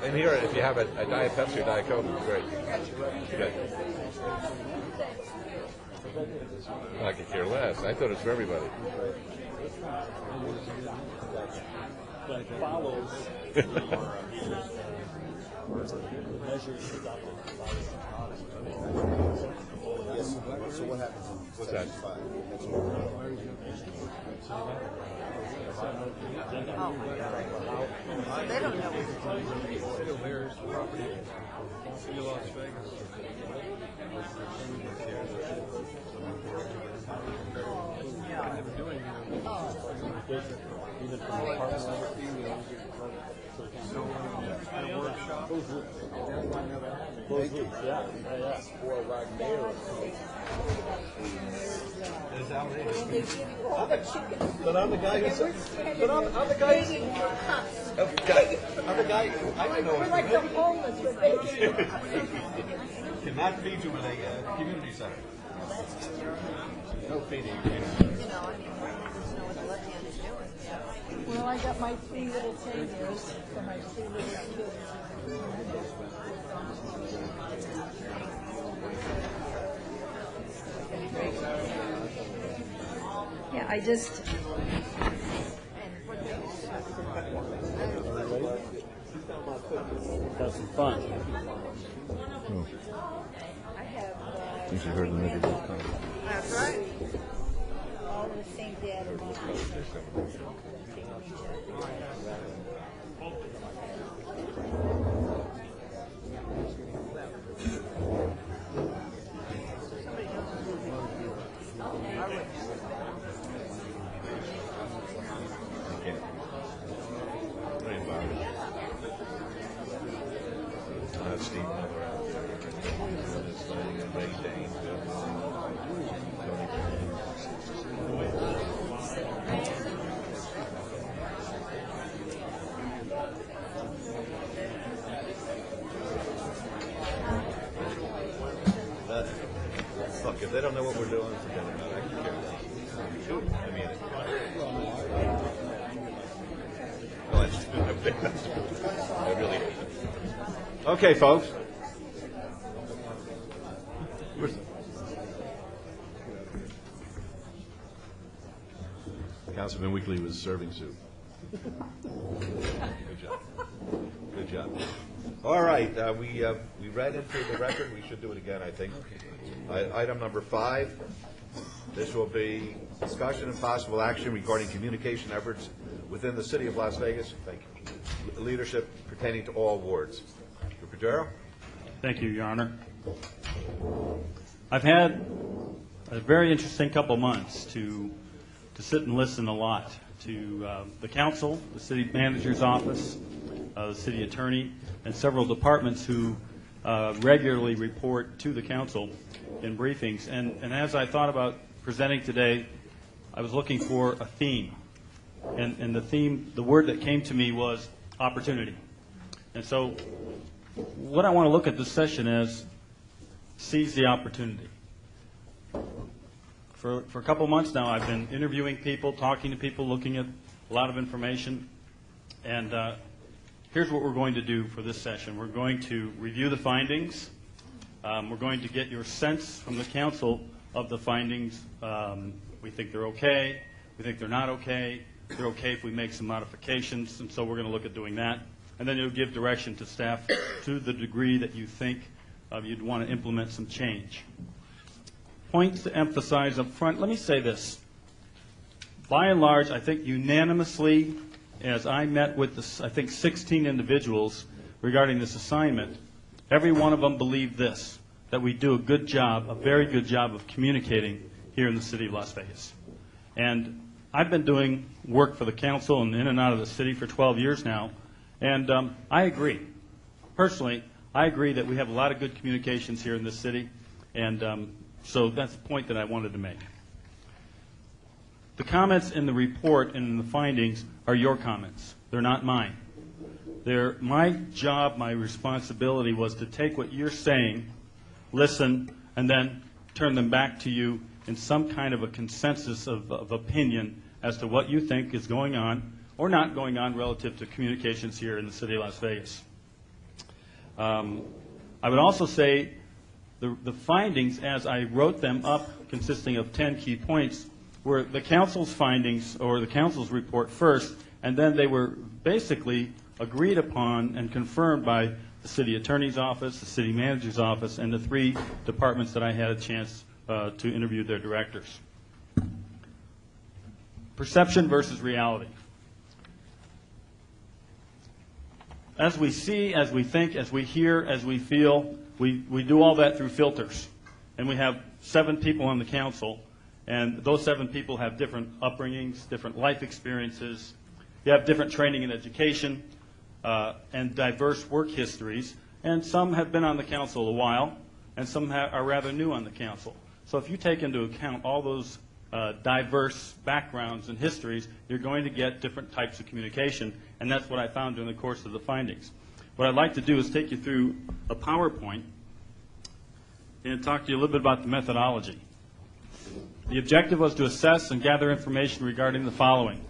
And here, if you have a Diet Pepsi or Diet Coke, it's great. Good. I could care less. I thought it was for everybody. But it follows measures adopted by So what happens in What's that? 75? Oh my God. They don't know what Still there's property in Las Vegas. They've been doing even from the apartment level. so at a workshop. Yeah. Or right there. It's outrageous. But I'm the guy who said, but I'm the guy I'm the guy, I didn't know. We're like the homeless with bacon. Cannot feed you with a community center. No feeding. I mean, just know what the left hand is doing. Well, I got my 3 little saviors for my 3 little kids. Yeah, I just, Have some fun. You should heard the miserable comment. That's right. All the same dad and mom. Steve Miller out there. This thing and maintained. Look, if they don't know what we're doing, forget about it. I can care less. I mean, I really. Okay, folks. Councilman Weekly was serving soup. Good job. Good job. All right, we read into the record. We should do it again, I think. Item number 5. This will be discussion and possible action regarding communication efforts within the city of Las Vegas. Thank you. Leadership pertaining to all wards. Mr. Padero? Thank you, Your Honor. I've had a very interesting couple months to sit and listen a lot to the council, the city manager's office, the city attorney, and several departments who regularly report to the council in briefings. And as I thought about presenting today, I was looking for a theme. And the theme, the word that came to me was opportunity. And so what I want to look at this session as, seize the opportunity. For a couple months now, I've been interviewing people, talking to people, looking at a lot of information. And here's what we're going to do for this session. We're going to review the findings. We're going to get your sense from the council of the findings. We think they're okay. We think they're not okay. They're okay if we make some modifications, and so we're going to look at doing that. And then you'll give direction to staff to the degree that you think you'd want to implement some change. Points to emphasize up front. Let me say this. By and large, I think unanimously, as I met with, I think, 16 individuals regarding this assignment, every one of them believed this, that we do a good job, a very good job of communicating here in the city of Las Vegas. And I've been doing work for the council and in and out of the city for 12 years now, and I agree. Personally, I agree that we have a lot of good communications here in this city, and so that's the point that I wanted to make. The comments in the report and in the findings are your comments. They're not mine. My job, my responsibility was to take what you're saying, listen, and then turn them back to you in some kind of a consensus of opinion as to what you think is going on or not going on relative to communications here in the city of Las Vegas. I would also say the findings, as I wrote them up, consisting of 10 key points, were the council's findings or the council's report first, and then they were basically agreed upon and confirmed by the city attorney's office, the city manager's office, and the 3 departments that I had a chance to interview their directors. Perception versus reality. As we see, as we think, as we hear, as we feel, we do all that through filters. And we have 7 people on the council, and those 7 people have different upbringings, different life experiences. You have different training and education, and diverse work histories. And some have been on the council a while, and some are rather new on the council. So if you take into account all those diverse backgrounds and histories, you're going to get different types of communication, and that's what I found during the course of the findings. What I'd like to do is take you through a PowerPoint and talk to you a little bit about the methodology. The objective was to assess and gather information regarding the following.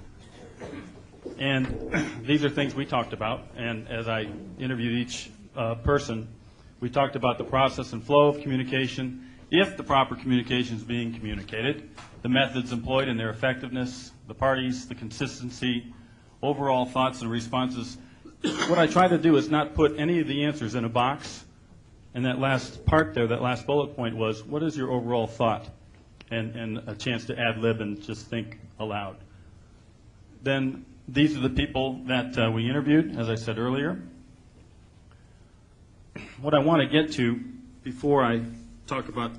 And these are things we talked about, and as I interviewed each person, we talked about the process and flow of communication, if the proper communication is being communicated, the methods employed and their effectiveness, the parties, the consistency, overall thoughts and responses. What I try to do is not put any of the answers in a box. And that last part there, that last bullet point was, what is your overall thought? And a chance to ad-lib and just think aloud. Then these are the people that we interviewed, as I said earlier. What I want to get to before I talk about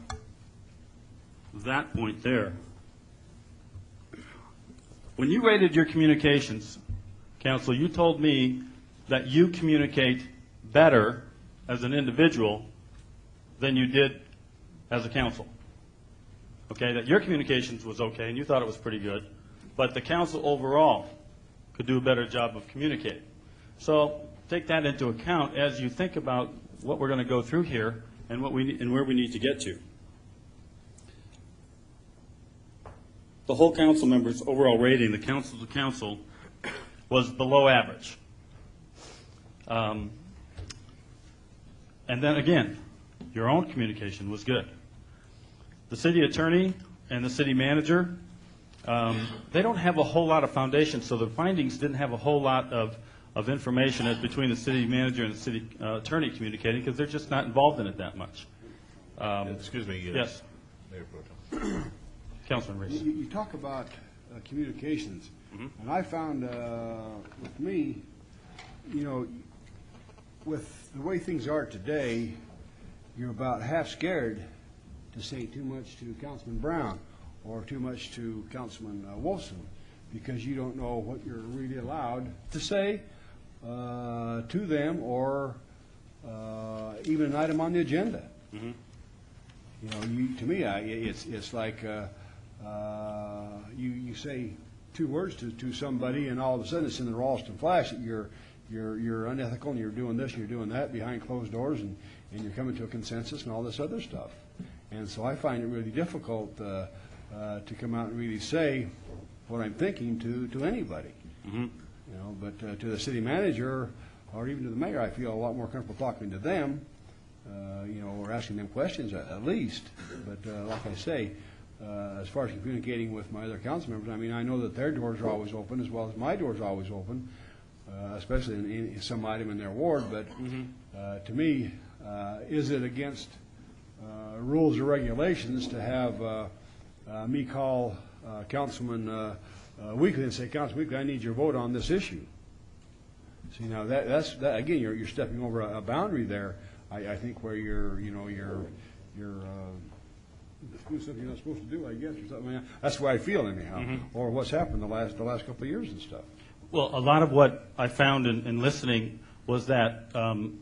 that point there, when you rated your communications, Council, you told me that you communicate better as an individual than you did as a council. Okay, that your communications was okay and you thought it was pretty good, but the council overall could do a better job of communicating. So take that into account as you think about what we're going to go through here and what we and where we need to get to. The whole council members' overall rating, the council to council, was below average. And then again, your own communication was good. The city attorney and the city manager, they don't have a whole lot of foundation, so the findings didn't have a whole lot of information as between the city manager and the city attorney communicating, because they're just not involved in it that much. Excuse me. Yes. Mayor Pro Tem. Councilman Reese. You talk about communications, and I found with me, you know, with the way things are today, you're about half scared to say too much to Councilman Brown or too much to Councilman Wolfson, because you don't know what you're really allowed to say to them or even an item on the agenda. You know, to me, it's like you say two words to somebody, and all of a sudden it's in the Ralston Flash that you're unethical and you're doing this and you're doing that behind closed doors, and you're coming to a consensus and all this other stuff. And so I find it really difficult to come out and really say what I'm thinking to anybody. You know, but to the city manager or even to the mayor, I feel a lot more comfortable talking to them, you know, or asking them questions at least. But like I say, as far as communicating with my other council members, I mean, I know that their doors are always open as well as my doors are always open, especially in some item in their ward. But to me, is it against rules or regulations to have me call Councilman Weekly and say, Councilman Weekly, I need your vote on this issue? See, now that's again, you're stepping over a boundary there. I think where you're doing something you're not supposed to do, I guess, or something. That's the way I feel anyhow, or what's happened the last couple of years and stuff. Well, a lot of what I found in listening was that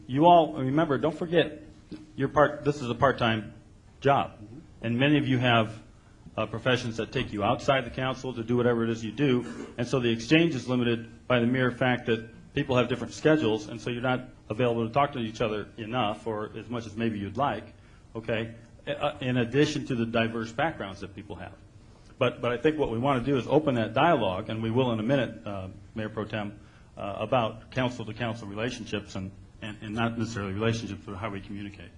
you all remember. Don't forget, this is a part-time job, and many of you have professions that take you outside the council to do whatever it is you do, and so the exchange is limited by the mere fact that people have different schedules, and so you're not available to talk to each other enough, or as much as maybe you'd like, okay, in addition to the diverse backgrounds that people have. But I think what we want to do is open that dialogue, and we will in a minute, Mayor Pro Tem, about council-to-council relationships and not necessarily relationships, but how we communicate.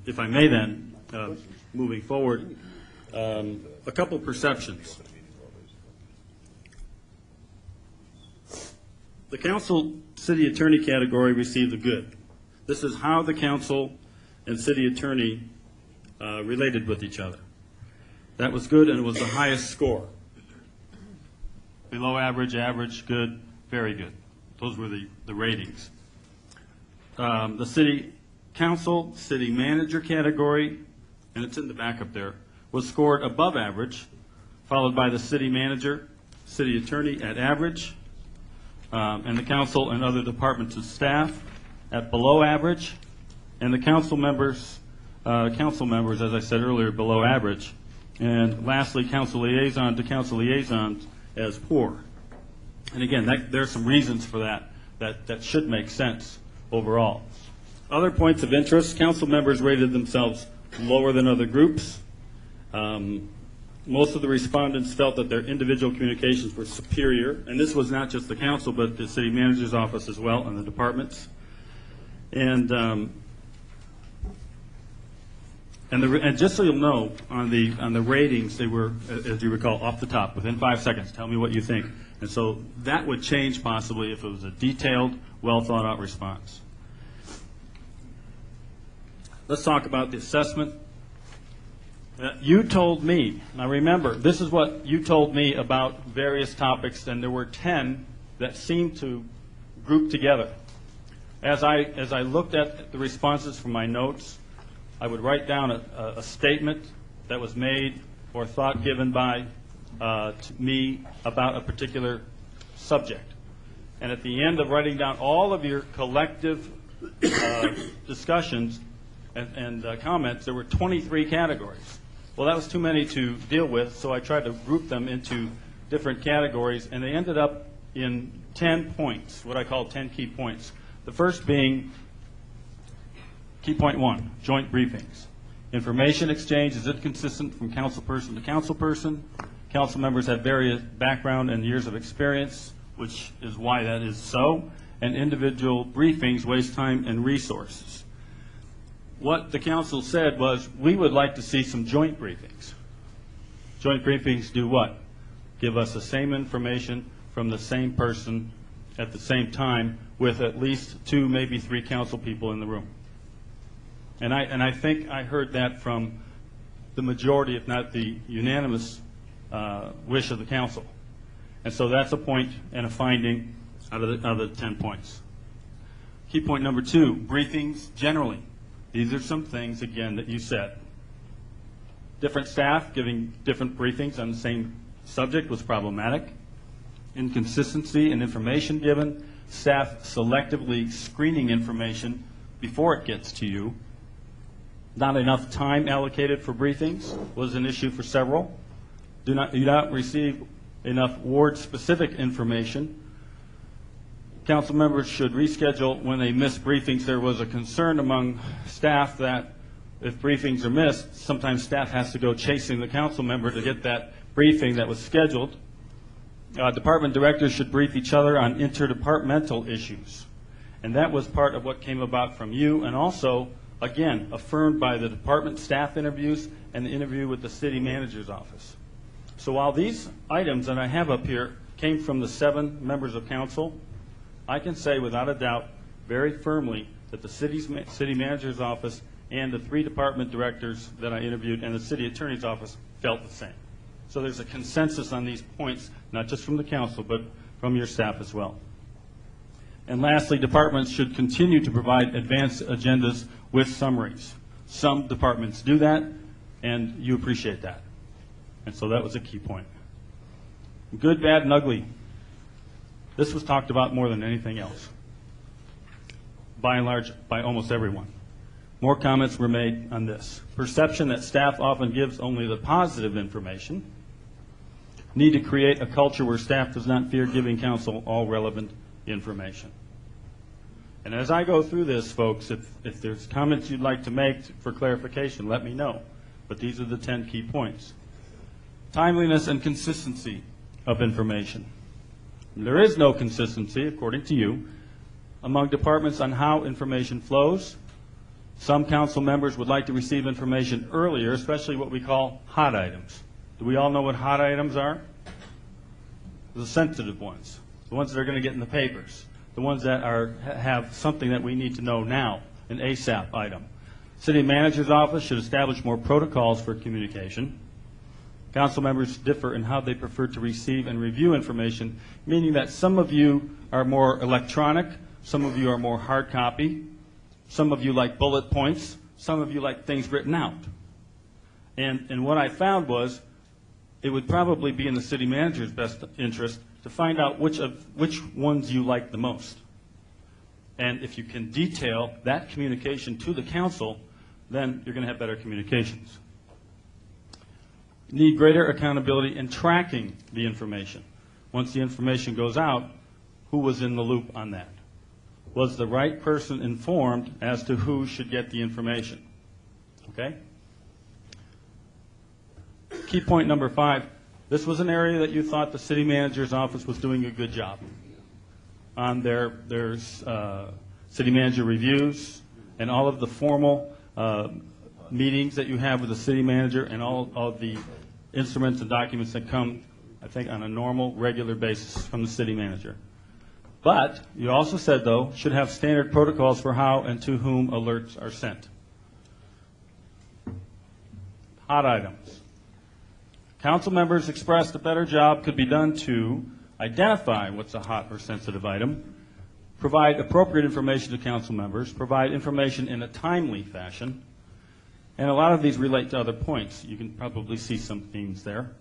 If I may then, moving forward, a couple perceptions. The council city attorney category received the good. This is how the council and city attorney related with each other. That was good, and it was the highest score. Below average, average, good, very good. Those were the ratings. The city council, city manager category, and it's in the backup there, was scored above average, followed by the city manager, city attorney at average, and the council and other departments and staff at below average, and the council members, as I said earlier, below average, and lastly, council liaison to council liaisons as poor. And again, there's some reasons for that should make sense overall. Other points of interest: council members rated themselves lower than other groups. Most of the respondents felt that their individual communications were superior, and this was not just the council, but the city manager's office as well, and the departments. And just so you'll know, on the ratings, they were, as you recall, off the top, within 5 seconds. Tell me what you think. And so that would change possibly if it was a detailed, well thought out response. Let's talk about the assessment. You told me, now remember, this is what you told me about various topics, and there were 10 that seemed to group together. As I looked at the responses from my notes, I would write down a statement that was made or thought given by to me about a particular subject. And at the end of writing down all of your collective discussions and comments, there were 23 categories. Well, that was too many to deal with, so I tried to group them into different categories, and they ended up in 10 points, what I call 10 key points. The first being key point 1, joint briefings. Information exchange is inconsistent from councilperson to councilperson. Council members have various background and years of experience, which is why that is so, and individual briefings waste time and resources. What the council said was, we would like to see some joint briefings. Joint briefings do what? Give us the same information from the same person at the same time with at least 2, maybe 3 council people in the room. And I think I heard that from the majority, if not the unanimous wish of the council. And so that's a point and a finding out of the 10 points. Key point number 2, briefings generally. These are some things, again, that you said. Different staff giving different briefings on the same subject was problematic. Inconsistency in information given. Staff selectively screening information before it gets to you. Not enough time allocated for briefings was an issue for several. do not receive enough ward-specific information. Council members should reschedule when they miss briefings. There was a concern among staff that if briefings are missed, sometimes staff has to go chasing the council member to get that briefing that was scheduled. Department directors should brief each other on interdepartmental issues. And that was part of what came about from you, and also, again, affirmed by the department staff interviews and the interview with the city manager's office. So while these items that I have up here came from the 7 members of council, I can say without a doubt, very firmly, that the city manager's office and the 3 department directors that I interviewed and the city attorney's office felt the same. So there's a consensus on these points, not just from the council, but from your staff as well. And lastly, departments should continue to provide advanced agendas with summaries. Some departments do that, and you appreciate that. And so that was a key point. Good, bad, and ugly. This was talked about more than anything else, by and large, by almost everyone. More comments were made on this. Perception that staff often gives only the positive information. Need to create a culture where staff does not fear giving council all relevant information. And as I go through this, folks, if there's comments you'd like to make for clarification, let me know. But these are the 10 key points. Timeliness and consistency of information. There is no consistency, according to you, among departments on how information flows. Some council members would like to receive information earlier, especially what we call hot items. Do we all know what hot items are? The sensitive ones, the ones that are going to get in the papers, the ones that have something that we need to know now, an ASAP item. City manager's office should establish more protocols for communication. Council members differ in how they prefer to receive and review information, meaning that some of you are more electronic, some of you are more hard copy, some of you like bullet points, some of you like things written out. And what I found was it would probably be in the city manager's best interest to find out which ones you like the most. And if you can detail that communication to the council, then you're going to have better communications. Need greater accountability in tracking the information. Once the information goes out, who was in the loop on that? Was the right person informed as to who should get the information? Okay? Key point number 5, this was an area that you thought the city manager's office was doing a good job on their city manager reviews and all of the formal meetings that you have with the city manager and all of the instruments and documents that come, I think, on a normal, regular basis from the city manager. But you also said, though, should have standard protocols for how and to whom alerts are sent. Hot items. Council members expressed a better job could be done to identify what's a hot or sensitive item, provide appropriate information to council members, provide information in a timely fashion, and a lot of these relate to other points. You can probably see some themes there.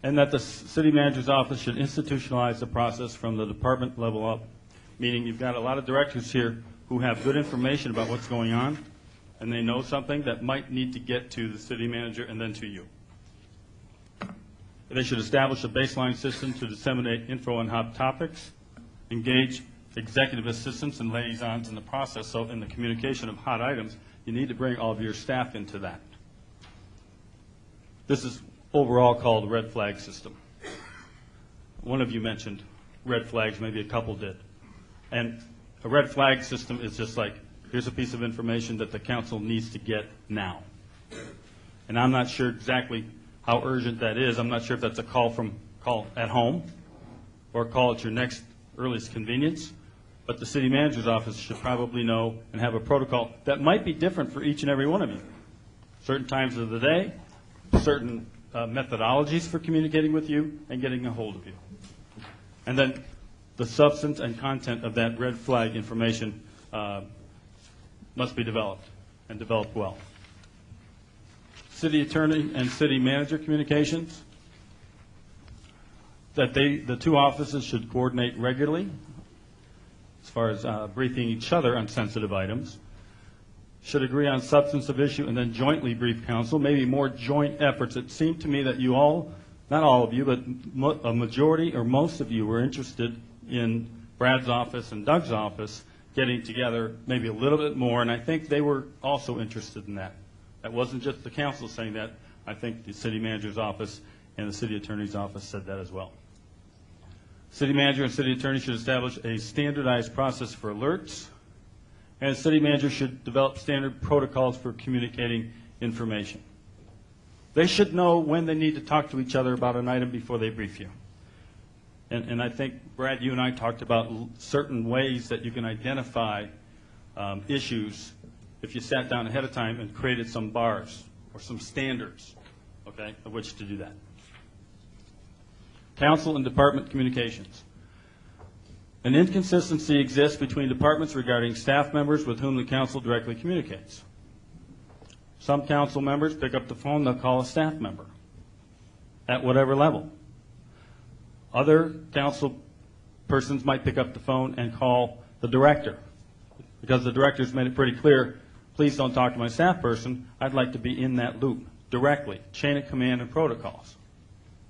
And that the city manager's office should institutionalize the process from the department level up, meaning you've got a lot of directors here who have good information about what's going on, and they know something that might need to get to the city manager and then to you. They should establish a baseline system to disseminate info on hot topics, engage executive assistants and liaisons in the process. So in the communication of hot items, you need to bring all of your staff into that. This is overall called a red flag system. One of you mentioned red flags, maybe a couple did. And a red flag system is just like, here's a piece of information that the council needs to get now. And I'm not sure exactly how urgent that is. I'm not sure if that's a call at home or a call at your next earliest convenience. But the city manager's office should probably know and have a protocol that might be different for each and every one of you. Certain times of the day, certain methodologies for communicating with you and getting a hold of you. And then the substance and content of that red flag information must be developed and developed well. City attorney and city manager communications, that the two offices should coordinate regularly as far as briefing each other on sensitive items, should agree on substance of issue and then jointly brief council, maybe more joint efforts. It seemed to me that you all not all of you, but a majority or most of you were interested in Brad's office and Doug's office getting together maybe a little bit more, and I think they were also interested in that. That wasn't just the council saying that. I think the city manager's office and the city attorney's office said that as well. City manager and city attorney should establish a standardized process for alerts, and the city manager should develop standard protocols for communicating information. They should know when they need to talk to each other about an item before they brief you. And I think, Brad, you and I talked about certain ways that you can identify issues if you sat down ahead of time and created some bars or some standards, okay, of which to do that. Council and department communications. An inconsistency exists between departments regarding staff members with whom the council directly communicates. Some council members pick up the phone, they'll call a staff member at whatever level. Other council persons might pick up the phone and call the director, because the director's made it pretty clear, please don't talk to my staff person, I'd like to be in that loop directly, chain of command and protocols.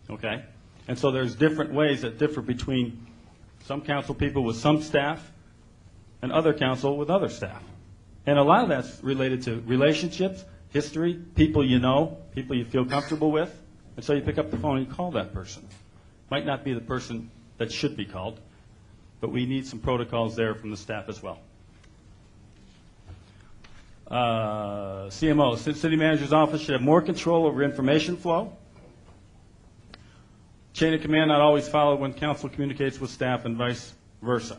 Okay? And so there's different ways that differ between some council people with some staff and other council with other staff. And a lot of that's related to relationships, history, people you know, people you feel comfortable with, and so you pick up the phone and you call that person. Might not be the person that should be called, but we need some protocols there from the staff as well. CMO, city manager's office should have more control over information flow. Chain of command not always followed when council communicates with staff and vice versa.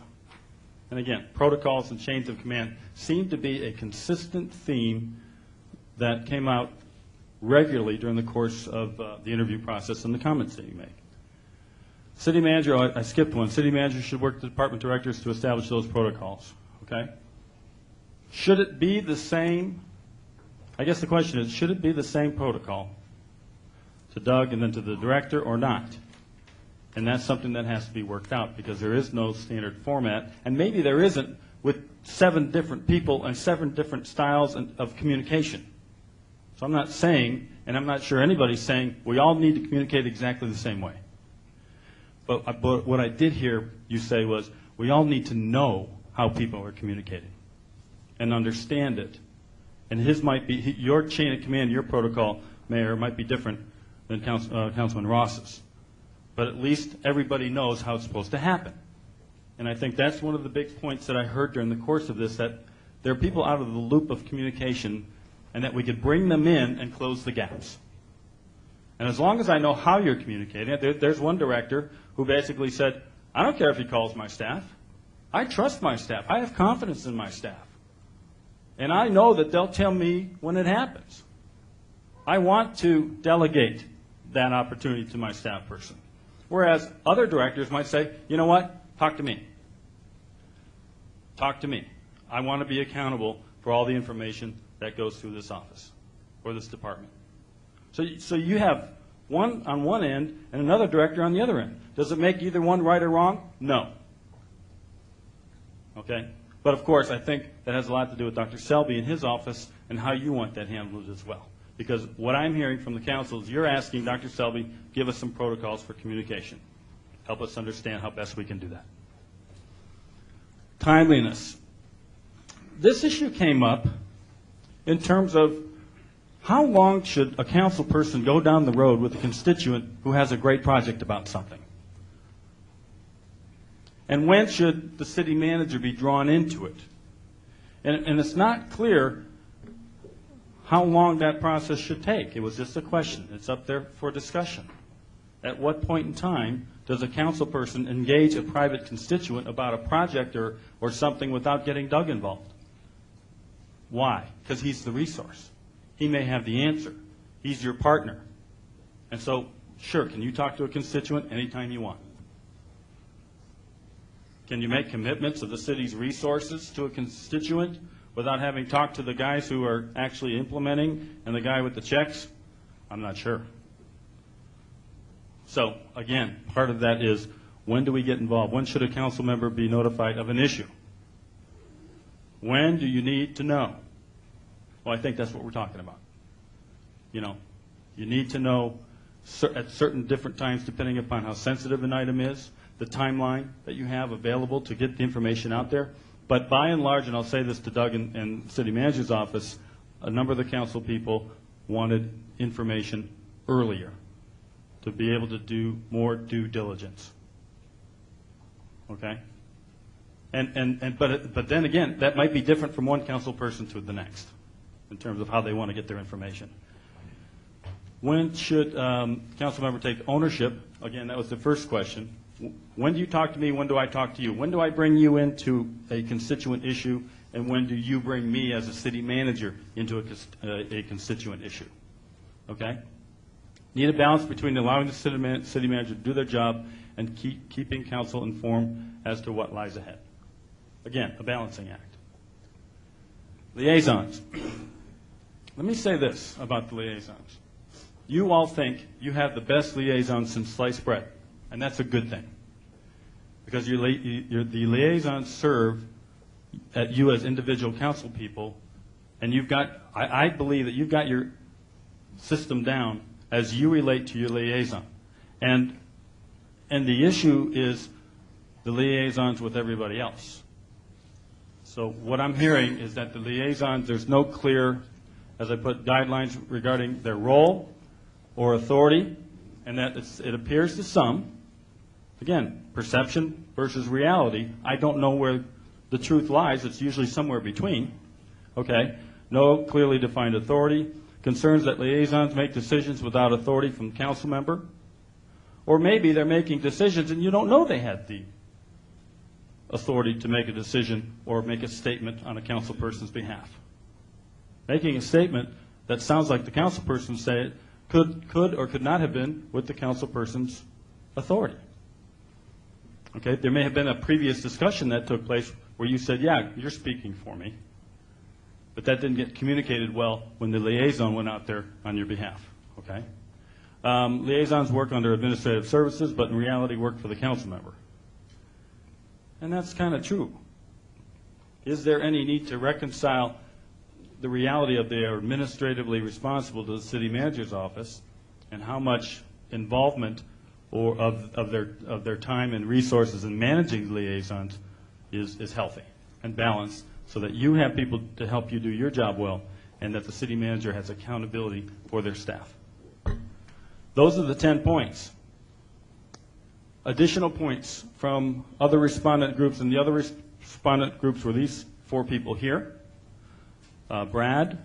And again, protocols and chains of command seem to be a consistent theme that came out regularly during the course of the interview process and the comments that you make. City manager, I skipped one. City manager should work with the department directors to establish those protocols. Okay? Should it be the same? I guess the question is, should it be the same protocol to Doug and then to the director or not? And that's something that has to be worked out because there is no standard format, and maybe there isn't with 7 different people and 7 different styles of communication. So I'm not saying, and I'm not sure anybody's saying, we all need to communicate exactly the same way. But what I did hear you say was, we all need to know how people are communicating and understand it. And his might be, your chain of command, your protocol, Mayor, might be different than Councilman Ross's. But at least everybody knows how it's supposed to happen. And I think that's one of the big points that I heard during the course of this, that there are people out of the loop of communication and that we could bring them in and close the gaps. And as long as I know how you're communicating, there's one director who basically said, I don't care if he calls my staff. I trust my staff. I have confidence in my staff. And I know that they'll tell me when it happens. I want to delegate that opportunity to my staff person. Whereas other directors might say, you know what, talk to me. Talk to me. I want to be accountable for all the information that goes through this office or this department. So you have one on one end and another director on the other end. Does it make either one right or wrong? No. Okay? But of course, I think that has a lot to do with Dr. Selby and his office and how you want that handled as well. Because what I'm hearing from the council is you're asking Dr. Selby, give us some protocols for communication. Help us understand how best we can do that. Timeliness. This issue came up in terms of how long should a council person go down the road with a constituent who has a great project about something? And when should the city manager be drawn into it? And it's not clear how long that process should take. It was just a question. It's up there for discussion. At what point in time does a council person engage a private constituent about a project or something without getting Doug involved? Why? Because he's the resource. He may have the answer. He's your partner. And so, sure, can you talk to a constituent anytime you want? Can you make commitments of the city's resources to a constituent without having talked to the guys who are actually implementing and the guy with the checks? I'm not sure. So, again, part of that is, when do we get involved? When should a council member be notified of an issue? When do you need to know? Well, I think that's what we're talking about. You know, you need to know at certain different times, depending upon how sensitive an item is, the timeline that you have available to get the information out there. But by and large, and I'll say this to Doug and the city manager's office, a number of the council people wanted information earlier to be able to do more due diligence. Okay? But then again, that might be different from one council person to the next in terms of how they want to get their information. When should council member take ownership? Again, that was the first question. When do you talk to me? When do I talk to you? When do I bring you into a constituent issue? And when do you bring me as a city manager into a constituent issue? Okay? Need a balance between allowing the city manager to do their job and keeping council informed as to what lies ahead. Again, a balancing act. Liaisons. Let me say this about the liaisons. You all think you have the best liaison since sliced bread, and that's a good thing. Because the liaisons serve at you as individual council people, and you've got, I believe that you've got your system down as you relate to your liaison. And the issue is the liaisons with everybody else. So what I'm hearing is that the liaisons, there's no clear, as I put, guidelines regarding their role or authority, and that it appears to some, again, perception versus reality, I don't know where the truth lies. It's usually somewhere between. Okay? No clearly defined authority. Concerns that liaisons make decisions without authority from the council member. Or maybe they're making decisions and you don't know they had the authority to make a decision or make a statement on a council person's behalf. Making a statement that sounds like the council person said could or could not have been with the council person's authority. Okay, there may have been a previous discussion that took place where you said, yeah, you're speaking for me, but that didn't get communicated well when the liaison went out there on your behalf. Okay, liaisons work under administrative services, but in reality work for the council member. And that's kind of true. Is there any need to reconcile the reality of they are administratively responsible to the city manager's office and how much involvement or of their time and resources in managing liaisons is healthy and balanced so that you have people to help you do your job well and that the city manager has accountability for their staff. Those are the 10 points. Additional points from other respondent groups, and the other respondent groups were these 4 people here. Brad,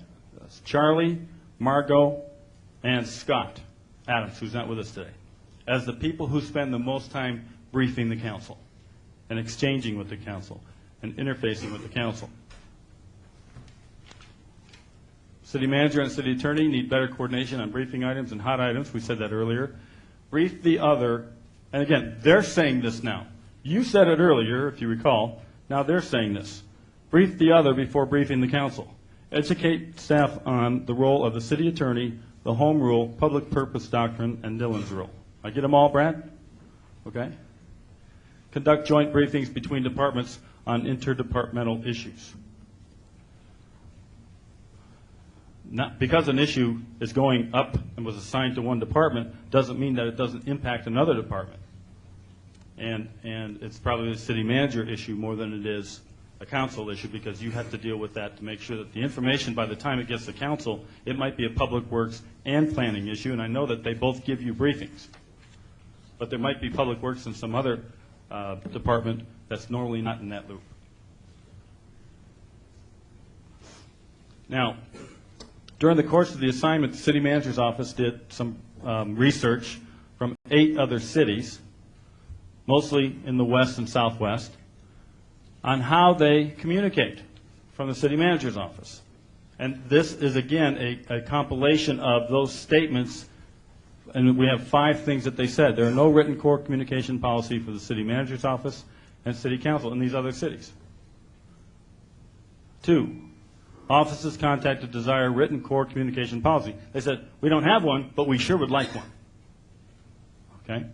Charlie, Margot, and Scott Adams, who's not with us today, as the people who spend the most time briefing the council and exchanging with the council and interfacing with the council. City manager and city attorney need better coordination on briefing items and hot items. We said that earlier. Brief the other, and again, they're saying this now. You said it earlier, if you recall. Now they're saying this. Brief the other before briefing the council. Educate staff on the role of the city attorney, the home rule, public purpose doctrine, and Dillon's rule. I get them all, Brad? Okay. Conduct joint briefings between departments on interdepartmental issues. Not because an issue is going up and was assigned to one department doesn't mean that it doesn't impact another department. And it's probably a city manager issue more than it is a council issue because you have to deal with that to make sure that the information by the time it gets to council, it might be a public works and planning issue, and I know that they both give you briefings. But there might be public works in some other department that's normally not in that loop. Now, during the course of the assignment, the city manager's office did some research from 8 other cities, mostly in the west and southwest, on how they communicate from the city manager's office. And this is, again, a compilation of those statements, and we have 5 things that they said. There are no written core communication policy for the city manager's office and city council in these other cities. 2, offices contacted desire written core communication policy. They said, we don't have one, but we sure would like one. Okay?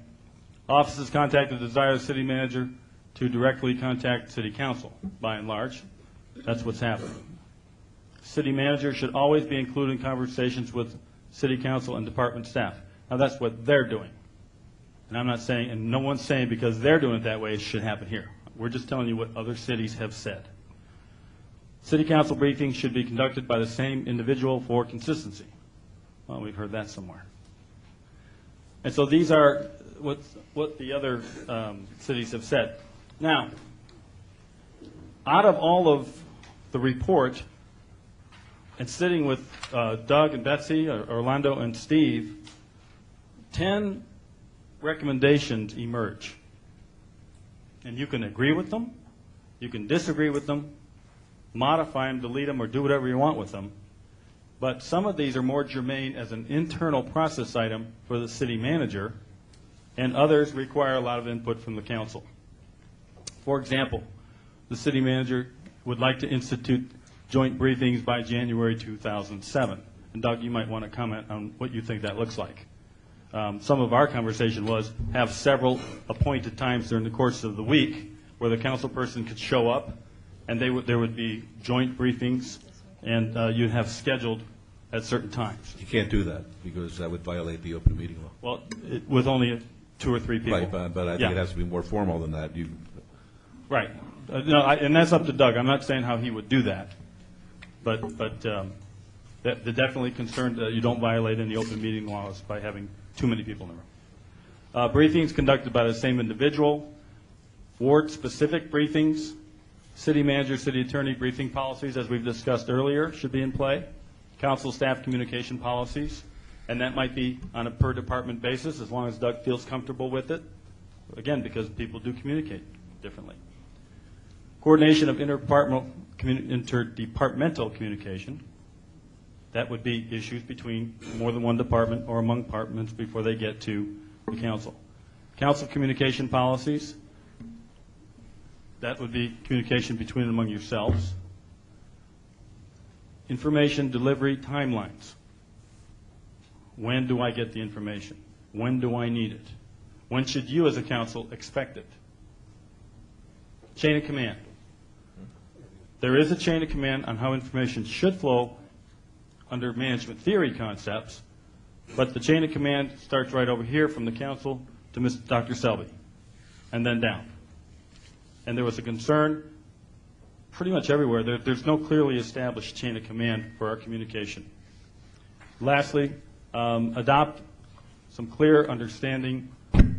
Offices contacted desire the city manager to directly contact city council, by and large. That's what's happening. City manager should always be included in conversations with city council and department staff. Now, that's what they're doing. And I'm not saying, and no one's saying because they're doing it that way, it should happen here. We're just telling you what other cities have said. City council briefings should be conducted by the same individual for consistency. Well, we've heard that somewhere. And so these are what the other cities have said. Now, out of all of the report, and sitting with Doug and Betsy, Orlando and Steve, 10 recommendations emerge. And you can agree with them, you can disagree with them, modify them, delete them, or do whatever you want with them. But some of these are more germane as an internal process item for the city manager, and others require a lot of input from the council. For example, the city manager would like to institute joint briefings by January 2007. And Doug, you might want to comment on what you think that looks like. Some of our conversation was have several appointed times during the course of the week where the council person could show up, and there would be joint briefings, and you'd have scheduled at certain times. You can't do that because that would violate the open meeting law. Well, with only 2 or 3 people. Right, but I think it has to be more formal than that. Right. And that's up to Doug. I'm not saying how he would do that. But they're definitely concerned that you don't violate any open meeting laws by having too many people in the room. Briefings conducted by the same individual, ward-specific briefings, city manager, city attorney briefing policies, as we've discussed earlier, should be in play, council staff communication policies, and that might be on a per-department basis as long as Doug feels comfortable with it, again, because people do communicate differently. Coordination of interdepartmental communication. That would be issues between more than one department or among departments before they get to the council. Council communication policies. That would be communication between and among yourselves. Information delivery timelines. When do I get the information? When do I need it? When should you as a council expect it? Chain of command. There is a chain of command on how information should flow under management theory concepts, but the chain of command starts right over here from the council to Dr. Selby, and then down. And there was a concern pretty much everywhere. There's no clearly established chain of command for our communication. Lastly, adopt some clear understanding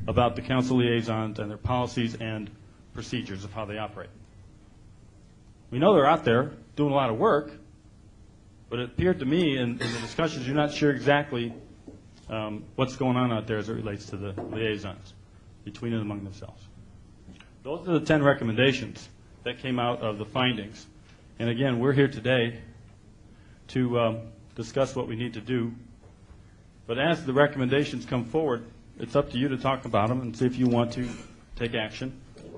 about the council liaisons and their policies and procedures of how they operate. We know they're out there doing a lot of work, but it appeared to me in the discussions you're not sure exactly what's going on out there as it relates to the liaisons between and among themselves. Those are the 10 recommendations that came out of the findings. And again, we're here today to discuss what we need to do. But as the recommendations come forward, it's up to you to talk about them and see if you want to take action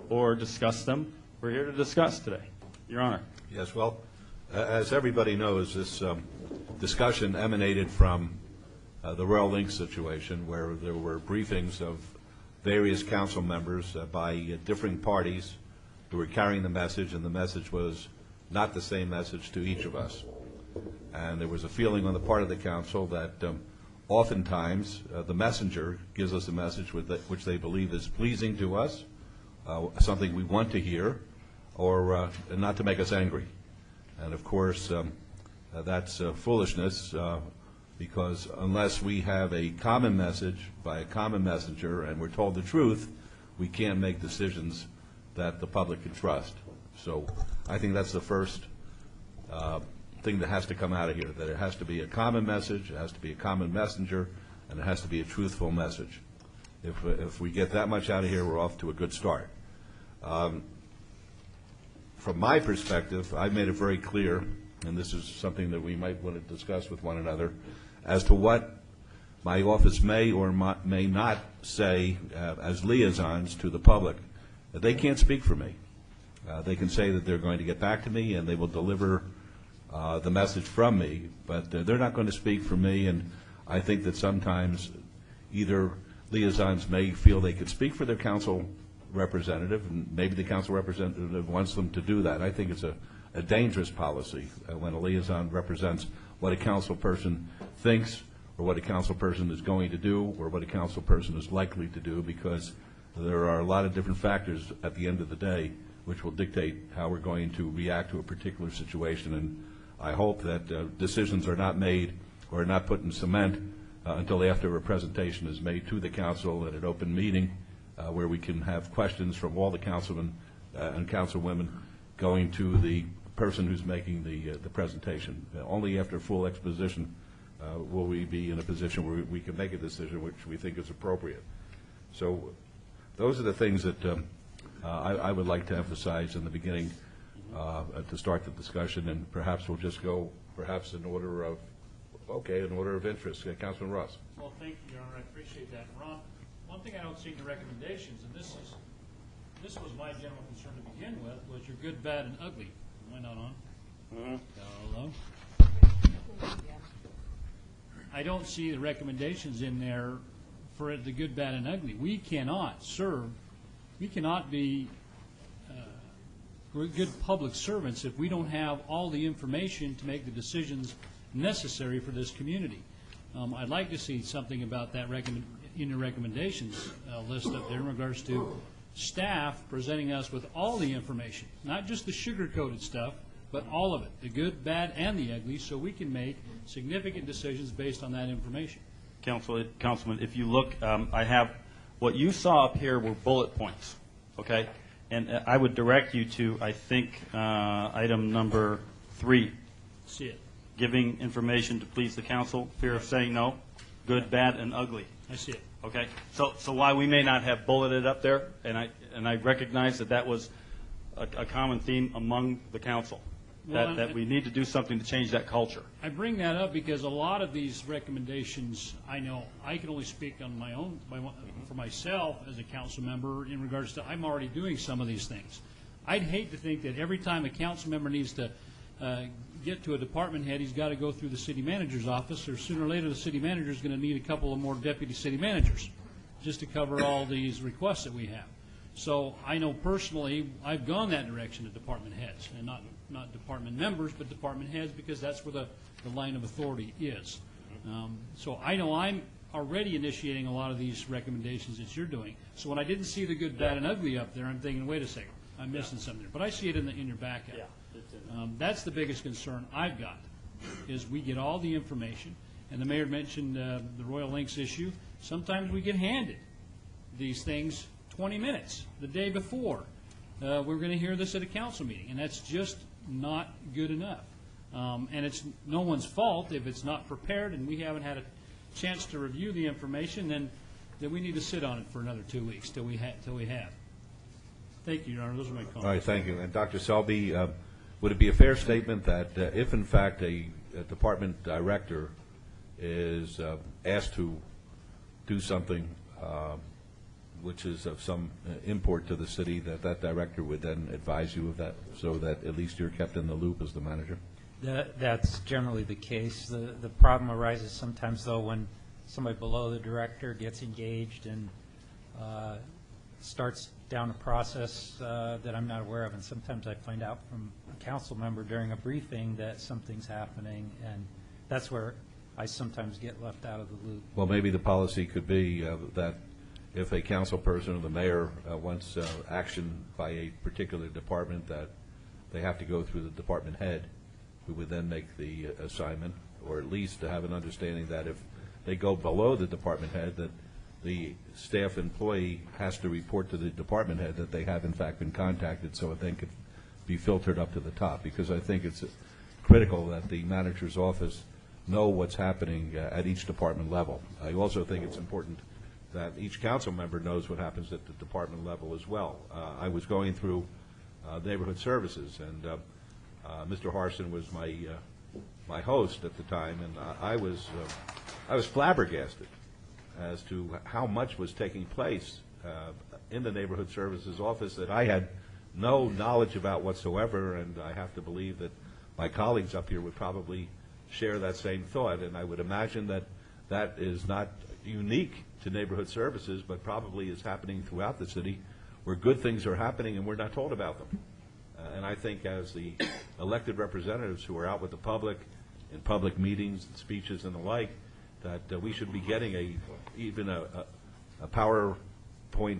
or discuss them. We're here to discuss today. Your Honor. Yes, well, as everybody knows, this discussion emanated from the Royal Link situation where there were briefings of various council members by differing parties who were carrying the message, and the message was not the same message to each of us. And there was a feeling on the part of the council that oftentimes the messenger gives us a message which they believe is pleasing to us, something we want to hear, or not to make us angry. And of course, that's foolishness, because unless we have a common message by a common messenger and we're told the truth, we can't make decisions that the public can trust. So I think that's the first thing that has to come out of here, that it has to be a common message, it has to be a common messenger, and it has to be a truthful message. If we get that much out of here, we're off to a good start. From my perspective, I've made it very clear, and this is something that we might want to discuss with one another, as to what my office may or may not say as liaisons to the public. They can't speak for me. They can say that they're going to get back to me and they will deliver the message from me, but they're not going to speak for me, and I think that sometimes either liaisons may feel they could speak for their council representative, and maybe the council representative wants them to do that. I think it's a dangerous policy when a liaison represents what a council person thinks or what a council person is going to do, or what a council person is likely to do, because there are a lot of different factors at the end of the day which will dictate how we're going to react to a particular situation. And I hope that decisions are not made or are not put in cement until after a presentation is made to the council at an open meeting where we can have questions from all the councilmen and councilwomen going to the person who's making the presentation. Only after full exposition will we be in a position where we can make a decision which we think is appropriate. So those are the things that I would like to emphasize in the beginning to start the discussion, and perhaps we'll just go perhaps in order of, in order of interest. Councilman Ross. Well, thank you, Your Honor. I appreciate that. Ron, one thing I don't see in the recommendations, and this was my general concern to begin with, was your good, bad, and ugly. Am I not on? Hello? I don't see the recommendations in there for the good, bad, and ugly. We cannot be good public servants if we don't have all the information to make the decisions necessary for this community. I'd like to see something about that in your recommendations list up there in regards to staff presenting us with all the information, not just the sugar-coated stuff, but all of it, the good, bad, and the ugly, so we can make significant decisions based on that information. Councilman, if you look, I have, what you saw up here were bullet points, okay? And I would direct you to, I think, item number 3. See it. Giving information to please the council, fear of saying no, good, bad, and ugly. I see it. Okay? So why we may not have bulleted up there, and I recognize that was a common theme among the council, that we need to do something to change that culture. I bring that up because a lot of these recommendations, I know I can only speak on my own, for myself as a council member in regards to I'm already doing some of these things. I'd hate to think that every time a council member needs to get to a department head, he's got to go through the city manager's office, or sooner or later the city manager is going to need a couple of more deputy city managers just to cover all these requests that we have. So I know personally I've gone that direction to department heads, and not department members, but department heads, because that's where the line of authority is. So I know I'm already initiating a lot of these recommendations that you're doing. So when I didn't see the good, bad, and ugly up there, I'm thinking, wait a second, I'm missing something there. But I see it in your backup. That's the biggest concern I've got, is we get all the information. And the mayor mentioned the Royal Links issue. Sometimes we get handed these things 20 minutes the day before. We're going to hear this at a council meeting, and that's just not good enough. And it's no one's fault if it's not prepared and we haven't had a chance to review the information, then we need to sit on it for another 2 weeks till we have. Thank you, Your Honor. Those are my comments. All right, thank you. And Dr. Selby, would it be a fair statement that if in fact a department director is asked to do something which is of some import to the city, that director would then advise you of that, so that at least you're kept in the loop as the manager? That's generally the case. The problem arises sometimes, though, when somebody below the director gets engaged and starts down a process that I'm not aware of, and sometimes I find out from a council member during a briefing that something's happening, and that's where I sometimes get left out of the loop. Well, maybe the policy could be that if a council person or the mayor wants action by a particular department, that they have to go through the department head, who would then make the assignment, or at least to have an understanding that if they go below the department head, that the staff employee has to report to the department head that they have in fact been contacted, so it then could be filtered up to the top. Because I think it's critical that the manager's office know what's happening at each department level. I also think it's important that each council member knows what happens at the department level as well. I was going through neighborhood services, and Mr. Harson was my host at the time, and I was flabbergasted as to how much was taking place in the neighborhood services office that I had no knowledge about whatsoever, and I have to believe that my colleagues up here would probably share that same thought. And I would imagine that that is not unique to neighborhood services, but probably is happening throughout the city, where good things are happening and we're not told about them. And I think as the elected representatives who are out with the public in public meetings and speeches and the like, that we should be getting even a PowerPoint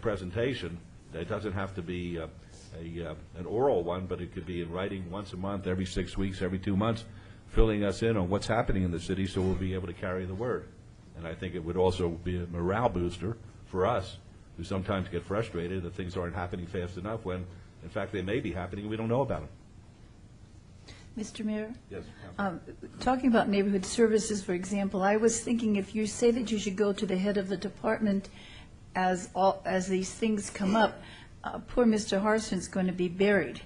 presentation. It doesn't have to be an oral one, but it could be in writing once a month, every 6 weeks, every 2 months, filling us in on what's happening in the city so we'll be able to carry the word. And I think it would also be a morale booster for us, who sometimes get frustrated that things aren't happening fast enough when, in fact, they may be happening and we don't know about them. Mr. Mayor? Yes. Talking about neighborhood services, for example, I was thinking if you say that you should go to the head of the department as these things come up, poor Mr. Harson's going to be buried.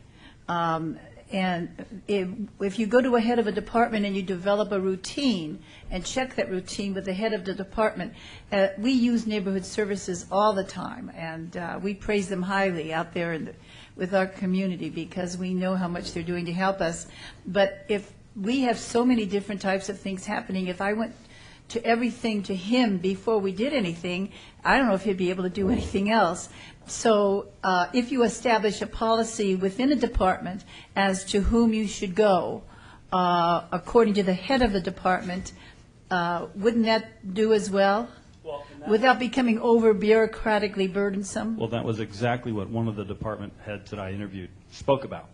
And if you go to a head of a department and you develop a routine and check that routine with the head of the department, we use neighborhood services all the time, and we praise them highly out there with our community because we know how much they're doing to help us. But if we have so many different types of things happening, if I went to everything to him before we did anything, I don't know if he'd be able to do anything else. So if you establish a policy within a department as to whom you should go, according to the head of the department, wouldn't that do as well? Without becoming over bureaucratically burdensome? Well, that was exactly what one of the department heads that I interviewed spoke about.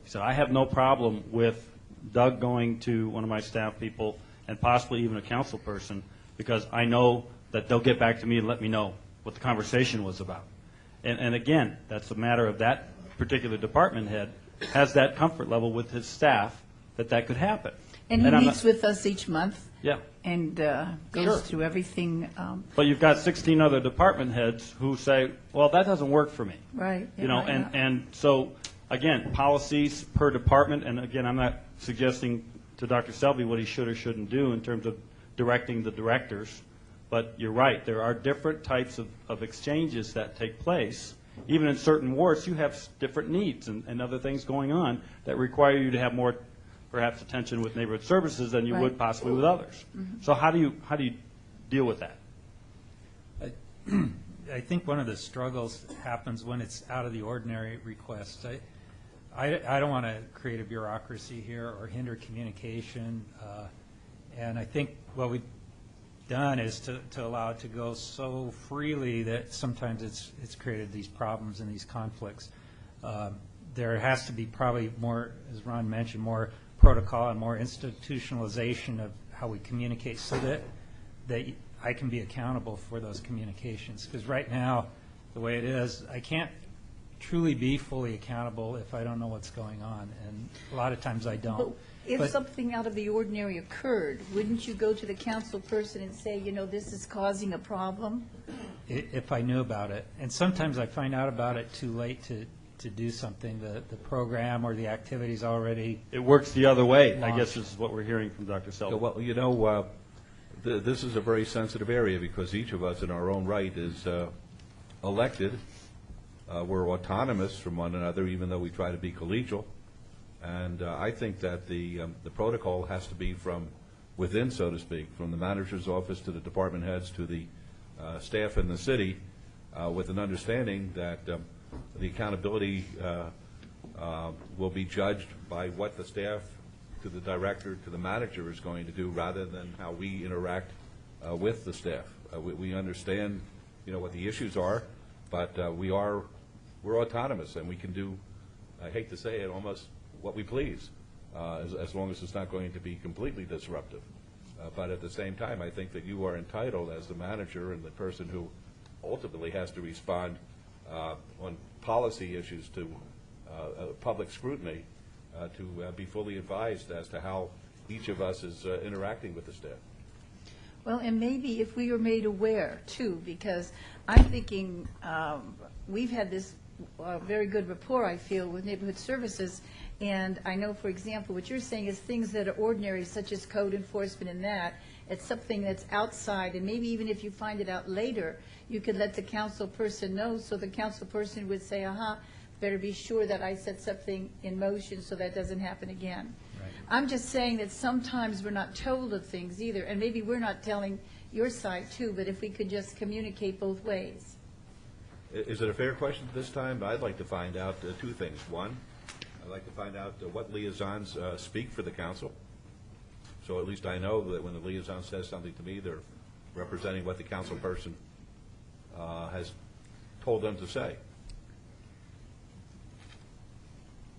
He said, I have no problem with Doug going to one of my staff people and possibly even a council person, because I know that they'll get back to me and let me know what the conversation was about. And again, that's a matter of that particular department head has that comfort level with his staff that could happen. And he meets with us each month. Yeah. And goes Sure. through everything. But you've got 16 other department heads who say, well, that doesn't work for me. Right. You know, and so, again, policies per department, and again, I'm not suggesting to Dr. Selby what he should or shouldn't do in terms of directing the directors, but you're right, there are different types of exchanges that take place. Even in certain wards, you have different needs and other things going on that require you to have more, perhaps, attention with neighborhood services than you would possibly with others. Mm-hmm. So how do you deal with that? I think one of the struggles happens when it's out of the ordinary request. I don't want to create a bureaucracy here or hinder communication, and I think what we've done is to allow it to go so freely that sometimes it's created these problems and these conflicts. There has to be probably more, as Ron mentioned, more protocol and more institutionalization of how we communicate so that I can be accountable for those communications. Because right now, the way it is, I can't truly be fully accountable if I don't know what's going on, and a lot of times I don't. If something out of the ordinary occurred, wouldn't you go to the council person and say, you know, this is causing a problem? If I knew about it. And sometimes I find out about it too late to do something. The program or the activity's already... It works the other way, I guess is what we're hearing from Dr. Selby. Well, you know, this is a very sensitive area because each of us in our own right is elected. We're autonomous from one another, even though we try to be collegial. And I think that the protocol has to be from within, so to speak, from the manager's office to the department heads to the staff in the city, with an understanding that the accountability will be judged by what the staff to the director to the manager is going to do rather than how we interact with the staff. We understand, you know, what the issues are, but we're autonomous and we can do, I hate to say it, almost what we please, as long as it's not going to be completely disruptive. But at the same time, I think that you are entitled as the manager and the person who ultimately has to respond on policy issues to public scrutiny to be fully advised as to how each of us is interacting with the staff. Well, and maybe if we were made aware, too, because I'm thinking we've had this very good rapport, I feel, with neighborhood services, and I know, for example, what you're saying is things that are ordinary, such as code enforcement and that, it's something that's outside, and maybe even if you find it out later, you could let the council person know, so the council person would say, better be sure that I set something in motion so that doesn't happen again. Right. I'm just saying that sometimes we're not told of things either, and maybe we're not telling your side too, but if we could just communicate both ways. Is it a fair question at this time? I'd like to find out two things. One, I'd like to find out what liaisons speak for the council. So at least I know that when the liaison says something to me, they're representing what the council person has told them to say.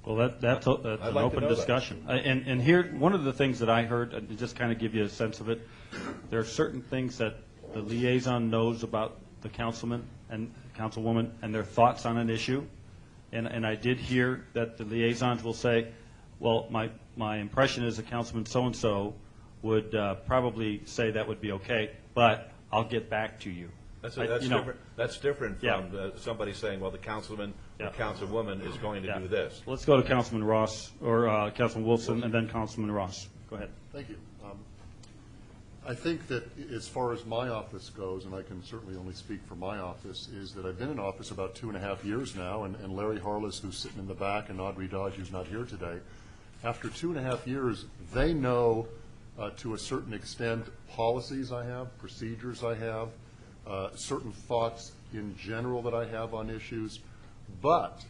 Well, that's an I'd like to open know that. discussion. And here, one of the things that I heard, to just kind of give you a sense of it, there are certain things that the liaison knows about the councilman and councilwoman and their thoughts on an issue. And I did hear that the liaisons will say, well, my impression is that Councilman so-and-so would probably say that would be okay, but I'll get back to you. That's you know, different. That's different from somebody saying, well, the councilman or councilwoman is going to do this. Let's go to Councilman Ross, or Councilman Wilson, and then Councilman Ross. Go ahead. Thank you. I think that as far as my office goes, and I can certainly only speak for my office, is that I've been in office about 2.5 years now, and Larry Harless, who's sitting in the back, and Audrey Dodge, who's not here today, after 2.5 years, they know to a certain extent policies I have, procedures I have, certain thoughts in general that I have on issues, but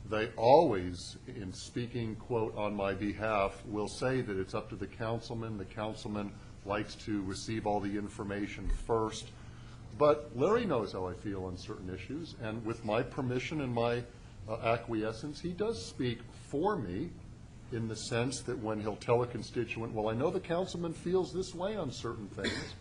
they always, in speaking, quote, on my behalf, will say that it's up to the councilman. The councilman likes to receive all the information first. But Larry knows how I feel on certain issues, and with my permission and my acquiescence, he does speak for me in the sense that when he'll tell a constituent, well, I know the councilman feels this way on certain things,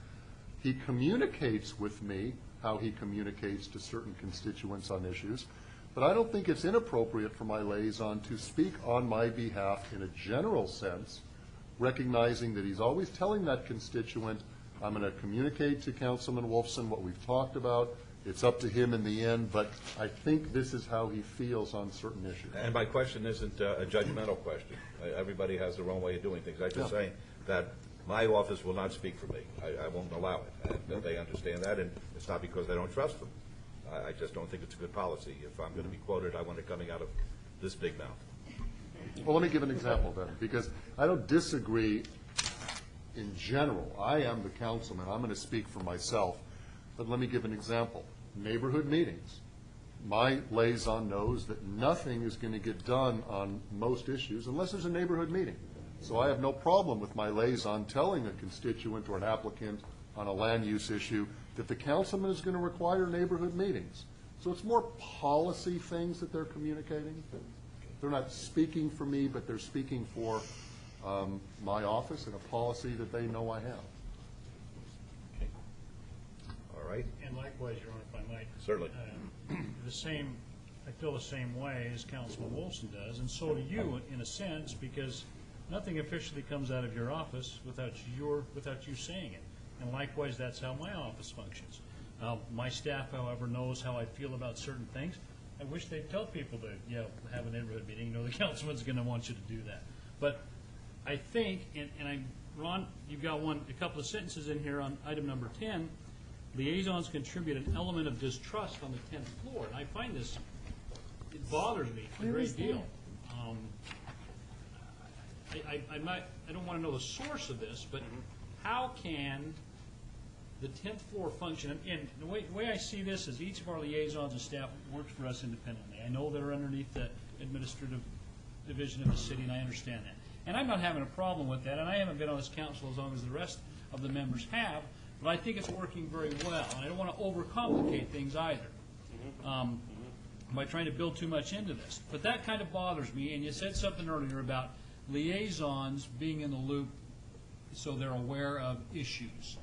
he communicates with me how he communicates to certain constituents on issues, but I don't think it's inappropriate for my liaison to speak on my behalf in a general sense, recognizing that he's always telling that constituent, I'm going to communicate to Councilman Wolfson what we've talked about. It's up to him in the end, but I think this is how he feels on certain issues. And my question isn't a judgmental question. Everybody has their own way of doing things. I'm just saying that my office will not speak for me. I won't allow it. And that they understand that, and it's not because I don't trust them. I just don't think it's a good policy. If I'm going to be quoted, I want it coming out of this big mouth. Well, let me give an example then, because I don't disagree in general. I am the councilman. I'm going to speak for myself. But let me give an example. Neighborhood meetings. My liaison knows that nothing is going to get done on most issues unless there's a neighborhood meeting. So I have no problem with my liaison telling a constituent or an applicant on a land use issue that the councilman is going to require neighborhood meetings. So it's more policy things that they're communicating. They're not speaking for me, but they're speaking for my office and a policy that they know I have. Okay. All right. And likewise, Your Honor, if I might. Certainly. I feel the same way as Councilman Wilson does, and so do you, in a sense, because nothing officially comes out of your office without you saying it. And likewise, that's how my office functions. My staff, however, knows how I feel about certain things. I wish they'd tell people to, have a neighborhood meeting. The councilman's going to want you to do that. But I think, Ron, you've got a couple of sentences in here on item number 10. Liaisons contribute an element of distrust on the 10th floor. And I find this, it bothers me a great deal. I don't want to know the source of this, but how can the 10th floor function, and the way I see this is each of our liaisons and staff works for us independently. I know they're underneath the administrative division of the city, and I understand that. And I'm not having a problem with that, and I haven't been on this council as long as the rest of the members have, but I think it's working very well, and I don't want to overcomplicate things either by trying to build too much into this. But that kind of bothers me, and you said something earlier about liaisons being in the loop so they're aware of issues.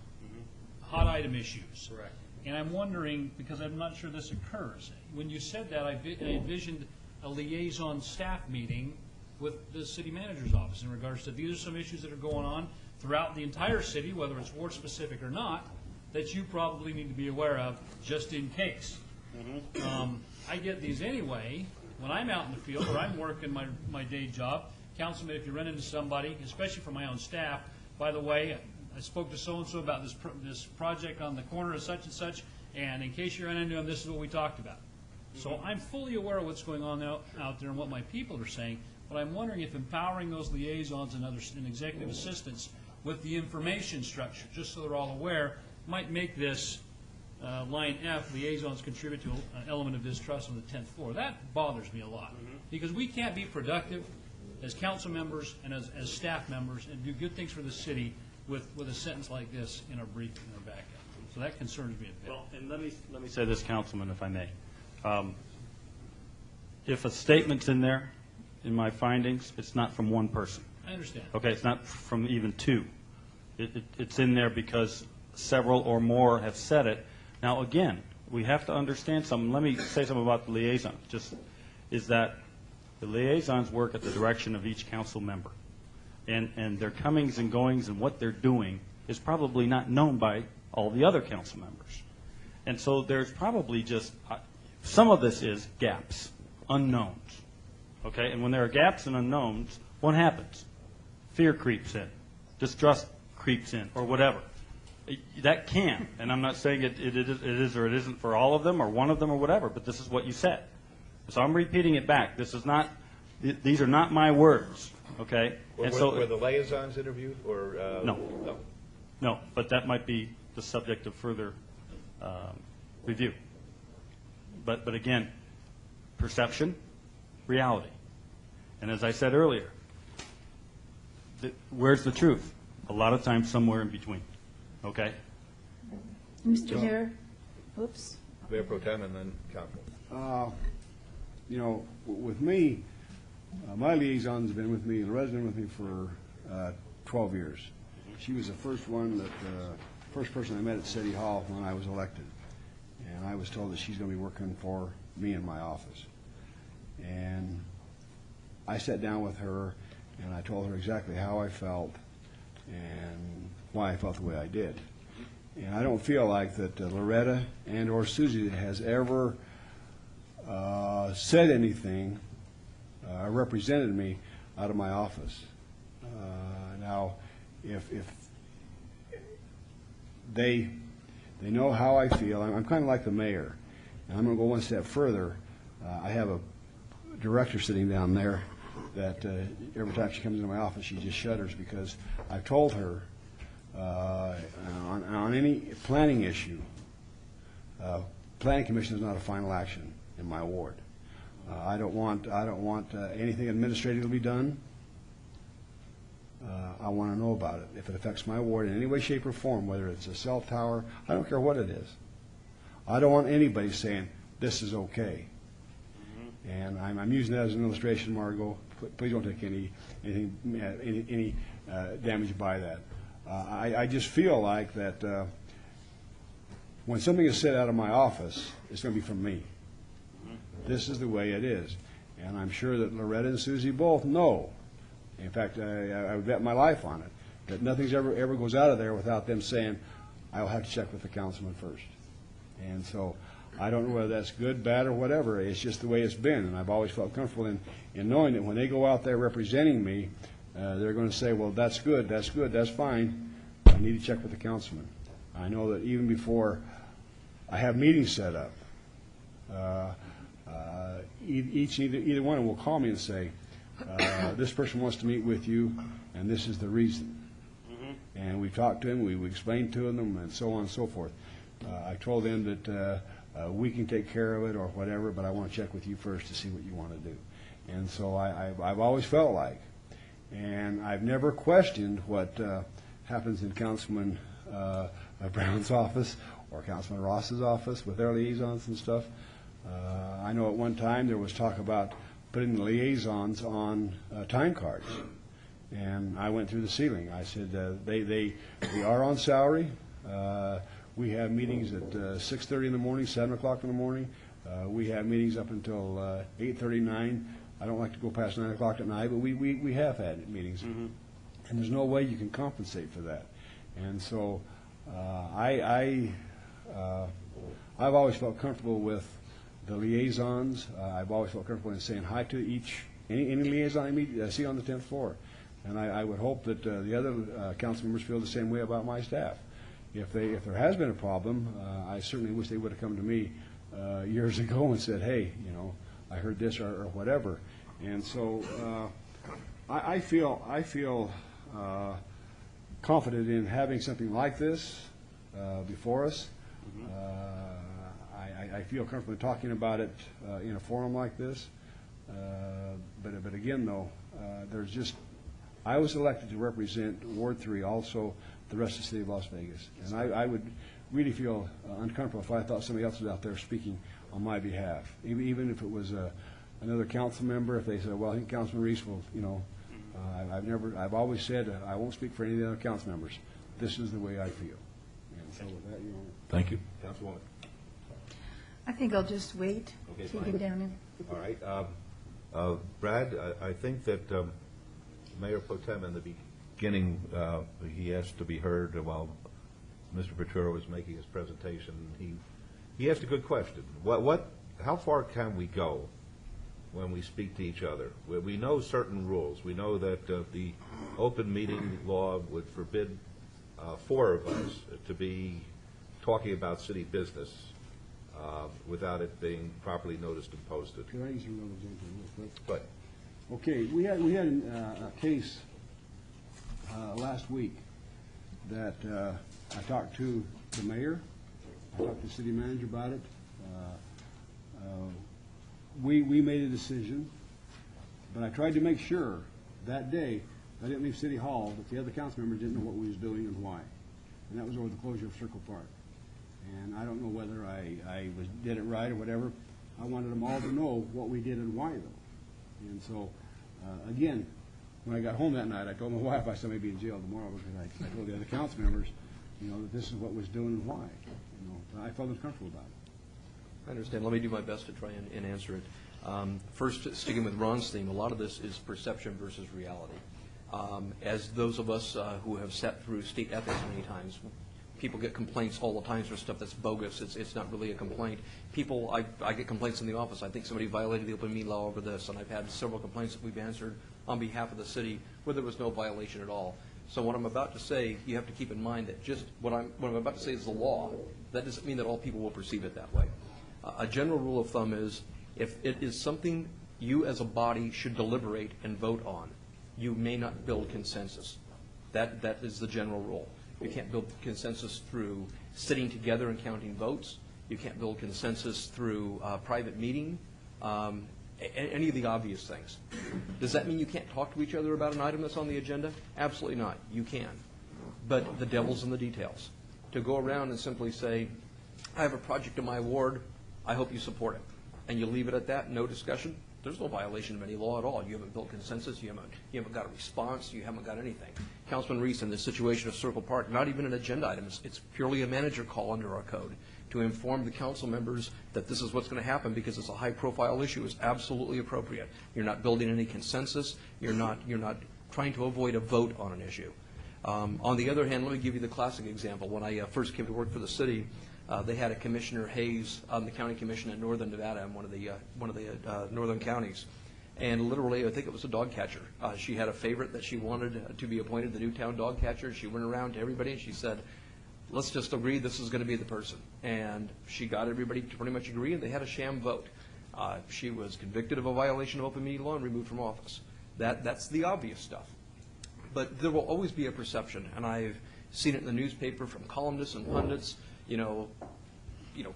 Hot item issues. Correct. And I'm wondering, because I'm not sure this occurs, when you said that, I envisioned a liaison staff meeting with the city manager's office in regards to these are some issues that are going on throughout the entire city, whether it's ward specific or not, that you probably need to be aware of just in case. I get these anyway when I'm out in the field or I'm working my day job. Councilman, if you run into somebody, especially from my own staff, by the way, I spoke to so-and-so about this project on the corner of such and such, and in case you run into them, this is what we talked about. So I'm fully aware of what's going on out there and what my people are saying, but I'm wondering if empowering those liaisons and executive assistants with the information structure, just so they're all aware, might make this line F, liaisons contribute to an element of distrust on the 10th floor. That bothers me a lot, because we can't be productive as council members and as staff members and do good things for the city with a sentence like this in our brief, in our backup. So that concerns me a bit. Well, and let me say this, Councilman, if I may. If a statement's in there, in my findings, it's not from one person. I understand. Okay, it's not from even two. It's in there because several or more have said it. Now, again, we have to understand something. Let me say something about the liaisons. Is that the liaisons work at the direction of each council member. And their comings and goings and what they're doing is probably not known by all the other council members. And so there's probably just, some of this is gaps, unknowns. Okay, and when there are gaps and unknowns, what happens? Fear creeps in, distrust creeps in, or whatever. That can, and I'm not saying it is or it isn't for all of them or one of them or whatever, but this is what you said. So I'm repeating it back. This is not, these are not my words, okay? Were the liaisons interviewed, or? No. No, but that might be the subject of further review. But again, perception, reality. And as I said earlier, where's the truth? A lot of times somewhere in between, okay? Mr. Mayor, oops. Mayor Pro Tem and then Council. You know, with me, my liaison's been with me, Loretta's been with me for 12 years. She was the first person I met at City Hall when I was elected. And I was told that she's going to be working for me in my office. And I sat down with her and I told her exactly how I felt and why I felt the way I did. And I don't feel like that Loretta and or Susie has ever said anything or represented me out of my office. Now, if they know how I feel, I'm kind of like the mayor, and I'm going to go one step further. I have a director sitting down there that every time she comes into my office, she just shudders because I've told her on any planning issue, planning commission is not a final action in my ward. I don't want anything administrative to be done. I want to know about it. If it affects my ward in any way, shape, or form, whether it's a cell tower, I don't care what it is. I don't want anybody saying this is okay. And I'm using that as an illustration, Margot. Please don't take any damage by that. I just feel like that when something is said out of my office, it's going to be from me. This is the way it is. And I'm sure that Loretta and Susie both know. In fact, I would bet my life on it, that nothing's ever goes out of there without them saying, I'll have to check with the councilman first. And so I don't know whether that's good, bad, or whatever. It's just the way it's been. And I've always felt comfortable in knowing that when they go out there representing me, they're going to say, well, that's good, that's fine. I need to check with the councilman. I know that even before I have meetings set up, either one of them will call me and say, this person wants to meet with you, and this is the reason. And we've talked to him, we explained to them, and so on and so forth. I told them that we can take care of it or whatever, but I want to check with you first to see what you want to do. And so I've always felt like, and I've never questioned what happens in Councilman Brown's office or Councilman Ross's office with their liaisons and stuff. I know at one time there was talk about putting the liaisons on time cards. And I went through the ceiling. I said, they are on salary. We have meetings at 6:30 in the morning, 7 o'clock in the morning. We have meetings up until 8:30, 9. I don't like to go past 9 o'clock at night, but we have had meetings. And there's no way you can compensate for that. And so I've always felt comfortable with the liaisons. I've always felt comfortable in saying hi to any liaison I see on the 10th floor. And I would hope that the other council members feel the same way about my staff. If there has been a problem, I certainly wish they would have come to me years ago and said, hey, I heard this or whatever. And so I feel confident in having something like this before us. I feel comfortable talking about it in a forum like this. But again, though, there's just, I was elected to represent Ward 3, also the rest of the city of Las Vegas. And I would really feel uncomfortable if I thought somebody else was out there speaking on my behalf. Even if it was another council member, if they said, well, I think Councilman Reese will, I've always said I won't speak for any of the other council members. This is the way I feel. And so with that, Thank you. Councilwoman. I think I'll just wait Okay, till you fine. get down in. All right. Brad, I think that Mayor Potem in the beginning, he asked to be heard while Mr. Petrillo was making his presentation. He asked a good question. How far can we go when we speak to each other? We know certain rules. We know that the open meeting law would forbid four of us to be talking about city business without it being properly noticed and posted. Can I use a real example real quick? But Okay, we had a case last week that I talked to the mayor, I talked to the city manager about it. We made a decision, but I tried to make sure that day I didn't leave City Hall that the other council members didn't know what we was doing and why. And that was over the closure of Circle Park. And I don't know whether I did it right or whatever. I wanted them all to know what we did and why, though. And so, again, when I got home that night, I told my wife I said maybe in jail tomorrow because I told the other council members, that this is what was doing and why. But I felt uncomfortable about it. I understand. Let me do my best to try and answer it. First, sticking with Ron's theme, a lot of this is perception versus reality. As those of us who have sat through state ethics many times, people get complaints all the time for stuff that's bogus. It's not really a complaint. I get complaints in the office. I think somebody violated the open meeting law over this, and I've had several complaints that we've answered on behalf of the city where there was no violation at all. So what I'm about to say, you have to keep in mind that just what I'm about to say is the law. That doesn't mean that all people will perceive it that way. A general rule of thumb is if it is something you as a body should deliberate and vote on, you may not build consensus. That is the general rule. You can't build consensus through sitting together and counting votes. You can't build consensus through private meeting, any of the obvious things. Does that mean you can't talk to each other about an item that's on the agenda? Absolutely not. You can. But the devil's in the details. To go around and simply say, I have a project in my ward, I hope you support it, and you leave it at that, no discussion, there's no violation of any law at all. You haven't built consensus, you haven't got a response, you haven't got anything. Councilman Reese, in the situation of Circle Park, not even an agenda item, it's purely a manager call under our code to inform the council members that this is what's going to happen because it's a high-profile issue is absolutely appropriate. You're not building any consensus, you're not trying to avoid a vote on an issue. On the other hand, let me give you the classic example. When I first came to work for the city, they had a Commissioner Hayes on the county commission in northern Nevada in one of the northern counties. And literally, I think it was a dog catcher. She had a favorite that she wanted to be appointed the new town dog catcher. She went around to everybody and she said, let's just agree this is going to be the person. And she got everybody to pretty much agree, and they had a sham vote. She was convicted of a violation of open meeting law and removed from office. That's the obvious stuff. But there will always be a perception, and I've seen it in the newspaper from columnists and pundits.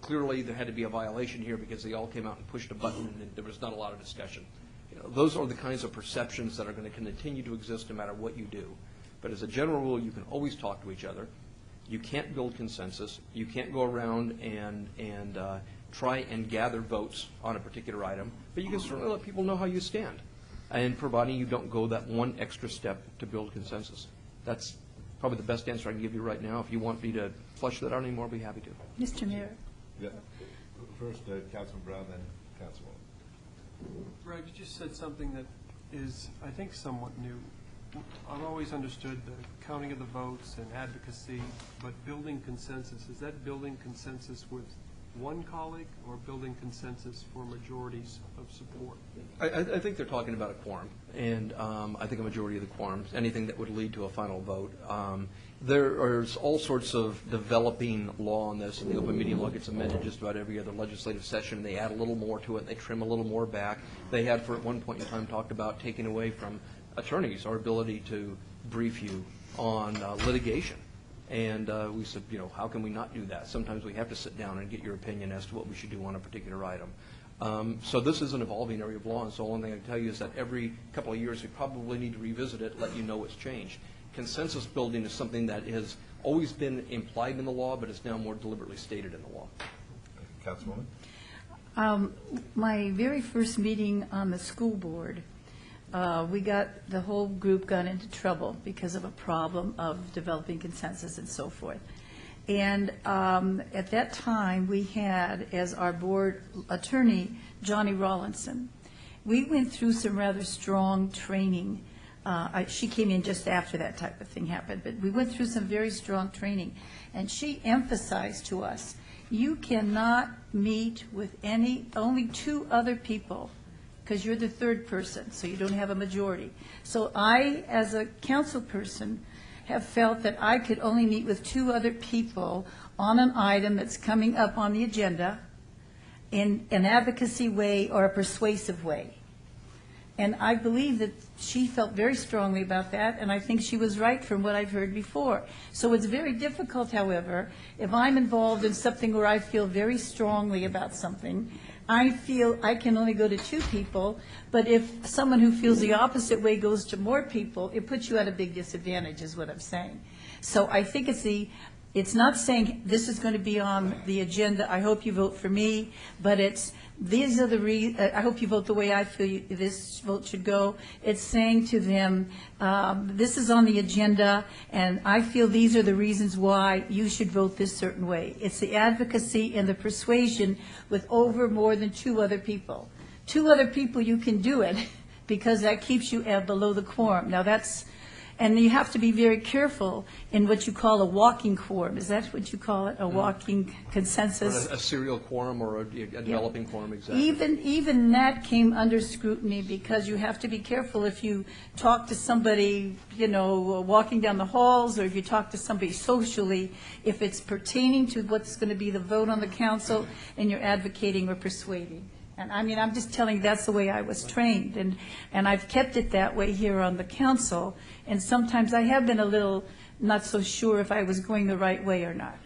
Clearly there had to be a violation here because they all came out and pushed a button and there was not a lot of discussion. Those are the kinds of perceptions that are going to continue to exist no matter what you do. But as a general rule, you can always talk to each other. You can't build consensus. You can't go around and try and gather votes on a particular item. But you can certainly let people know how you stand, and providing you don't go that one extra step to build consensus. That's probably the best answer I can give you right now. If you want me to flesh that out anymore, I'll be happy to. Mr. Mayor. Yeah. First, Councilman Brown, then Councilwoman. Brad, you just said something that is, I think, somewhat new. I've always understood the counting of the votes and advocacy, but building consensus, is that building consensus with one colleague or building consensus for majorities of support? I think they're talking about a quorum, and I think a majority of the quorums, anything that would lead to a final vote. There's all sorts of developing law on this, and the open meeting law gets amended just about every other legislative session. They add a little more to it. They trim a little more back. They had, for at one point in time, talked about taking away from attorneys our ability to brief you on litigation. And we said, how can we not do that? Sometimes we have to sit down and get your opinion as to what we should do on a particular item. So this is an evolving area of law, and so the only thing I can tell you is that every couple of years we probably need to revisit it, let you know what's changed. Consensus building is something that has always been implied in the law, but is now more deliberately stated in the law. Councilwoman? My very first meeting on the school board, the whole group got into trouble because of a problem of developing consensus and so forth. And at that time, we had as our board attorney, Johnny Rawlinson. We went through some rather strong training. She came in just after that type of thing happened, but we went through some very strong training. And she emphasized to us, you cannot meet with only 2 other people, because you're the third person, so you don't have a majority. So I, as a council person, have felt that I could only meet with 2 other people on an item that's coming up on the agenda in an advocacy way or a persuasive way. And I believe that she felt very strongly about that, and I think she was right from what I've heard before. So it's very difficult, however, if I'm involved in something where I feel very strongly about something, I feel I can only go to 2 people, but if someone who feels the opposite way goes to more people, it puts you at a big disadvantage, is what I'm saying. So I think it's not saying this is going to be on the agenda, I hope you vote for me, but these are the I hope you vote the way I feel this vote should go. It's saying to them, this is on the agenda, and I feel these are the reasons why you should vote this certain way. It's the advocacy and the persuasion with more than 2 other people. 2 other people, you can do it, because that keeps you below the quorum. Now and you have to be very careful in what you call a walking quorum. Is that what you call it, a walking consensus? A serial quorum or a developing quorum, exactly. Even that came under scrutiny, because you have to be careful if you talk to somebody, walking down the halls, or if you talk to somebody socially, if it's pertaining to what's going to be the vote on the council and you're advocating or persuading. And I mean, I'm just telling you, that's the way I was trained, and I've kept it that way here on the council. And sometimes I have been a little not so sure if I was going the right way or not.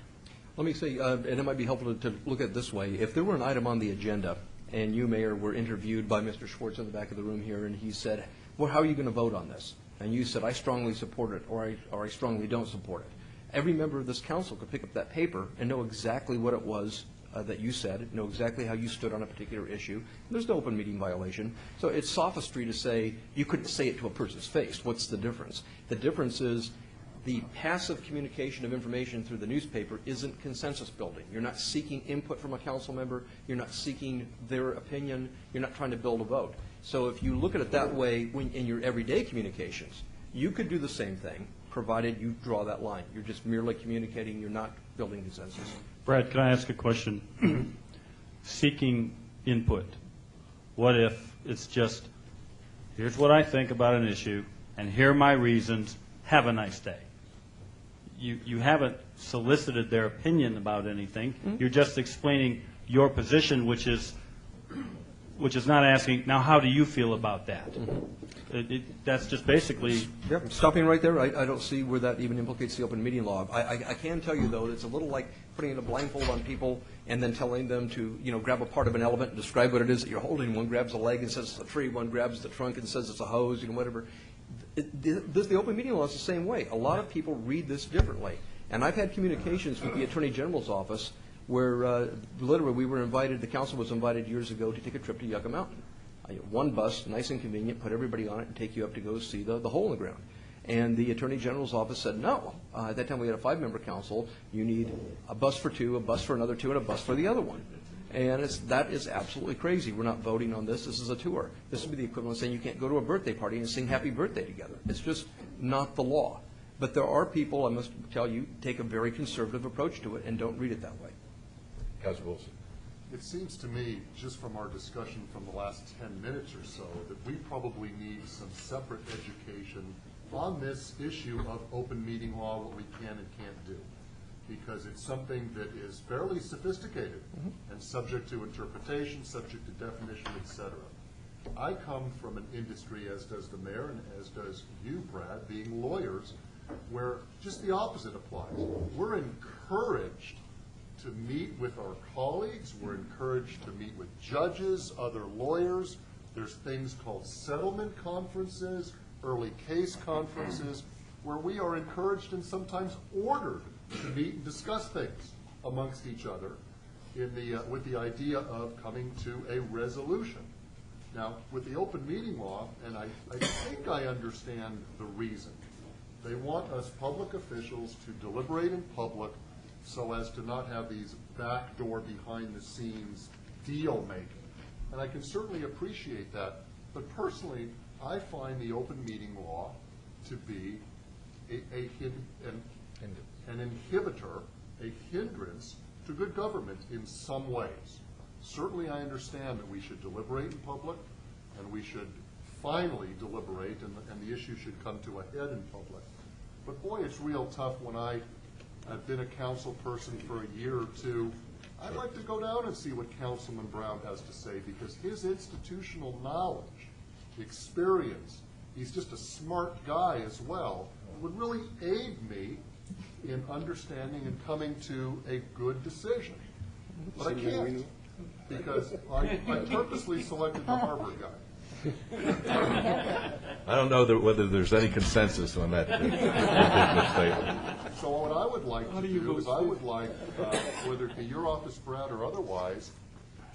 Let me say, and it might be helpful to look at it this way. If there were an item on the agenda, and you, Mayor, were interviewed by Mr. Schwartz in the back of the room here, and he said, well, how are you going to vote on this? And you said, I strongly support it, or I strongly don't support it. Every member of this council could pick up that paper and know exactly what it was that you said, know exactly how you stood on a particular issue. There's no open meeting violation. So it's sophistry to say you couldn't say it to a person's face. What's the difference? The difference is the passive communication of information through the newspaper isn't consensus building. You're not seeking input from a council member. You're not seeking their opinion. You're not trying to build a vote. So if you look at it that way in your everyday communications, you could do the same thing, provided you draw that line. You're just merely communicating. You're not building consensus. Brad, can I ask a question? Seeking input. What if it's just, here's what I think about an issue, and here are my reasons, have a nice day. You haven't solicited their opinion about anything. You're just explaining your position, which is not asking, now how do you feel about that? That's just basically... Yep, stopping right there, I don't see where that even implicates the open meeting law. I can tell you, though, it's a little like putting a blindfold on people and then telling them to, grab a part of an elephant and describe what it is that you're holding. One grabs a leg and says it's a tree, one grabs the trunk and says it's a hose, whatever. The open meeting law is the same way. A lot of people read this differently. And I've had communications with the Attorney General's office where literally the council was invited years ago to take a trip to Yucca Mountain. One bus, nice and convenient, put everybody on it and take you up to go see the hole in the ground. And the Attorney General's office said no. At that time we had a 5-member council. You need a bus for 2, a bus for another 2, and a bus for the other one. And that is absolutely crazy. We're not voting on this. This is a tour. This would be the equivalent of saying you can't go to a birthday party and sing happy birthday together. It's just not the law. But there are people, I must tell you, take a very conservative approach to it and don't read it that way. Councilor Wilson. It seems to me, just from our discussion from the last 10 minutes or so, that we probably need some separate education on this issue of open meeting law, what we can and can't do. Because it's something that is fairly sophisticated and subject to interpretation, subject to definition, etc. I come from an industry, as does the mayor and as does you, Brad, being lawyers, where just the opposite applies. We're encouraged to meet with our colleagues. We're encouraged to meet with judges, other lawyers. There's things called settlement conferences, early case conferences, where we are encouraged and sometimes ordered to meet and discuss things amongst each other with the idea of coming to a resolution. Now, with the open meeting law, and I think I understand the reason, they want us public officials to deliberate in public so as to not have these backdoor, behind-the-scenes deal-making. And I can certainly appreciate that. But personally, I find the open meeting law to be an inhibitor, a hindrance to good government in some ways. Certainly I understand that we should deliberate in public, and we should finally deliberate, and the issue should come to a head in public. But boy, it's real tough when I've been a council person for a year or two. I'd like to go down and see what Councilman Brown has to say, because his institutional knowledge, experience, he's just a smart guy as well, would really aid me in understanding and coming to a good decision. But I can't, because I purposely selected the Harvard guy. I don't know whether there's any consensus on that particular statement. So what I would like to do is I would like, whether it be your office, Brad, or otherwise,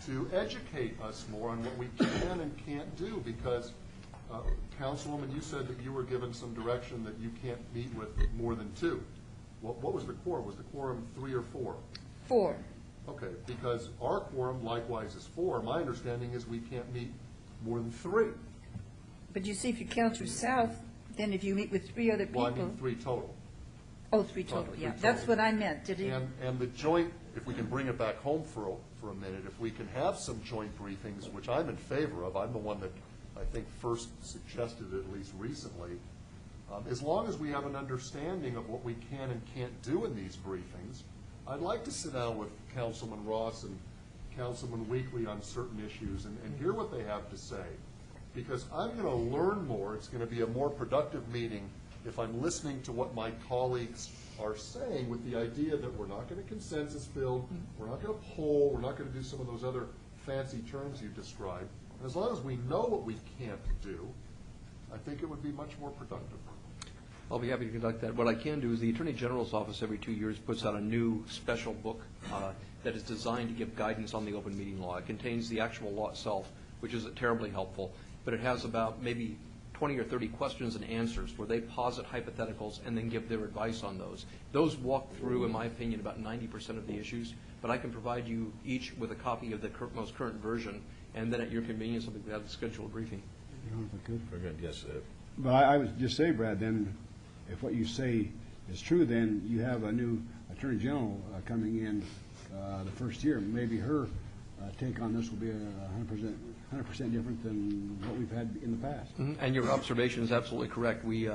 to educate us more on what we can and can't do, because Councilwoman, you said that you were given some direction that you can't meet with more than two. What was the quorum? Was the quorum 3 or 4? 4. Okay, because our quorum likewise is 4. My understanding is we can't meet more than 3. But you see, if you count yourself, then if you meet with 3 other people. Well, I mean 3 total. Oh, 3 total, yeah. That's what I meant. Did you? And the joint, if we can bring it back home for a minute, if we can have some joint briefings, which I'm in favor of, I'm the one that I think first suggested it, at least recently, as long as we have an understanding of what we can and can't do in these briefings, I'd like to sit down with Councilman Ross and Councilman Weekly on certain issues and hear what they have to say. Because I'm going to learn more. It's going to be a more productive meeting if I'm listening to what my colleagues are saying, with the idea that we're not going to consensus build, we're not going to poll, we're not going to do some of those other fancy terms you described. And as long as we know what we can't do, I think it would be much more productive. I'll be happy to conduct that. What I can do is the Attorney General's office every 2 years puts out a new special book that is designed to give guidance on the open meeting law. It contains the actual law itself, which is terribly helpful, but it has about maybe 20 or 30 questions and answers where they posit hypotheticals and then give their advice on those. Those walk through, in my opinion, about 90% of the issues, but I can provide you each with a copy of the most current version, and then at your convenience, we have a scheduled briefing. Very good, yes. But I would just say, Brad, then, if what you say is true, then you have a new Attorney General coming in the first year. Maybe her take on this will be 100% different than what we've had in the past. And your observation is absolutely correct. We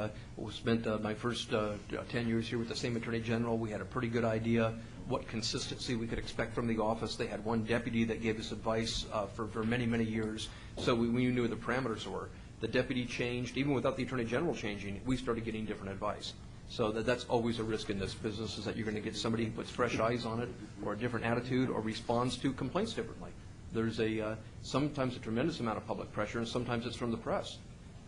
spent my first 10 years here with the same Attorney General. We had a pretty good idea what consistency we could expect from the office. They had one deputy that gave us advice for many, many years, so we knew what the parameters were. The deputy changed. Even without the Attorney General changing, we started getting different advice. So that's always a risk in this business, is that you're going to get somebody who puts fresh eyes on it, or a different attitude, or responds to complaints differently. There's sometimes a tremendous amount of public pressure, and sometimes it's from the press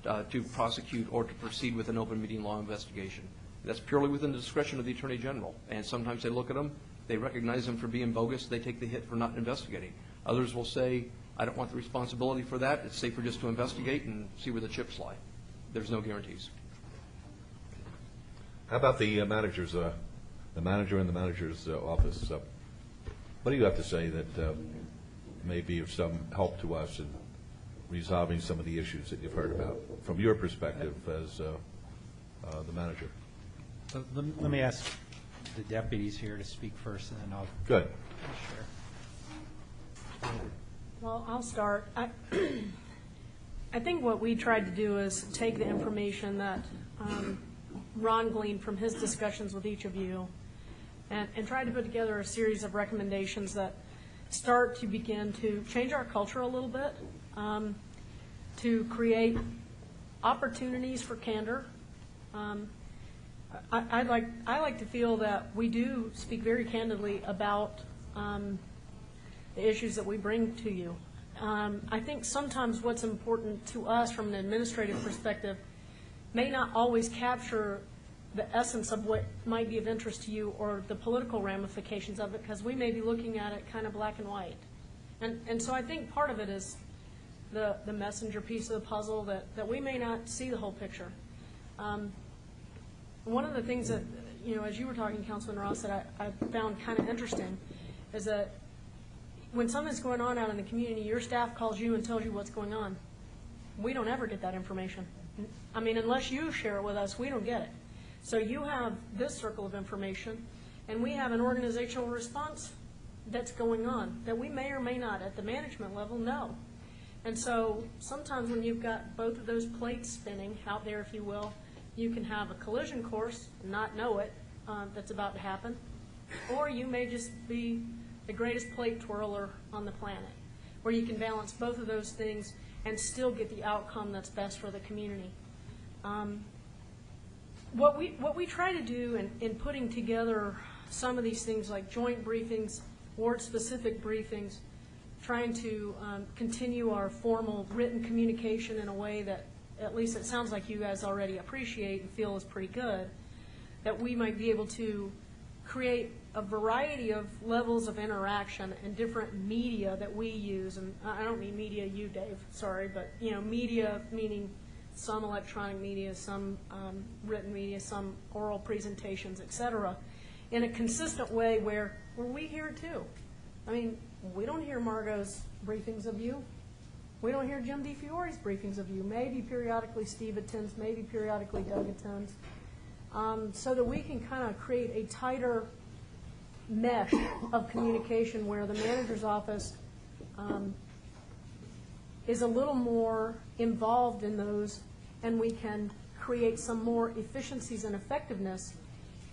to prosecute or to proceed with an open meeting law investigation. That's purely within the discretion of the Attorney General. And sometimes they look at them, they recognize them for being bogus, they take the hit for not investigating. Others will say, I don't want the responsibility for that. It's safer just to investigate and see where the chips lie. There's no guarantees. How about the managers, the manager and the manager's office? What do you have to say that may be of some help to us in resolving some of the issues that you've heard about from your perspective as the manager? Let me ask the deputies here to speak first, and then I'll Good. share. Well, I'll start. I think what we tried to do is take the information that Ron gleaned from his discussions with each of you and try to put together a series of recommendations that start to begin to change our culture a little bit, to create opportunities for candor. I like to feel that we do speak very candidly about the issues that we bring to you. I think sometimes what's important to us from an administrative perspective may not always capture the essence of what might be of interest to you or the political ramifications of it, because we may be looking at it kind of black and white. And so I think part of it is the messenger piece of the puzzle, that we may not see the whole picture. One of the things that, as you were talking, Councilman Ross, that I found kind of interesting is that when something's going on out in the community, your staff calls you and tells you what's going on. We don't ever get that information. I mean, unless you share it with us, we don't get it. So you have this circle of information, and we have an organizational response that's going on that we may or may not, at the management level, know. And so sometimes when you've got both of those plates spinning out there, if you will, you can have a collision course and not know it that's about to happen, or you may just be the greatest plate twirler on the planet, where you can balance both of those things and still get the outcome that's best for the community. What we try to do in putting together some of these things like joint briefings, ward-specific briefings, trying to continue our formal written communication in a way that at least it sounds like you guys already appreciate and feel is pretty good, that we might be able to create a variety of levels of interaction and different media that we use. And I don't mean media you, Dave, sorry, but media meaning some electronic media, some written media, some oral presentations, et cetera, in a consistent way where we hear it too. I mean, we don't hear Margot's briefings of you. We don't hear Jim DeFiore's briefings of you. Maybe periodically Steve attends, maybe periodically Doug attends, so that we can kind of create a tighter mesh of communication where the manager's office is a little more involved in those, and we can create some more efficiencies and effectiveness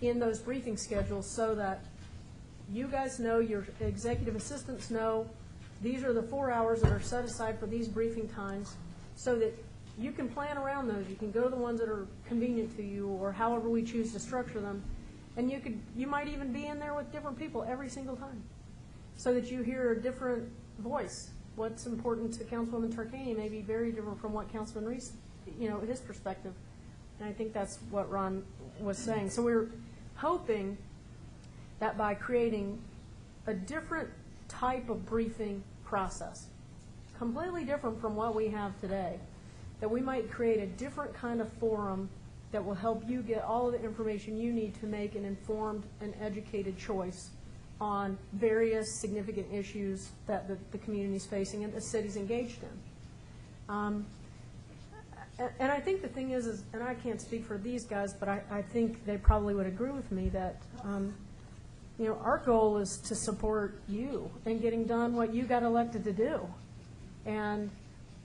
in those briefing schedules so that you guys know, your executive assistants know, these are the 4 hours that are set aside for these briefing times, so that you can plan around those. You can go to the ones that are convenient to you, or however we choose to structure them. And you might even be in there with different people every single time, so that you hear a different voice. What's important to Councilwoman Tarkanian may be very different from what Councilman Reese, his perspective. And I think that's what Ron was saying. So we're hoping that by creating a different type of briefing process, completely different from what we have today, that we might create a different kind of forum that will help you get all of the information you need to make an informed and educated choice on various significant issues that the community is facing and the city's engaged in. And I think the thing is, and I can't speak for these guys, but I think they probably would agree with me that our goal is to support you in getting done what you got elected to do. And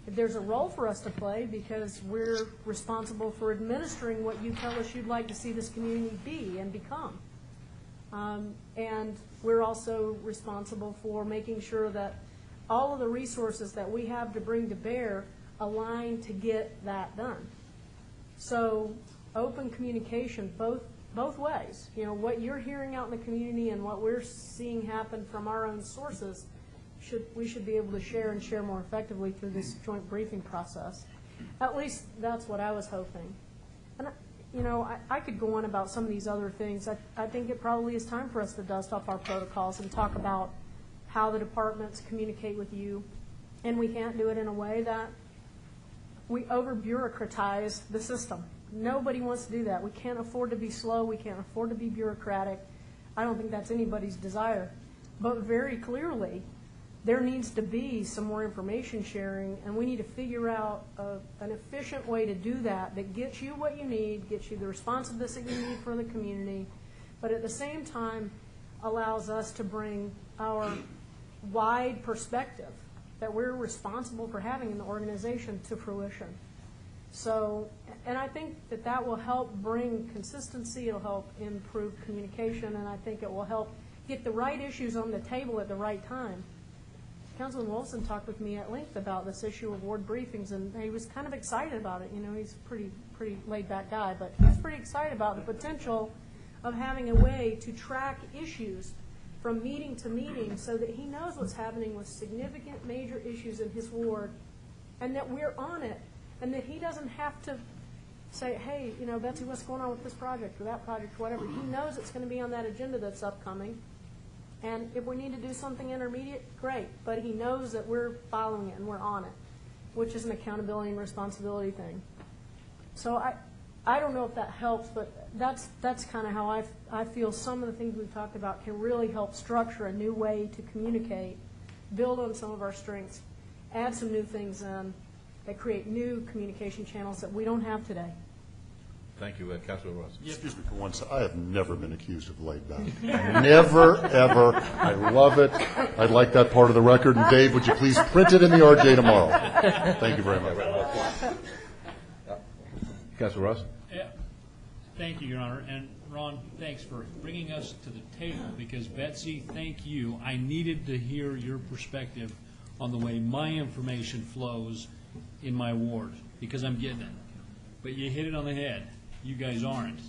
there's a role for us to play because we're responsible for administering what you tell us you'd like to see this community be and become. And we're also responsible for making sure that all of the resources that we have to bring to bear align to get that done. So open communication both ways. What you're hearing out in the community and what we're seeing happen from our own sources, we should be able to share and share more effectively through this joint briefing process. At least that's what I was hoping. And I could go on about some of these other things. I think it probably is time for us to dust off our protocols and talk about how the departments communicate with you. And we can't do it in a way that we over-bureaucratize the system. Nobody wants to do that. We can't afford to be slow. We can't afford to be bureaucratic. I don't think that's anybody's desire. But very clearly, there needs to be some more information sharing, and we need to figure out an efficient way to do that gets you what you need, gets you the responsiveness that you need for the community, but at the same time allows us to bring our wide perspective that we're responsible for having in the organization to fruition. So, and I think that will help bring consistency, it'll help improve communication, and I think it will help get the right issues on the table at the right time. Councilman Wilson talked with me at length about this issue of ward briefings, and he was kind of excited about it. He's a pretty laid-back guy, but he was pretty excited about the potential of having a way to track issues from meeting to meeting so that he knows what's happening with significant major issues in his ward and that we're on it and that he doesn't have to say, hey, you know, Betsy, what's going on with this project or that project, whatever. He knows it's going to be on that agenda that's upcoming. And if we need to do something intermediate, great. But he knows that we're following it and we're on it, which is an accountability and responsibility thing. So I don't know if that helps, but that's kind of how I feel some of the things we've talked about can really help structure a new way to communicate, build on some of our strengths, add some new things in that create new communication channels that we don't have today. Thank you. Councilor Ross. Excuse me for one second. I have never been accused of laid back. Never, ever. I love it. I'd like that part of the record. And Dave, would you please print it in the RJ tomorrow? Thank you very much. Councilor Ross. Yeah. Thank you, Your Honor. And Ron, thanks for bringing us to the table because, Betsy, thank you. I needed to hear your perspective on the way my information flows in my ward because I'm getting it. But you hit it on the head. You guys aren't.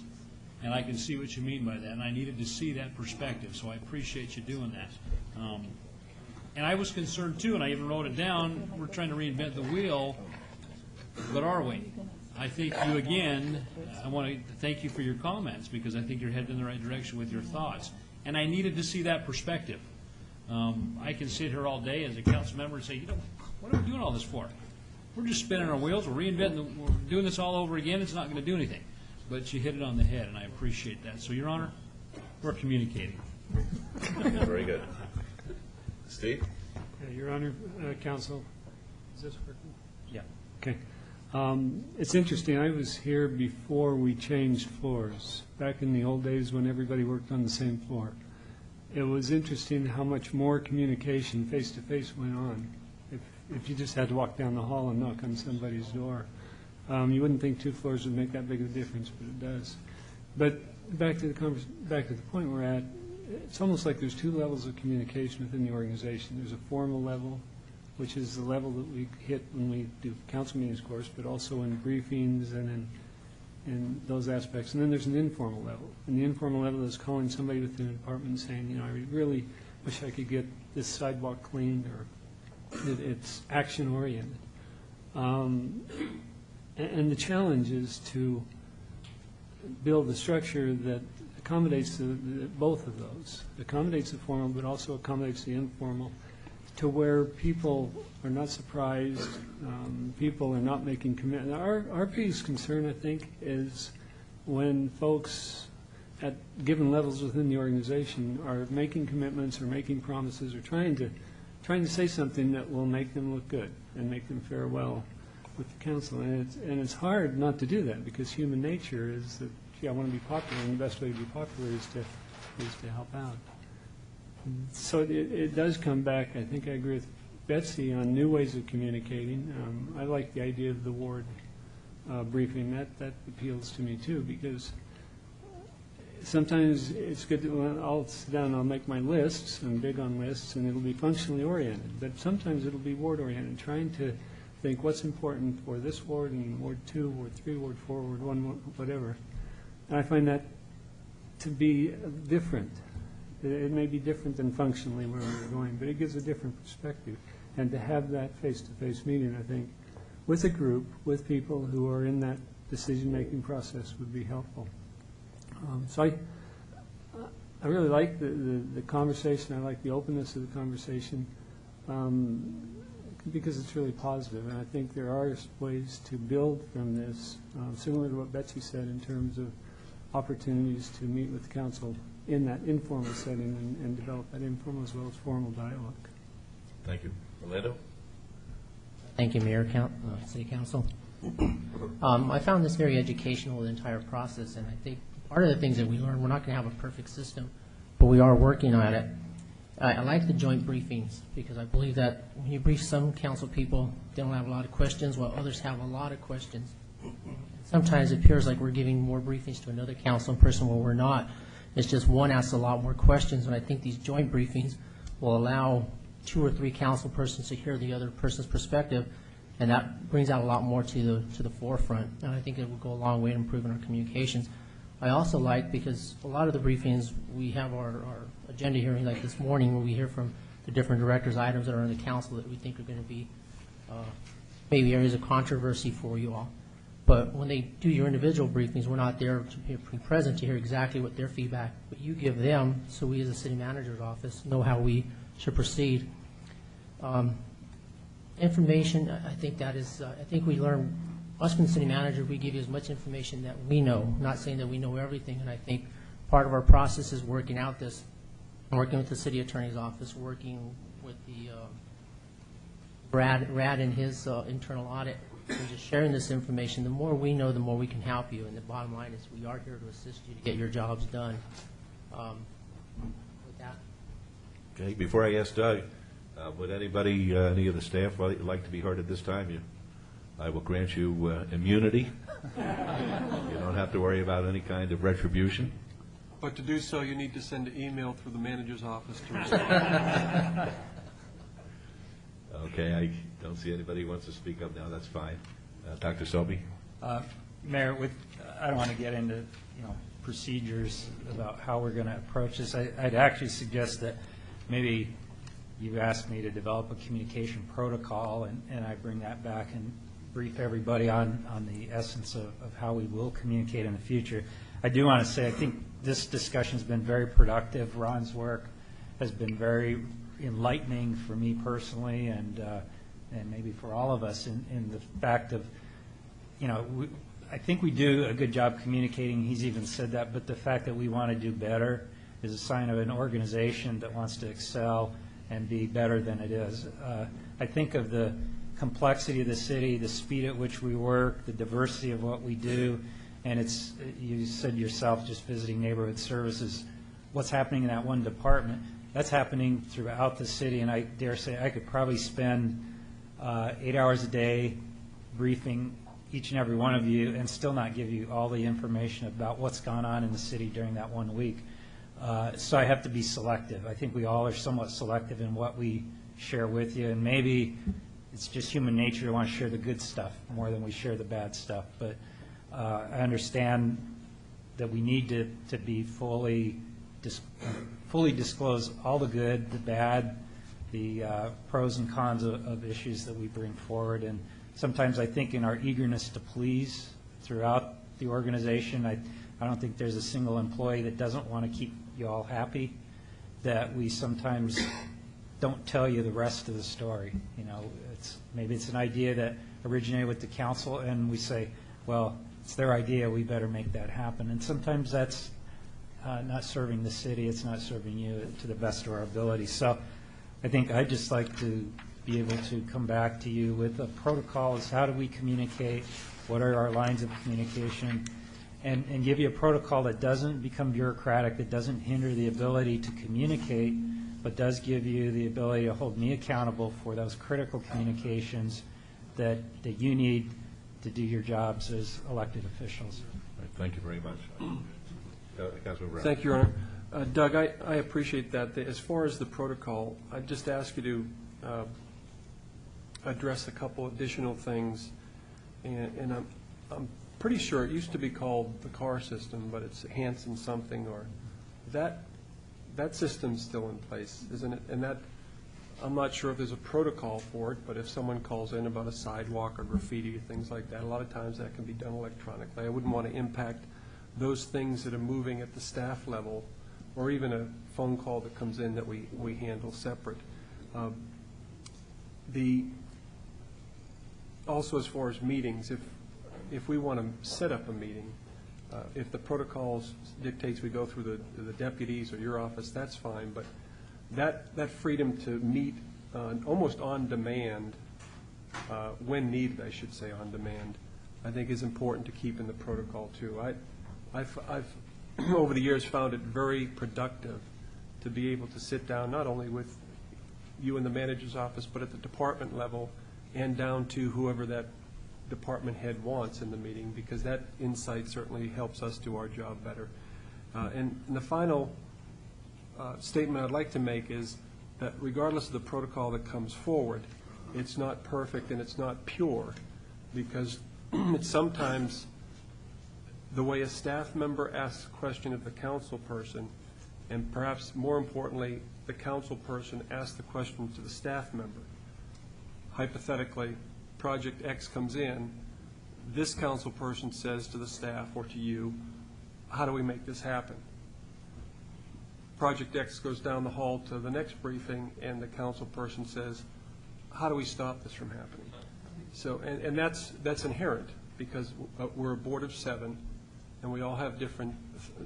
And I can see what you mean by that. And I needed to see that perspective, so I appreciate you doing that. And I was concerned, too, and I even wrote it down. We're trying to reinvent the wheel, but are we? I think you, again, I want to thank you for your comments because I think you're headed in the right direction with your thoughts. And I needed to see that perspective. I can sit here all day as a council member and say, you know, what are we doing all this for? We're just spinning our wheels. We're reinventing. We're doing this all over again. It's not going to do anything. But you hit it on the head, and I appreciate that. So, Your Honor, we're communicating. Very good. Steve? Your Honor, Counsel, is this working? Yeah. Okay. It's interesting. I was here before we changed floors, back in the old days when everybody worked on the same floor. It was interesting how much more communication face-to-face went on. If you just had to walk down the hall and knock on somebody's door. You wouldn't think 2 floors would make that big of a difference, but it does. But back to the point we're at, it's almost like there's 2 levels of communication within the organization. There's a formal level, which is the level that we hit when we do council meetings, of course, but also in briefings and in those aspects. And then there's an informal level. And the informal level is calling somebody within the department and saying, you know, I really wish I could get this sidewalk cleaned, or it's action-oriented. And the challenge is to build a structure that accommodates both of those, accommodates the formal but also accommodates the informal, to where people are not surprised, people are not making commitments. Our biggest concern, I think, is when folks at given levels within the organization are making commitments or making promises or trying to say something that will make them look good and make them fare well with the council. And it's hard not to do that because human nature is that, gee, I want to be popular, and the best way to be popular is to help out. So it does come back. I think I agree with Betsy on new ways of communicating. I like the idea of the ward briefing. That appeals to me too, because sometimes it's good to, I'll sit down and I'll make my lists. I'm big on lists, and it'll be functionally oriented. But sometimes it'll be ward oriented, trying to think what's important for this ward and Ward 2, Ward 3, Ward 4, Ward 1, whatever. And I find that to be different. It may be different than functionally where we're going, but it gives a different perspective. And to have that face-to-face meeting, I think, with a group, with people who are in that decision-making process would be helpful. So I really like the conversation. I like the openness of the conversation because it's really positive. And I think there are ways to build from this, similar to what Betsy said in terms of opportunities to meet with the council in that informal setting and develop that informal as well as formal dialogue. Thank you. Orlando? Thank you, Mayor, City Council. I found this very educational, the entire process, and I think part of the things that we learned, we're not going to have a perfect system, but we are working on it. I like the joint briefings because I believe that when you brief some council people, they don't have a lot of questions, while others have a lot of questions. Sometimes it appears like we're giving more briefings to another council person when we're not. It's just one asks a lot more questions, and I think these joint briefings will allow 2 or 3 council persons to hear the other person's perspective, and that brings out a lot more to the forefront. And I think it will go a long way in improving our communications. I also like, because a lot of the briefings, we have our agenda hearing like this morning, where we hear from the different directors, items that are in the council that we think are going to be maybe areas of controversy for you all. But when they do your individual briefings, we're not there to be present to hear exactly what their feedback, but you give them, so we as a city manager's office know how we should proceed. Information, I think that is, I think we learn, us from the city manager, we give you as much information that we know, not saying that we know everything, and I think part of our process is working out this, working with the city attorney's office, working with the Brad and his internal audit, and just sharing this information. The more we know, the more we can help you, and the bottom line is we are here to assist you to get your jobs done. With that. Okay, before I ask Doug, would anybody, any of the staff like to be heard at this time? I will grant you immunity. You don't have to worry about any kind of retribution. But to do so, you need to send an email through the manager's office to respond. Okay, I don't see anybody who wants to speak up now. That's fine. Dr. Selby? Mayor, I don't want to get into procedures about how we're going to approach this. I'd actually suggest that maybe you asked me to develop a communication protocol, and I bring that back and brief everybody on the essence of how we will communicate in the future. I do want to say I think this discussion has been very productive. Ron's work has been very enlightening for me personally, and maybe for all of us in the fact of, I think we do a good job communicating. He's even said that, but the fact that we want to do better is a sign of an organization that wants to excel and be better than it is. I think of the complexity of the city, the speed at which we work, the diversity of what we do, and it's, you said yourself, just visiting neighborhood services, what's happening in that one department, that's happening throughout the city, and I dare say I could probably spend 8 hours a day briefing each and every one of you and still not give you all the information about what's gone on in the city during that 1 week. So I have to be selective. I think we all are somewhat selective in what we share with you, and maybe it's just human nature to want to share the good stuff more than we share the bad stuff. But I understand that we need to be fully disclose all the good, the bad, the pros and cons of issues that we bring forward. And sometimes I think in our eagerness to please throughout the organization, I don't think there's a single employee that doesn't want to keep you all happy, that we sometimes don't tell you the rest of the story. Maybe it's an idea that originated with the council, and we say, well, it's their idea, we better make that happen. And sometimes that's not serving the city, it's not serving you to the best of our ability. So I think I'd just like to be able to come back to you with a protocol as how do we communicate, what are our lines of communication, and give you a protocol that doesn't become bureaucratic, that doesn't hinder the ability to communicate, but does give you the ability to hold me accountable for those critical communications that you need to do your jobs as elected officials. Right, thank you very much. Councilman Brown. Thank you, Your Honor. Doug, I appreciate that. As far as the protocol, I'd just ask you to address a couple additional things. And I'm pretty sure it used to be called the CAR system, but it's Hanson something, or that system's still in place, isn't it? And that, I'm not sure if there's a protocol for it, but if someone calls in about a sidewalk or graffiti or things like that, a lot of times that can be done electronically. I wouldn't want to impact those things that are moving at the staff level, or even a phone call that comes in that we handle separate. Also, as far as meetings, if we want to set up a meeting, if the protocol dictates we go through the deputies or your office, that's fine. But that freedom to meet almost on demand, when needed, I should say, on demand, I think is important to keep in the protocol too. I've over the years found it very productive to be able to sit down not only with you in the manager's office, but at the department level and down to whoever that department head wants in the meeting, because that insight certainly helps us do our job better. And the final statement I'd like to make is that regardless of the protocol that comes forward, it's not perfect and it's not pure, because it's sometimes the way a staff member asks a question of the council person, and perhaps more importantly, the council person asks the question to the staff member. Hypothetically, Project X comes in, this council person says to the staff or to you, how do we make this happen? Project X goes down the hall to the next briefing, and the council person says, how do we stop this from happening? So, and that's inherent, because we're a board of 7, and we all have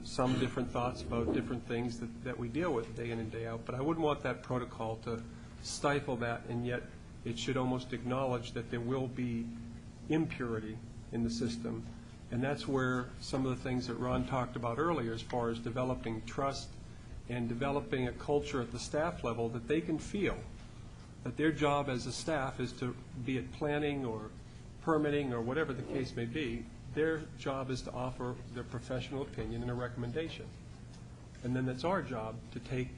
some different thoughts about different things that we deal with day in and day out. But I wouldn't want that protocol to stifle that, and yet it should almost acknowledge that there will be impurity in the system. And that's where some of the things that Ron talked about earlier, as far as developing trust and developing a culture at the staff level that they can feel that their job as a staff is to, be it planning or permitting or whatever the case may be, their job is to offer their professional opinion and a recommendation. And then it's our job to take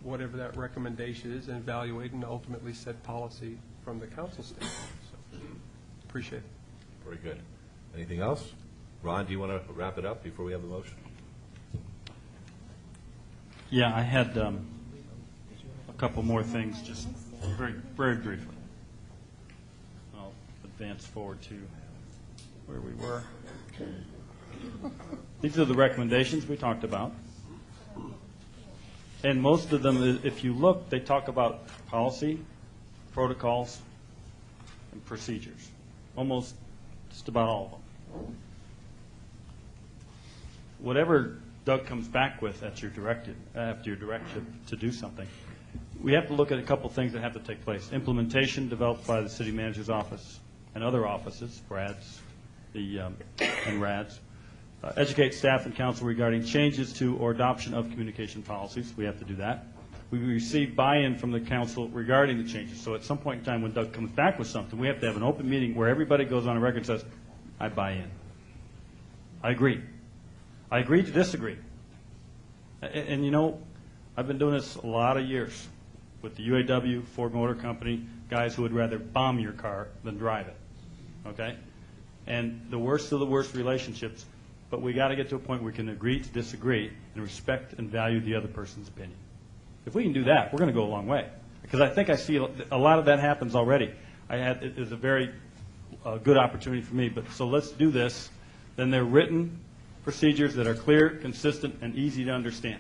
whatever that recommendation is and evaluate and ultimately set policy from the council standpoint. So, appreciate it. Very good. Anything else? Ron, do you want to wrap it up before we have the motion? Yeah, I had a couple more things, just very, very briefly. I'll advance forward to where we were. These are the recommendations we talked about. And most of them, if you look, they talk about policy, protocols, and procedures. Almost just about all of them. Whatever Doug comes back with after your directive to do something, we have to look at a couple things that have to take place. Implementation developed by the city manager's office and other offices, RADS, and RADS. Educate staff and council regarding changes to or adoption of communication policies. We have to do that. We receive buy-in from the council regarding the changes. So at some point in time when Doug comes back with something, we have to have an open meeting where everybody goes on a record and says, I buy in. I agree. I agree to disagree. And you know, I've been doing this a lot of years with the UAW, Ford Motor Company, guys who would rather bomb your car than drive it. Okay? And the worst of the worst relationships, but we got to get to a point where we can agree to disagree and respect and value the other person's opinion. If we can do that, we're going to go a long way. Because I think I see a lot of that happens already. It was a very good opportunity for me. But so let's do this. Then they're written procedures that are clear, consistent, and easy to understand.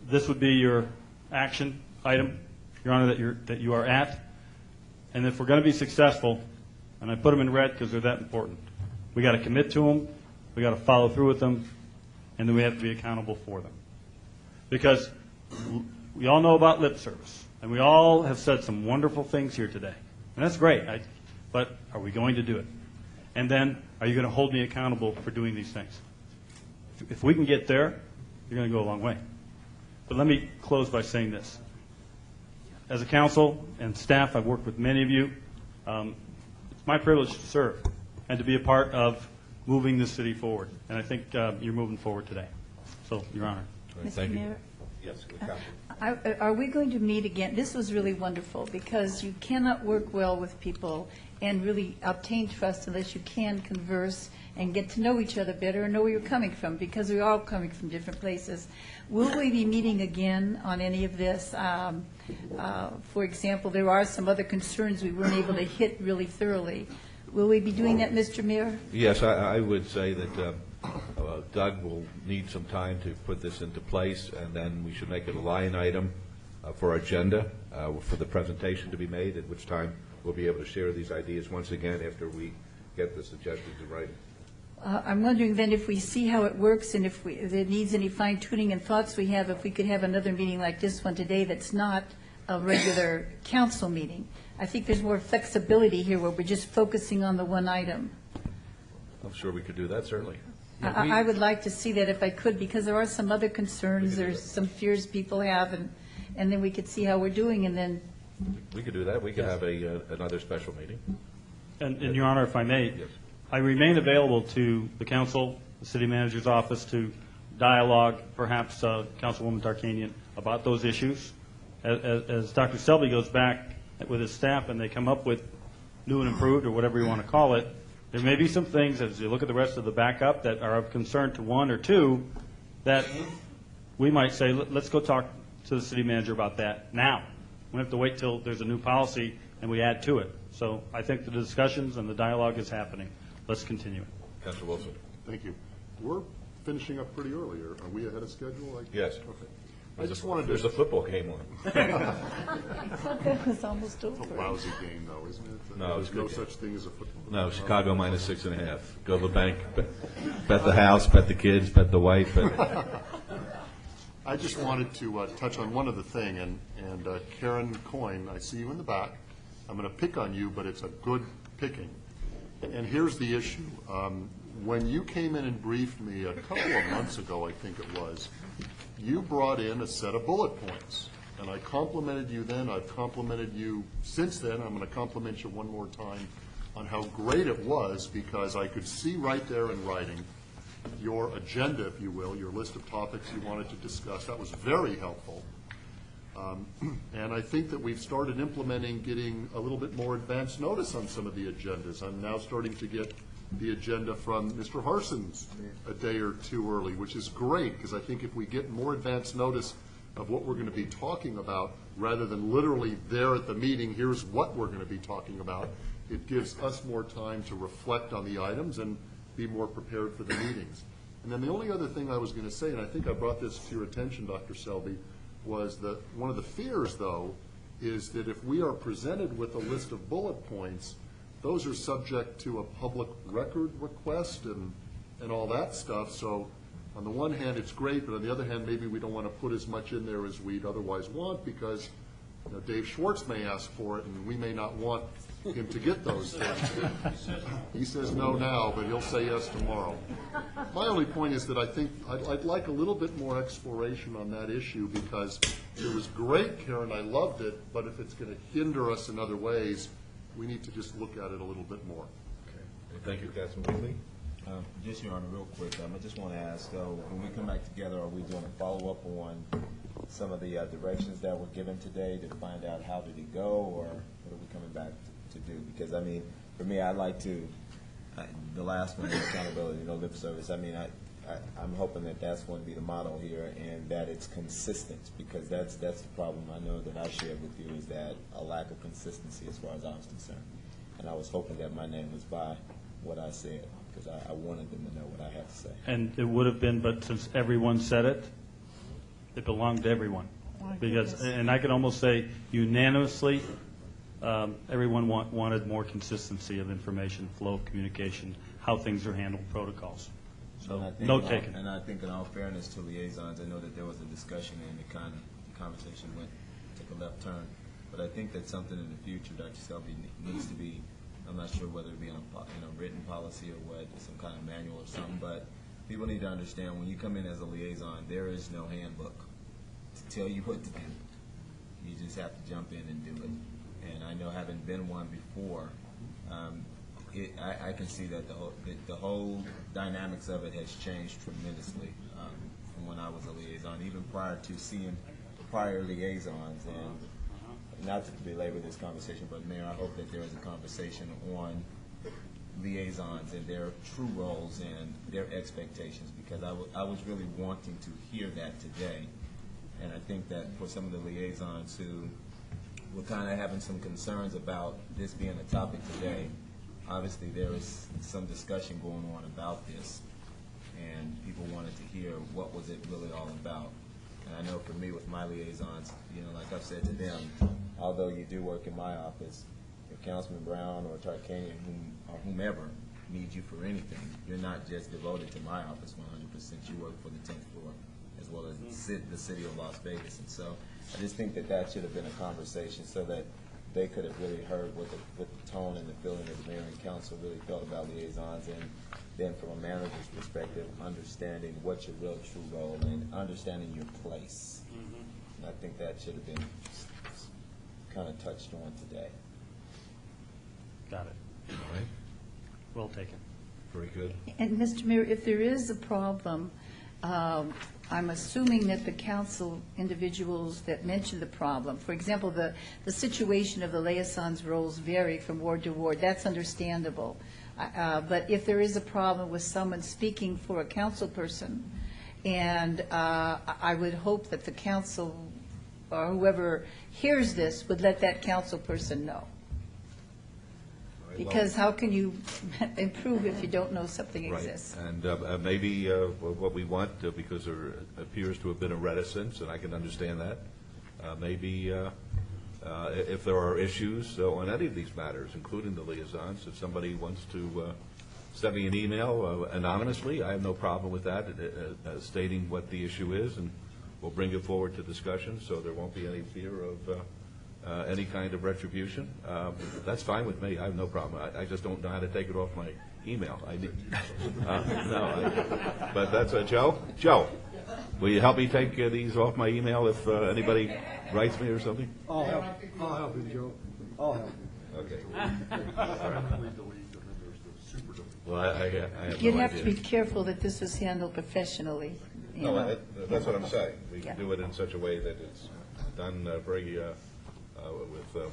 This would be your action item, Your Honor, that you are at. And if we're going to be successful, and I put them in red because they're that important, we got to commit to them, we got to follow through with them, and then we have to be accountable for them. Because we all know about lip service, and we all have said some wonderful things here today. And that's great, but are we going to do it? And then, are you going to hold me accountable for doing these things? If we can get there, you're going to go a long way. But let me close by saying this. As a council and staff, I've worked with many of you. It's my privilege to serve and to be a part of moving the city forward. And I think you're moving forward today. So, Your Honor. Mr. Mayor? Yes, Council. Are we going to meet again? This was really wonderful, because you cannot work well with people and really obtain trust unless you can converse and get to know each other better and know where you're coming from, because we're all coming from different places. Will we be meeting again on any of this? For example, there are some other concerns we weren't able to hit really thoroughly. Will we be doing that, Mr. Mayor? Yes, I would say that Doug will need some time to put this into place, and then we should make it a line item for our agenda for the presentation to be made, at which time we'll be able to share these ideas once again after we get the suggestions in writing. I'm wondering then if we see how it works and if there needs any fine-tuning and thoughts we have, if we could have another meeting like this one today that's not a regular council meeting. I think there's more flexibility here where we're just focusing on the one item. I'm sure we could do that, certainly. I would like to see that if I could, because there are some other concerns, there's some fears people have, and then we could see how we're doing, and then... We could do that. We could have another special meeting. And Your Honor, if I may, yes. I remain available to the council, the city manager's office, to dialogue, perhaps Councilwoman Tarkanian, about those issues. As Dr. Selby goes back with his staff and they come up with new and improved, or whatever you want to call it, There may be some things, as you look at the rest of the backup, that are of concern to one or two, that we might say, let's go talk to the city manager about that now. We don't have to wait till there's a new policy and we add to it. So I think the discussions and the dialogue is happening. Let's continue it. Councilor Wilson. Thank you. We're finishing up pretty early. Are we ahead of schedule? Yes. Okay. I just wanted to... There's a football game on. I thought that was almost over. It's a lousy game, though, isn't it? No, it's There's no good. such thing as a football game. No, Chicago minus 6.5. Go to the bank, bet the house, bet the kids, bet the wife. I just wanted to touch on one other thing, and Karen Coyne, I see you in the back. I'm going to pick on you, but it's a good picking. And here's the issue. When you came in and briefed me a couple of months ago, I think it was, you brought in a set of bullet points. And I complimented you then. I've complimented you since then. I'm going to compliment you one more time on how great it was, because I could see right there in writing your agenda, if you will, your list of topics you wanted to discuss. That was very helpful. And I think that we've started implementing getting a little bit more advance notice on some of the agendas. I'm now starting to get the agenda from Mr. Harson's a day or two early, which is great, because I think if we get more advance notice of what we're going to be talking about, rather than literally there at the meeting, here's what we're going to be talking about, it gives us more time to reflect on the items and be more prepared for the meetings. And then the only other thing I was going to say, and I think I brought this to your attention, Dr. Selby, was that one of the fears, though, is that if we are presented with a list of bullet points, those are subject to a public record request and all that stuff. So on the one hand, it's great, but on the other hand, maybe we don't want to put as much in there as we'd otherwise want, because Dave Schwartz may ask for it, and we may not want him to get those things. He says no now, but he'll say yes tomorrow. My only point is that I think I'd like a little bit more exploration on that issue, because it was great, Karen, I loved it, but if it's going to hinder us in other ways, we need to just look at it a little bit more. Okay. Thank you, Councilman Wheatley. Just, Your Honor, real quick, I just want to ask, when we come back together, are we doing a follow-up on some of the directions that were given today to find out how did it go, or what are we coming back to do? Because, I mean, for me, I'd like to, the last one, accountability, no lip service, I mean, I'm hoping that that's going to be the model here, and that it's consistent, because that's the problem I know that I shared with you, is that a lack of consistency as far as I was concerned. And I was hoping that my name was by what I said, because I wanted them to know what I had to say. And it would have been, but since everyone said it, it belonged to everyone. Because, and I can almost say unanimously, everyone wanted more consistency of information, flow of communication, how things are handled, protocols. So, note taken. And I think in all fairness to liaisons, I know that there was a discussion and the conversation took a left turn. But I think that something in the future, Dr. Selby, needs to be, I'm not sure whether it be in a written policy or what, some kind of manual or something, but people need to understand when you come in as a liaison, there is no handbook to tell you what to do. You just have to jump in and do it. And I know, having been one before, I can see that the whole dynamics of it has changed tremendously from when I was a liaison, even prior to seeing prior liaisons. And not to belabor this conversation, but Mayor, I hope that there is a conversation on liaisons and their true roles and their expectations, because I was really wanting to hear that today. And I think that for some of the liaisons who were kind of having some concerns about this being a topic today, obviously there is some discussion going on about this, and people wanted to hear what was it really all about. And I know for me with my liaisons, like I've said to them, although you do work in my office, if Councilman Brown or Tarkanian or whomever needs you for anything, you're not just devoted to my office 100%. You work for the 10th floor as well as the city of Las Vegas. And so I just think that should have been a conversation so that they could have really heard what the tone and the feeling of the mayor and council really felt about liaisons, and then from a manager's perspective, understanding what's your real true role and understanding your place. And I think that should have been kind of touched on today. Got it. All right. Well taken. Very good. And Mr. Mayor, if there is a problem, I'm assuming that the council individuals that mentioned the problem, for example, the situation of the liaisons' roles vary from ward to ward. That's understandable. But if there is a problem with someone speaking for a council person, and I would hope that the council or whoever hears this would let that council person know. Because how can you improve if you don't know something exists? Right, and maybe what we want, because there appears to have been a reticence, and I can understand that, maybe if there are issues on any of these matters, including the liaisons, if somebody wants to send me an email anonymously, I have no problem with that, stating what the issue is, and we'll bring it forward to discussion, so there won't be any fear of any kind of retribution. That's fine with me. I have no problem. I just don't know how to take it off my email. But that's Joe. Joe, will you help me take these off my email if anybody writes me or something? I'll help you, Joe. I'll help you. Okay. Well, I have You'd no have to be idea. careful that this was handled professionally. you No, know. that's what I'm saying. We Yeah. can do it in such a way that it's done very with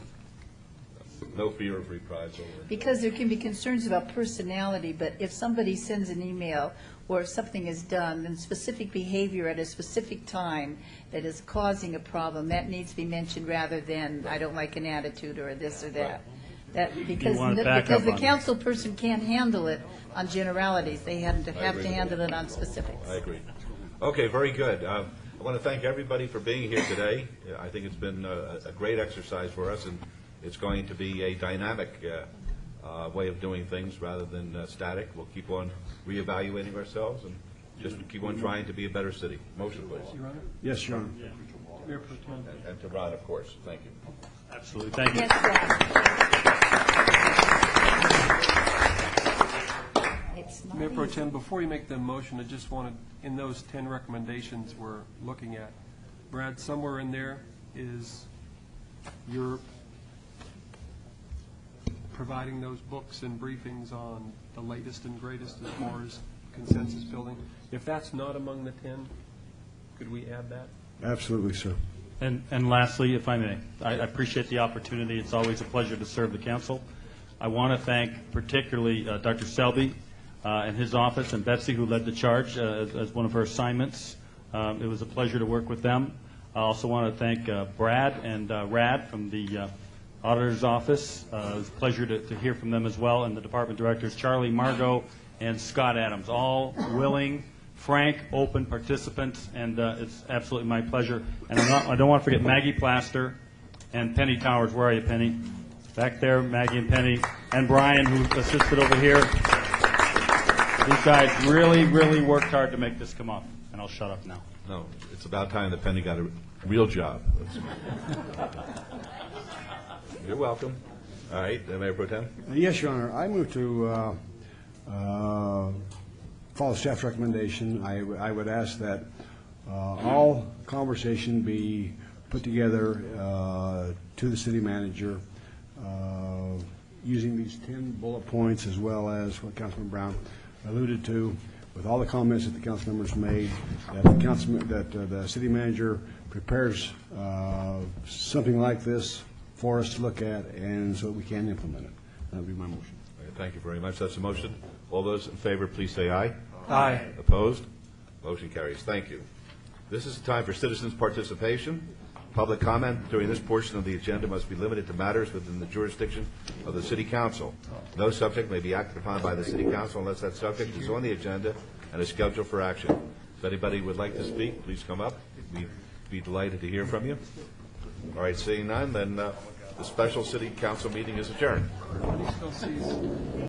no fear of reprisal. Because there can be concerns about personality, but if somebody sends an email or if something is done, then specific behavior at a specific time that is causing a problem, that needs to be mentioned rather than, I don't like an attitude or this or that. Because want to back because up the on it. council person can't handle it on generalities. They have to agree with handle you. it on specifics. I agree. Okay, very good. I want to thank everybody for being here today. I think it's been a great exercise for us, and it's going to be a dynamic way of doing things rather than static. We'll keep on reevaluating ourselves and just keep on trying to be a better city. Motion, please. Your Honor? Yes, Your Honor. Mayor Pro Tem. And to Ron, of course. Thank you. Absolutely. Thank you. Yes, Rob. It's not Mayor Pro easy. Tem, before you make the motion, I just wanted, in those 10 recommendations we're looking at, Brad, somewhere in there is your providing those books and briefings on the latest and greatest as far as consensus building. If that's not among the 10, could we add that? Absolutely, sir. And lastly, if I may, I appreciate the opportunity. It's always a pleasure to serve the council. I want to thank particularly Dr. Selby and his office, and Betsy, who led the charge as one of her assignments. It was a pleasure to work with them. I also want to thank Brad and Rad from the auditor's office. It was a pleasure to hear from them as well, and the department directors, Charlie, Margot, and Scott Adams, all willing, frank, open participants, and it's absolutely my pleasure. And I don't want to forget Maggie Plaster and Penny Towers. Where are you, Penny? Back there, Maggie and Penny, and Brian, who assisted over here. These guys really, really worked hard to make this come off, and I'll shut up now. No, it's about time that Penny got a real job. You're welcome. All right, Mayor Pro Tem? Yes, Your Honor. I move to follow staff's recommendation. I would ask that all conversation be put together to the city manager using these 10 bullet points as well as what Councilman Brown alluded to, with all the comments that the council members made, that the city manager prepares something like this for us to look at, and so that we can implement it. That would be my motion. All right, thank you very much. That's a motion. All those in favor, please say aye. Aye. Opposed? Motion carries. Thank you. This is the time for citizens' participation. Public comment during this portion of the agenda must be limited to matters within the jurisdiction of the City Council. No subject may be acted upon by the City Council unless that subject is on the agenda and is scheduled for action. If anybody would like to speak, please come up. We'd be delighted to hear from you. All right, seeing none, then the special City Council meeting is adjourned.